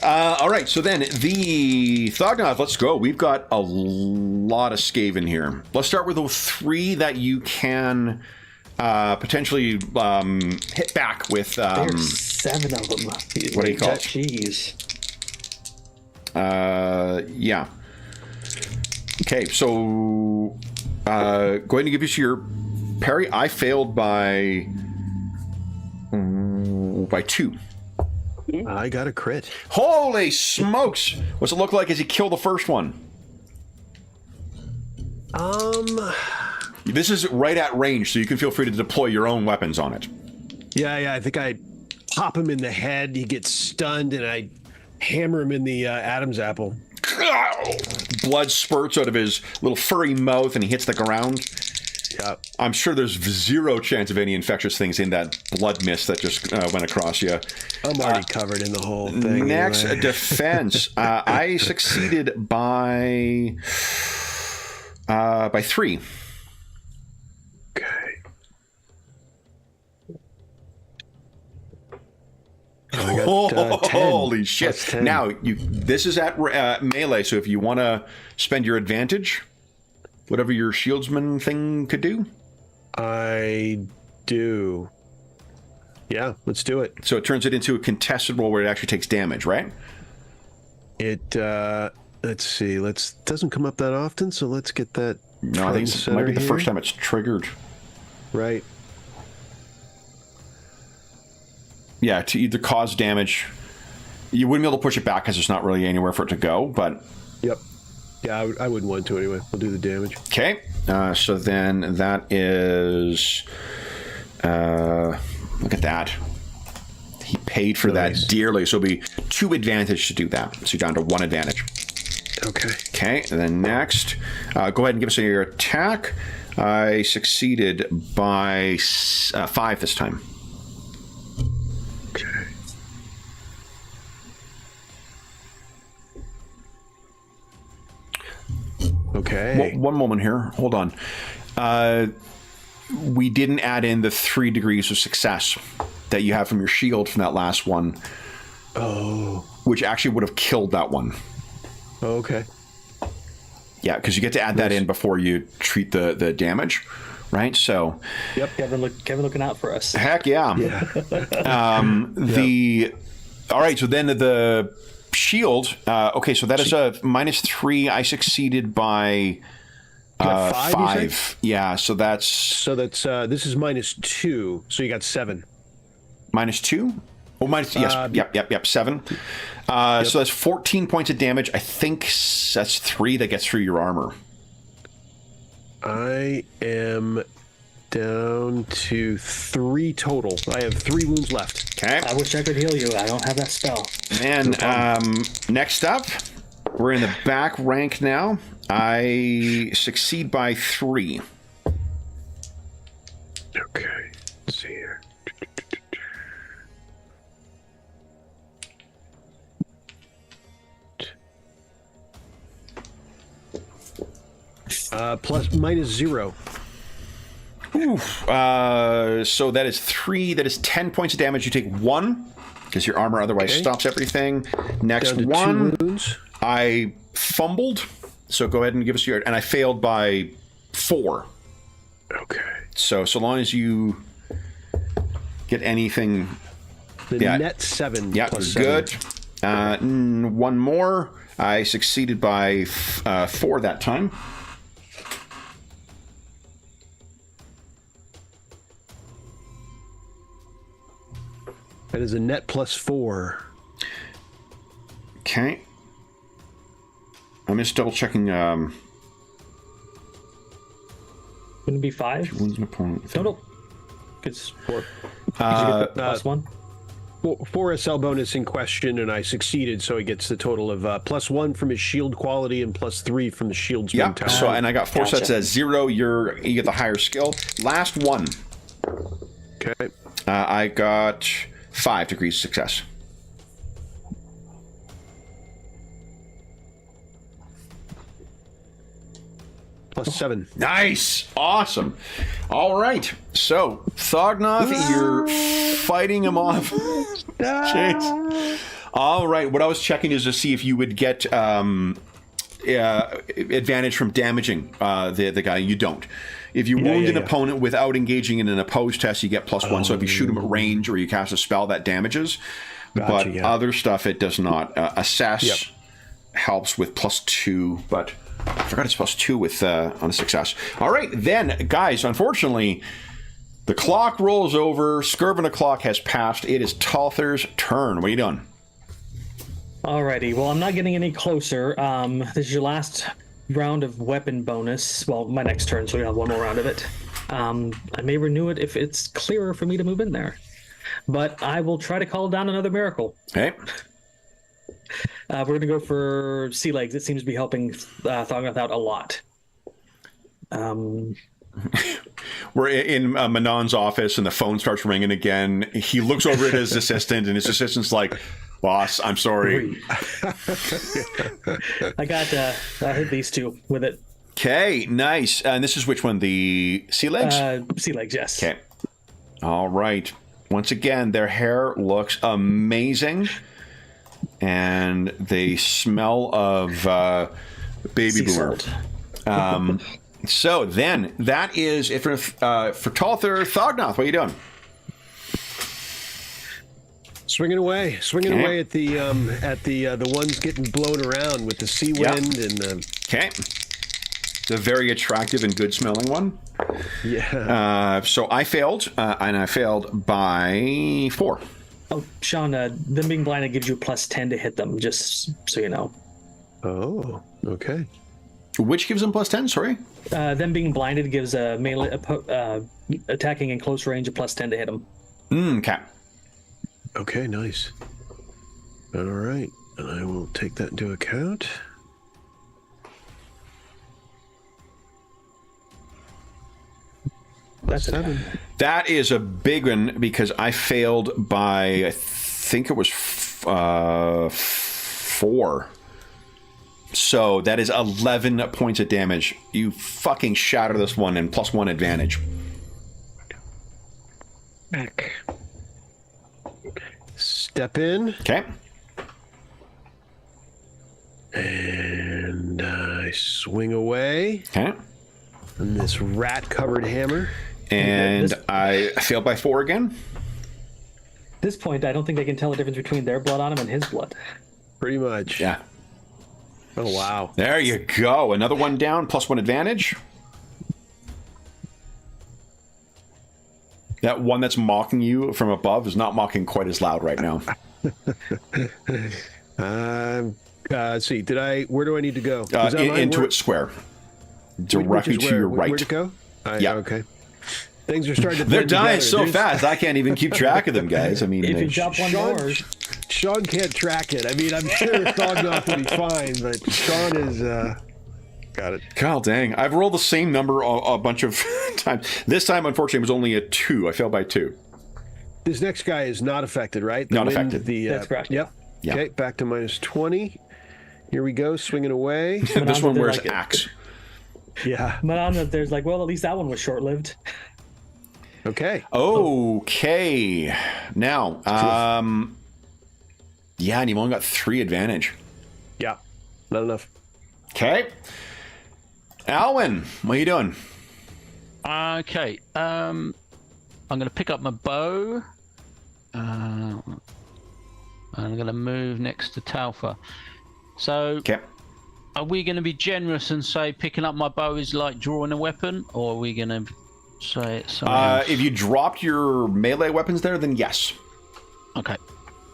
All right, so then the Thognoth, let's go. We've got a lot of Skaven here. Let's start with those 3 that you can potentially hit back with. There's 7 of them. What do you call it? Jeez. Yeah. Okay, so go ahead and give us your parry. I failed by 2. I got a crit. Holy smokes! What's it look like as you kill the first one? This is right at range, so you can feel free to deploy your own weapons on it. Yeah, I think I pop him in the head, he gets stunned, and I hammer him in the Adam's apple. Blood spurts out of his little furry mouth, and he hits the ground. Yeah. I'm sure there's 0 chance of any infectious things in that blood mist that just went across you. I'm already covered in the whole thing. Next, anyway. defense. I succeeded by 3. Okay. I got, 10. Holy shit! Plus 10. Now this is at melee, so if you want to spend your advantage, whatever your shieldsman thing could do. I do. Yeah, let's do it. So it turns it into a contested roll where it actually takes damage, right? It let's see. Doesn't come up that often, so let's get that. No, I think it might be the first time it's triggered. Right. Yeah, to either cause damage. You wouldn't be able to push it back because there's not really anywhere for it to go, but... Yep. Yeah, I wouldn't want to anyway. We'll do the damage. Okay. So then that is... look at that. He paid for that dearly, so it'll be 2 advantage to do that. So you're down to 1 advantage. Okay. Okay, and then next, go ahead and give us your attack. I succeeded by 5 this time. Okay. Okay. One moment here. Hold on. We didn't add in the 3 degrees of success that you have from your shield from that last one. Oh. Which actually would have killed that one. Okay. Yeah, because you get to add that in before you treat the damage, right? So. Yep, Kevin looking out for us. Heck yeah. All right, so then the shield. Okay, so that is a -3. I succeeded by 5. Yeah, so that's this is -2. So you got 7. -2. Oh, yep, 7. So that's 14 points of damage. I think that's 3 that gets through your armor. I am down to 3 total. I have 3 wounds left. Okay. I wish I could heal you. I don't have that spell. And next up, we're in the back rank now. I succeed by 3. Okay. Let's see here. -0. So that is 3. That is 10 points of damage. You take 1 because your armor otherwise stops everything. Next Down to 1. 2 wounds. I fumbled. So go ahead and give us your... And I failed by 4. Okay. So long as you get anything... The net 7. Yeah, plus good. 7. 1 more. I succeeded by 4 that time. That is a net +4. Okay. I'm just double checking. Wouldn't it be 5? Wounds an opponent. No. It's 4. +1. 4 SL bonus in question, and I succeeded, so he gets the total of +1 from his shield quality and +3 from the shield's mentality. So and I got 4 sets at 0. You get the higher skill. Last one. Okay. I got 5 degrees of success. +7. Nice. Awesome. All right. So, Thognoth, you're fighting him off. Jeez. All right. What I was checking is to see if you would get advantage from damaging the guy. You don't. If you wound an opponent without engaging in an opposed test, you get +1. So if you shoot him at range or you cast a spell, that damages. Gotcha, but other stuff, it does not. Assess helps with +2, but I forgot it's +2 with on a success. All right, then, guys, unfortunately, the clock rolls over. Skirvin o'clock has passed. It is Talther's turn. What are you doing? Alrighty. Well, I'm not getting any closer. This is your last round of weapon bonus. Well, my next turn, so we have 1 more round of it. I may renew it if it's clearer for me to move in there. But I will try to call down another miracle. Okay. We're going to go for Sea Legs. It seems to be helping Thognoth out a lot. We're in Manon's office, and the phone starts ringing again. He looks over at his assistant, and his assistant's like, "Boss, I'm sorry." I hit these 2 with it. Okay, nice. And this is which one? The Sea Legs? Sea Legs, yes. Okay. All right. Once again, their hair looks amazing. And they smell of baby boomer. So then, that is it for Talther. Thognoth, what are you doing? Swinging away at the ones getting blown around with the sea wind and the. Okay. The very attractive and good smelling one. Yeah. So I failed, and I failed by 4. Oh, Sean, them being blinded gives you +10 to hit them, just so you know. Oh, okay. Which gives them +10, sorry? Them being blinded gives a melee attacking in close range a +10 to hit them. Okay. Okay, nice. All right, and I will take that into account. That's 7. That is a big one because I failed by, I think it was 4. So that is 11 points of damage. You fucking shatter this one and +1 advantage. Back. step in. Okay. And I swing away. Okay. And this rat-covered hammer. And I failed by 4 again. At this point, I don't think they can tell the difference between their blood on him and his blood. Pretty much. Yeah. Oh, wow. There you go. Another one down, +1 advantage. That one that's mocking you from above is not mocking quite as loud right now. Let's see. Where do I need to go? Into its square. Directly to your right. Where to go? Yeah. Okay. Things are starting to They're blend dying together. so fast, I can't even keep track of them, guys. I mean, If you jump one more, Sean can't track it. I mean, I'm sure Thognoth will be fine, but Sean is... Got it. God dang. I've rolled the same number a bunch of times. This time, unfortunately, it was only a 2. I failed by 2. This next guy is not affected, right? Not affected. That's correct. Yep. Yeah. Okay, back to -20. Here we go, swinging away. This one wears like it. axe. Yeah. Manon, there's like, well, at least that one was short-lived. Okay. Okay. Now, yeah, and you've only got 3 advantage. Yeah. Not enough. Okay. Alwyn, what are you doing? Okay. I'm going to pick up my bow. I'm going to move next to Talfa. So, Okay. are we going to be generous and say picking up my bow is like drawing a weapon, or are we going to say it something else? If you dropped your melee weapons there, then yes. Okay.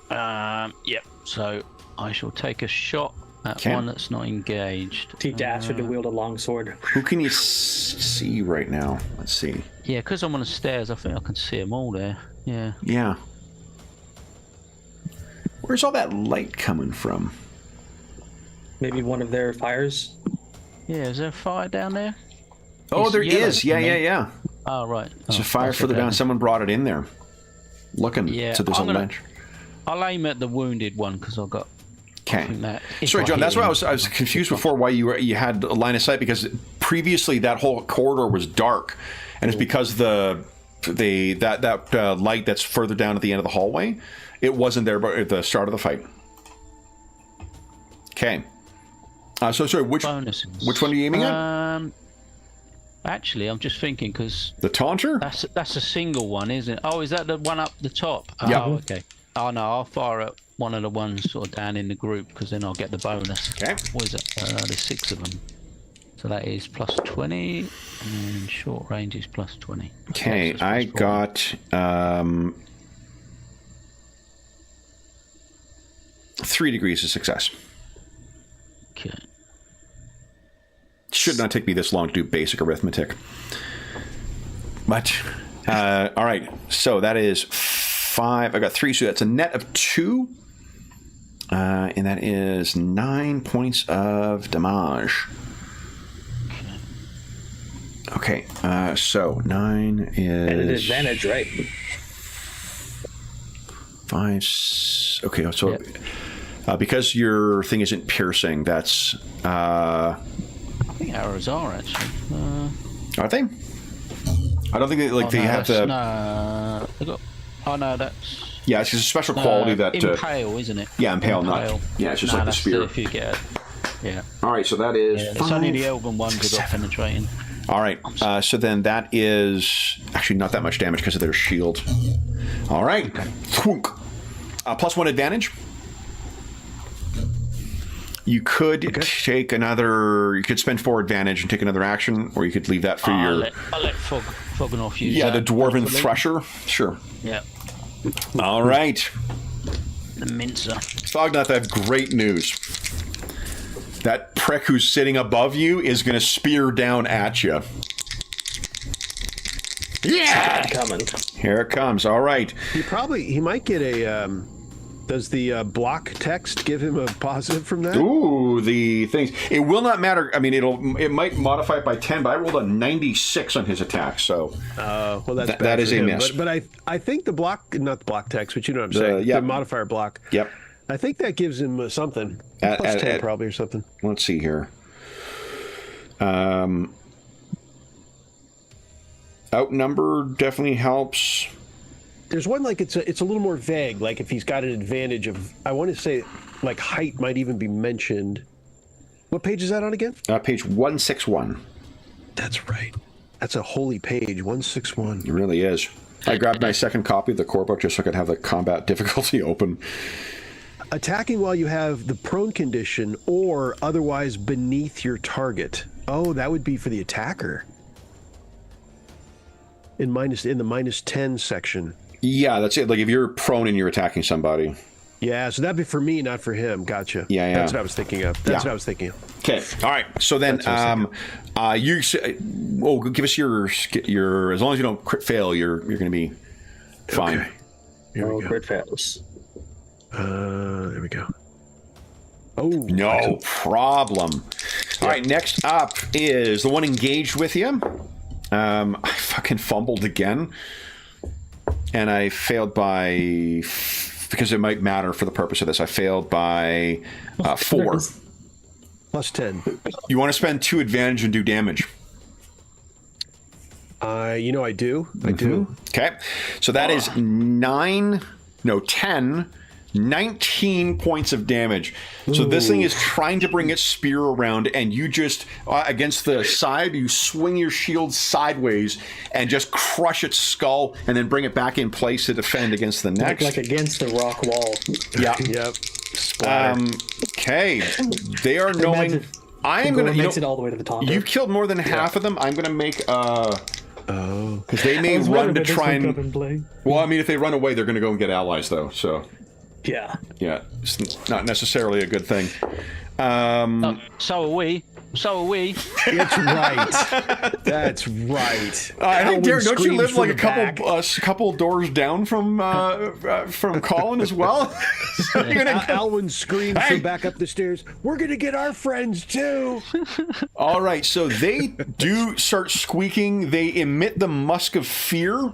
Yep. So I shall take a shot at Okay. one that's not engaged. Teach Astrid to wield a longsword. Who can you see right now? Let's see. Yeah, because I'm on the stairs, I think I can see them all there. Yeah. Yeah. Where's all that light coming from? Maybe one of their fires. Yeah, is there a fire down there? Oh, It's there yellow is. Yeah, for me. yeah. Oh, right. There's a fire further down. Someone brought it in there. Looking. Yeah, So there's a I'm gonna- ledge. I'll aim at the wounded one because I've got. Okay. I think that if Sorry, I John. hit That's why him- I was confused before why you had a line of sight, because previously that whole corridor was dark, and it's because that light that's further down at the end of the hallway, it wasn't there at the start of the fight. Okay. So sorry, which bonuses. one are you aiming at? Actually, I'm just thinking because The taunter? that's a single one, isn't it? Oh, is that the one up the top? Yeah. Oh, okay. Oh no, I'll fire at one of the ones sort of down in the group because then I'll get the bonus. Okay. What is it? There's 6 of them. So that is +20, and short range is +20. Okay, So I it's +40. got 3 degrees of success. Okay. Should not take me this long to do basic arithmetic. But, all right. So that is 5. I got 3, so that's a net of 2. And that is 9 points of damage. Okay, so 9 is... And an advantage, right? 5... Okay, so... Yep. Because your thing isn't piercing, that's... I think arrows are actually. Are they? I don't think they have the... No, they got. Oh no, that's. Yeah, it's just a special quality that... impale, isn't it? yeah, impale, not... Yeah, it's just like the that's spear. if you get. Yeah. All right, so that is... Yeah, it's only the elven ones that got penetrating. All right, so then that is actually not that much damage because of their shield. All right. Thwunk. +1 advantage. You could take another... You could spend 4 advantage and take another action, or you could leave that for your... I'll let Fogganoff use Yeah, that, the Dwarven hopefully. Thresher. Sure. Yeah, All right. the mincer. Thognoth, I have great news. That prick who's sitting above you is going to spear down at you. Yeah! Coming. Here it comes. All right. He might get a... does the block text give him a positive from that? Ooh, the things. It will not matter. I mean, it might modify it by 10, but I rolled a 96 on his attack, so... Well, that's bad that for is a him. miss. But I think the block... Not the block text, but you know what I'm saying. yeah. The modifier block. Yep. I think that gives him something. Plus 10 probably or something. Let's see here. Outnumbered definitely helps. There's one like it's a little more vague. Like if he's got an advantage of, I want to say, like height might even be mentioned. What page is that on again? Page 161. That's right. That's a holy page. 161. It really is. I grabbed my second copy of the core book just so I could have the combat difficulty open. Attacking while you have the prone condition or otherwise beneath your target. Oh, that would be for the attacker. In the -10 section. Yeah, that's it. Like if you're prone and you're attacking somebody. Yeah, so that'd be for me, not for him. Gotcha. Yeah. That's what I was thinking of. That's what I was thinking of. Okay. All right. So then, you give us your. As long as you don't crit fail, you're going to be fine. Okay. Here we go. Crit fails. There we go. Oh, No problem. All right. Next up is the one engaged with you. I fucking fumbled again, and I failed by. Because it might matter for the purpose of this. I failed by 4. +10. You want to spend 2 advantage and do damage. I do. I do. Okay. So that is 19 points of damage. So this thing is trying to bring its spear around, and you just, against the side, you swing your shield sideways and just crush its skull and then bring it back in place to defend against the next. Like against the rock wall. Yeah. Yep. Splatter. Okay. They are knowing. I am going to. Makes it all the way to the top. You've killed more than half of them. I'm going to make. Because they may I was run wondering to if this try would and. come in play. Well, I mean, if they run away, they're going to go and get allies, though. So. Yeah. Yeah, it's not necessarily a good thing. So are we. That's right. That's right. I think, Derek, don't you screams live from like a the couple doors down from Colin as well? So you're gonna Alwyn screams Hey! from back up the stairs. We're gonna get our friends too. All right, so they do start squeaking. They emit the musk of fear,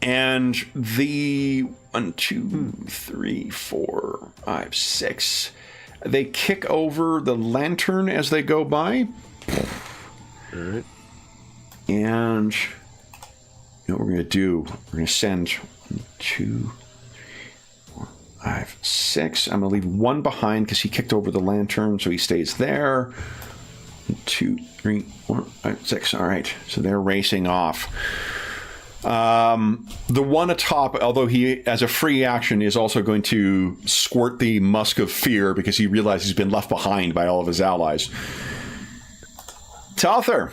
and the 1, 2, 3, 4, 5, 6. They kick over the lantern as they go by. All right. And you know what we're going to do? We're going to send 1, 2, 4, 5, 6. I'm going to leave 1 behind because he kicked over the lantern, so he stays there. 1, 2, 3, 4, 5, 6. All right, so they're racing off. The one atop, although he, as a free action, is also going to squirt the musk of fear because he realizes he's been left behind by all of his allies. Talther.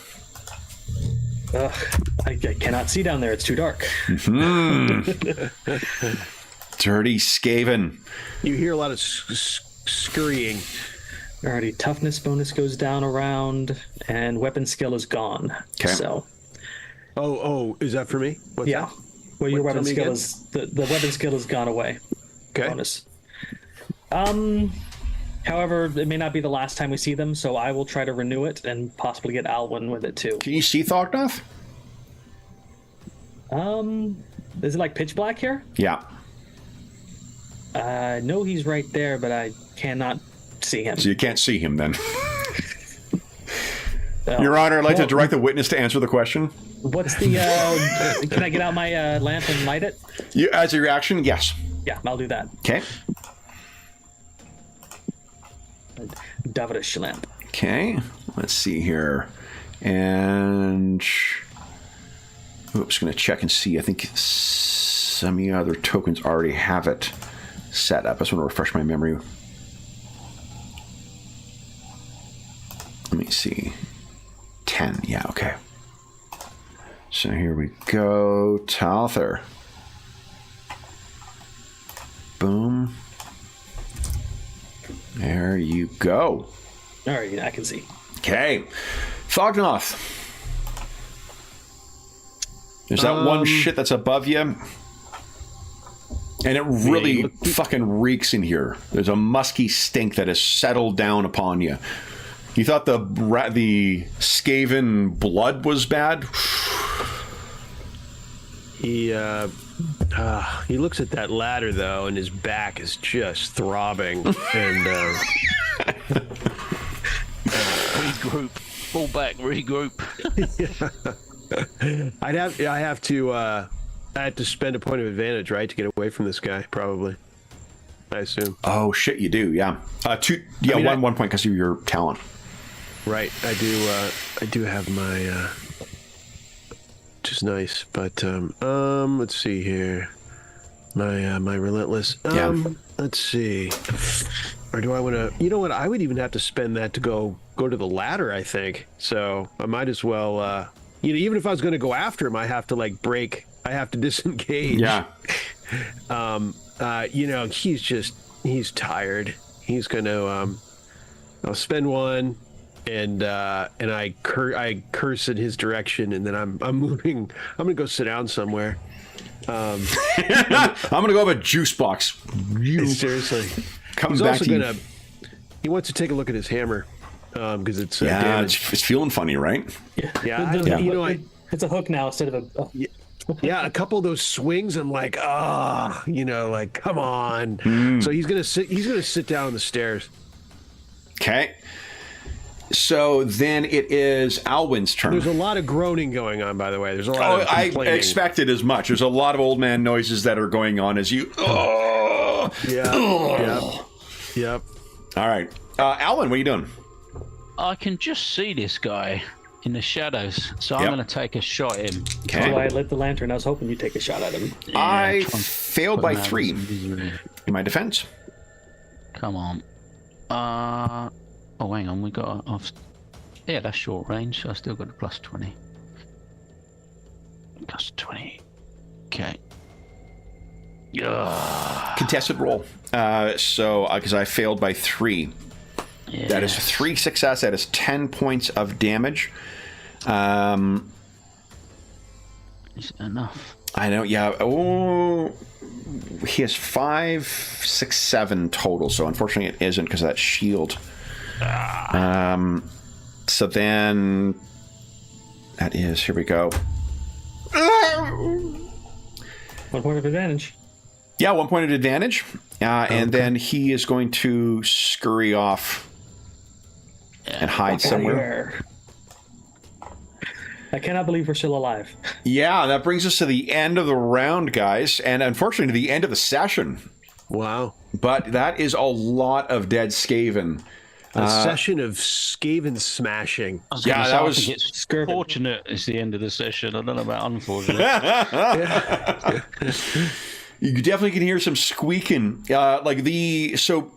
I cannot see down there. It's too dark. Dirty Skaven. You hear a lot of scurrying. Alrighty, toughness bonus goes down around, and weapon skill is gone. Okay. So, Oh, is that for me? What's yeah. that? Well, your What, weapon tell me skill again? is the weapon skill has gone away. Okay. Bonus. However, it may not be the last time we see them, so I will try to renew it and possibly get Alwyn with it too. Can you see Thognoth? Is it like pitch black here? Yeah. I know he's right there, but I cannot see him. So you can't see him then. Oh. Your Honor, I'd like to Well, direct the witness to answer the question. What's the? Can I get out my lamp and light it? You, as a reaction, yes. Yeah, I'll do that. Okay. Davidish lamp. Okay. Let's see here. And oops, going to check and see. I think some of the other tokens already have it set up. I just want to refresh my memory. Let me see. 10. Yeah, okay. So here we go. Talther. Boom. There you go. All right, I can see. Okay. Thognoth. There's that one shit that's above you. And it really fucking reeks in here. There's a musky stink that has settled down upon you. You thought the Skaven blood was bad? He looks at that ladder though, and his back is just throbbing. And Regroup. Fall back, regroup. I have to I had to spend a point of advantage, right, to get away from this guy, probably. I assume. Oh shit, you do, yeah. One point because of your talent. Right, I do have my, which is nice, but let's see here, my relentless. Let's see, or do I want to? You know what? I would even have to spend that to go to the ladder, I think. So I might as well. Even if I was going to go after him, I have to break. I have to disengage. Yeah. He's tired. He's gonna. I'll spend one. And I curse in his direction, and then I'm moving. I'm gonna go sit down somewhere. I'm gonna go have a juice box. Seriously, He's also gonna. He wants to take a look at his hammer because it's it's feeling funny, right? Yeah. It's a hook now instead of a. Yeah, a couple of those swings, I'm like, come on. So he's gonna sit down on the stairs. Okay. So then it is Alwyn's turn. There's a lot of groaning going on, by the way. There's a lot of I complaining. expected as much. There's a lot of old man noises that are going on as you. Yep. All right, Alwyn, what are you doing? I can just see this guy in the shadows, so I'm going to take a shot at him. Okay. That's why I lit the lantern. I was hoping you'd take a shot at him. Yeah, I failed by 3 in my defense. Come on. Oh, hang on. We got yeah, that's short range, so I still got a plus 20. Plus 20. Okay. Contested roll. Because I failed by 3. Yeah. That is 3 success. That is 10 points of damage. Is it enough? I know. Yeah. Oh, he has 5, 6, 7 total. So unfortunately, it isn't because of that shield. So then that is. Here we go. 1 point of advantage. Yeah, 1 point of advantage. And then he is going to scurry off and hide somewhere. I cannot believe we're still alive. Yeah, that brings us to the end of the round, guys, and unfortunately to the end of the session. Wow. But that is a lot of dead Skaven. A session of Skaven smashing. Yeah, that was... I think it's fortunate it's the end of the session. I don't know about unfortunate. You definitely can hear some squeaking. So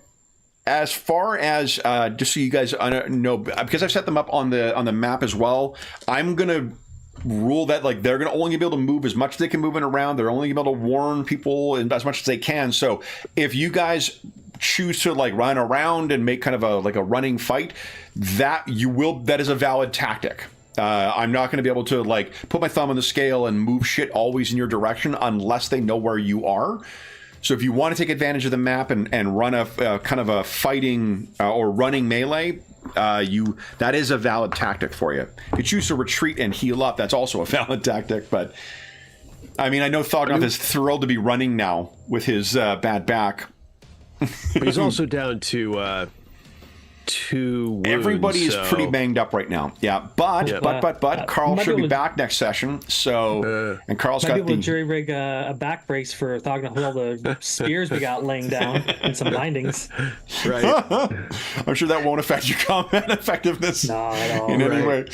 as far as just so you guys know, because I've set them up on the map as well, I'm gonna rule that they're gonna only be able to move as much as they can move in around. They're only able to warn people as much as they can. So if you guys choose to run around and make kind of a running fight, that is a valid tactic. I'm not going to be able to put my thumb on the scale and move shit always in your direction unless they know where you are. So if you want to take advantage of the map and run a kind of a fighting or running melee, that is a valid tactic for you. If you choose to retreat and heal up, that's also a valid tactic. But I mean, I know Thognoth is thrilled to be running now with his bad back. But he's also down to 2 wounds. Everybody is pretty banged up right now. Yeah, but Carl should be back next session. So and Carl's got the jury rig a back brace for Thognoth with all the spears we got laying down and some bindings. Right. I'm sure that won't affect your combat effectiveness in any way.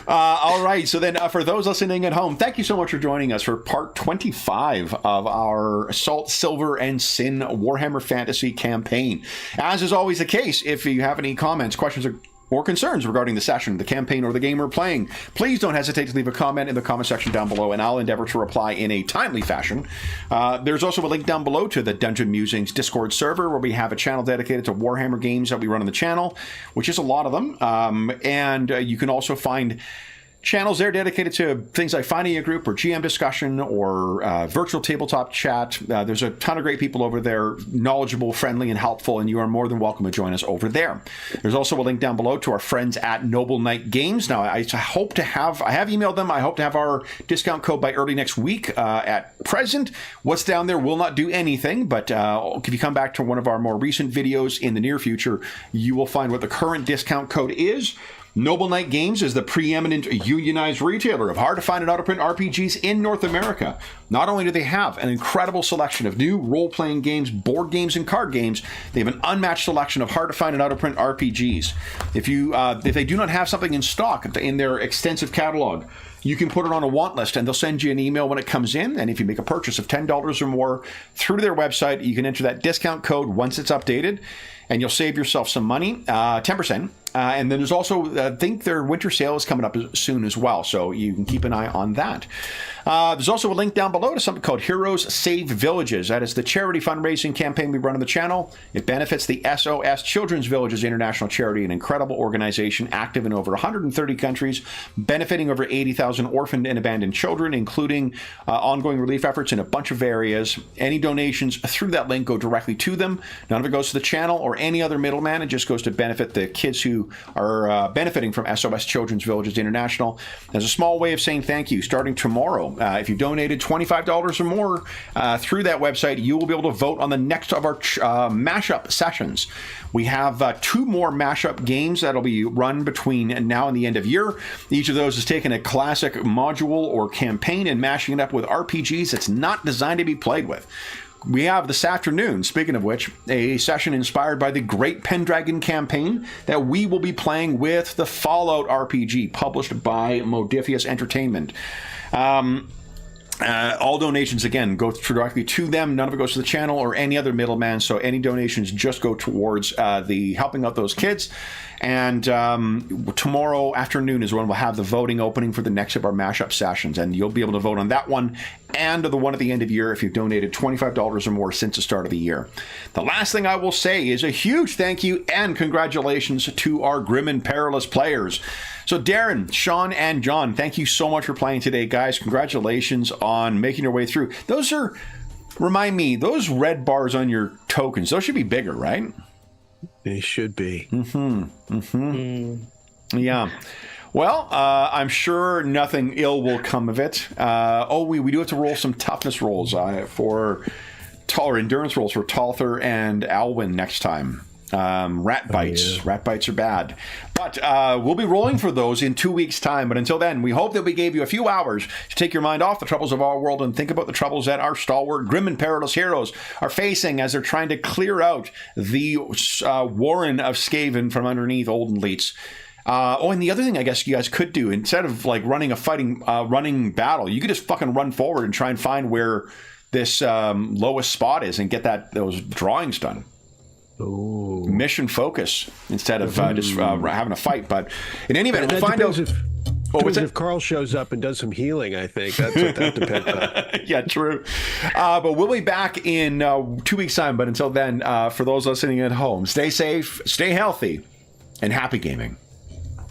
All right. So then, for those listening at home, thank you so much for joining us for part 25 of our Salt, Silver, and Sin Warhammer Fantasy campaign. As is always the case, if you have any comments, questions, or concerns regarding the session, the campaign, or the game we're playing, please don't hesitate to leave a comment in the comment section down below, and I'll endeavor to reply in a timely fashion. There's also a link down below to the Dungeon Musings Discord server, where we have a channel dedicated to Warhammer games that we run on the channel, which is a lot of them. And you can also find channels there dedicated to things like finding a group or GM discussion or virtual tabletop chat. There's a ton of great people over there, knowledgeable, friendly, and helpful, and you are more than welcome to join us over there. There's also a link down below to our friends at Noble Knight Games. Now, I have emailed them. I hope to have our discount code by early next week. At present, what's down there will not do anything, but if you come back to one of our more recent videos in the near future, you will find what the current discount code is. Noble Knight Games is the preeminent unionized retailer of hard-to-find and out-of-print RPGs in North America. Not only do they have an incredible selection of new role-playing games, board games, and card games, they have an unmatched selection of hard-to-find and out-of-print RPGs. If they do not have something in stock in their extensive catalog, you can put it on a want list, and they'll send you an email when it comes in. And if you make a purchase of $10 or more through their website, you can enter that discount code once it's updated, and you'll save yourself some money, 10%. And then there's also, I think their winter sale is coming up soon as well, so you can keep an eye on that. There's also a link down below to something called Heroes Save Villages. That is the charity fundraising campaign we run on the channel. It benefits the SOS Children's Villages International Charity, an incredible organization active in over 130 countries, benefiting over 80,000 orphaned and abandoned children, including ongoing relief efforts in a bunch of areas. Any donations through that link go directly to them. None of it goes to the channel or any other middleman. It just goes to benefit the kids who are benefiting from SOS Children's Villages International. As a small way of saying thank you, starting tomorrow, if you donated $25 or more through that website, you will be able to vote on the next of our mashup sessions. We have 2 more mashup games that'll be run between now and the end of year. Each of those is taking a classic module or campaign and mashing it up with RPGs that's not designed to be played with. We have this afternoon, speaking of which, a session inspired by the Great Pendragon campaign that we will be playing with the Fallout RPG, published by Modifius Entertainment. All donations, again, go directly to them. None of it goes to the channel or any other middleman, so any donations just go towards the helping out those kids. And tomorrow afternoon is when we'll have the voting opening for the next of our mashup sessions, and you'll be able to vote on that one and the one at the end of the year if you've donated $25 or more since the start of the year. The last thing I will say is a huge thank you and congratulations to our Grim and Perilous players. So Darren, Sean, and John, thank you so much for playing today, guys. Congratulations on making your way through. Those are, remind me, those red bars on your tokens, those should be bigger, right? They should be. Yeah. Well, I'm sure nothing ill will come of it. We do have to roll some toughness rolls for endurance rolls for Talther and Alwyn next time. Rat bites. Rat bites are bad. But we'll be rolling for those in 2 weeks' time. But until then, we hope that we gave you a few hours to take your mind off the troubles of our world and think about the troubles that our stalwart, grim and perilous heroes are facing as they're trying to clear out the warren of Skaven from underneath Olden Leets. And the other thing I guess you guys could do, instead of like running a running battle, you could just fucking run forward and try and find where this lowest spot is and get those drawings done. Ooh. Mission focus instead of just having a fight. But in any event, we'll find out. If Carl shows up and does some healing, I think that's what that depends on. Yeah, true. But we'll be back in 2 weeks' time. But until then, for those listening at home, stay safe, stay healthy, and happy gaming.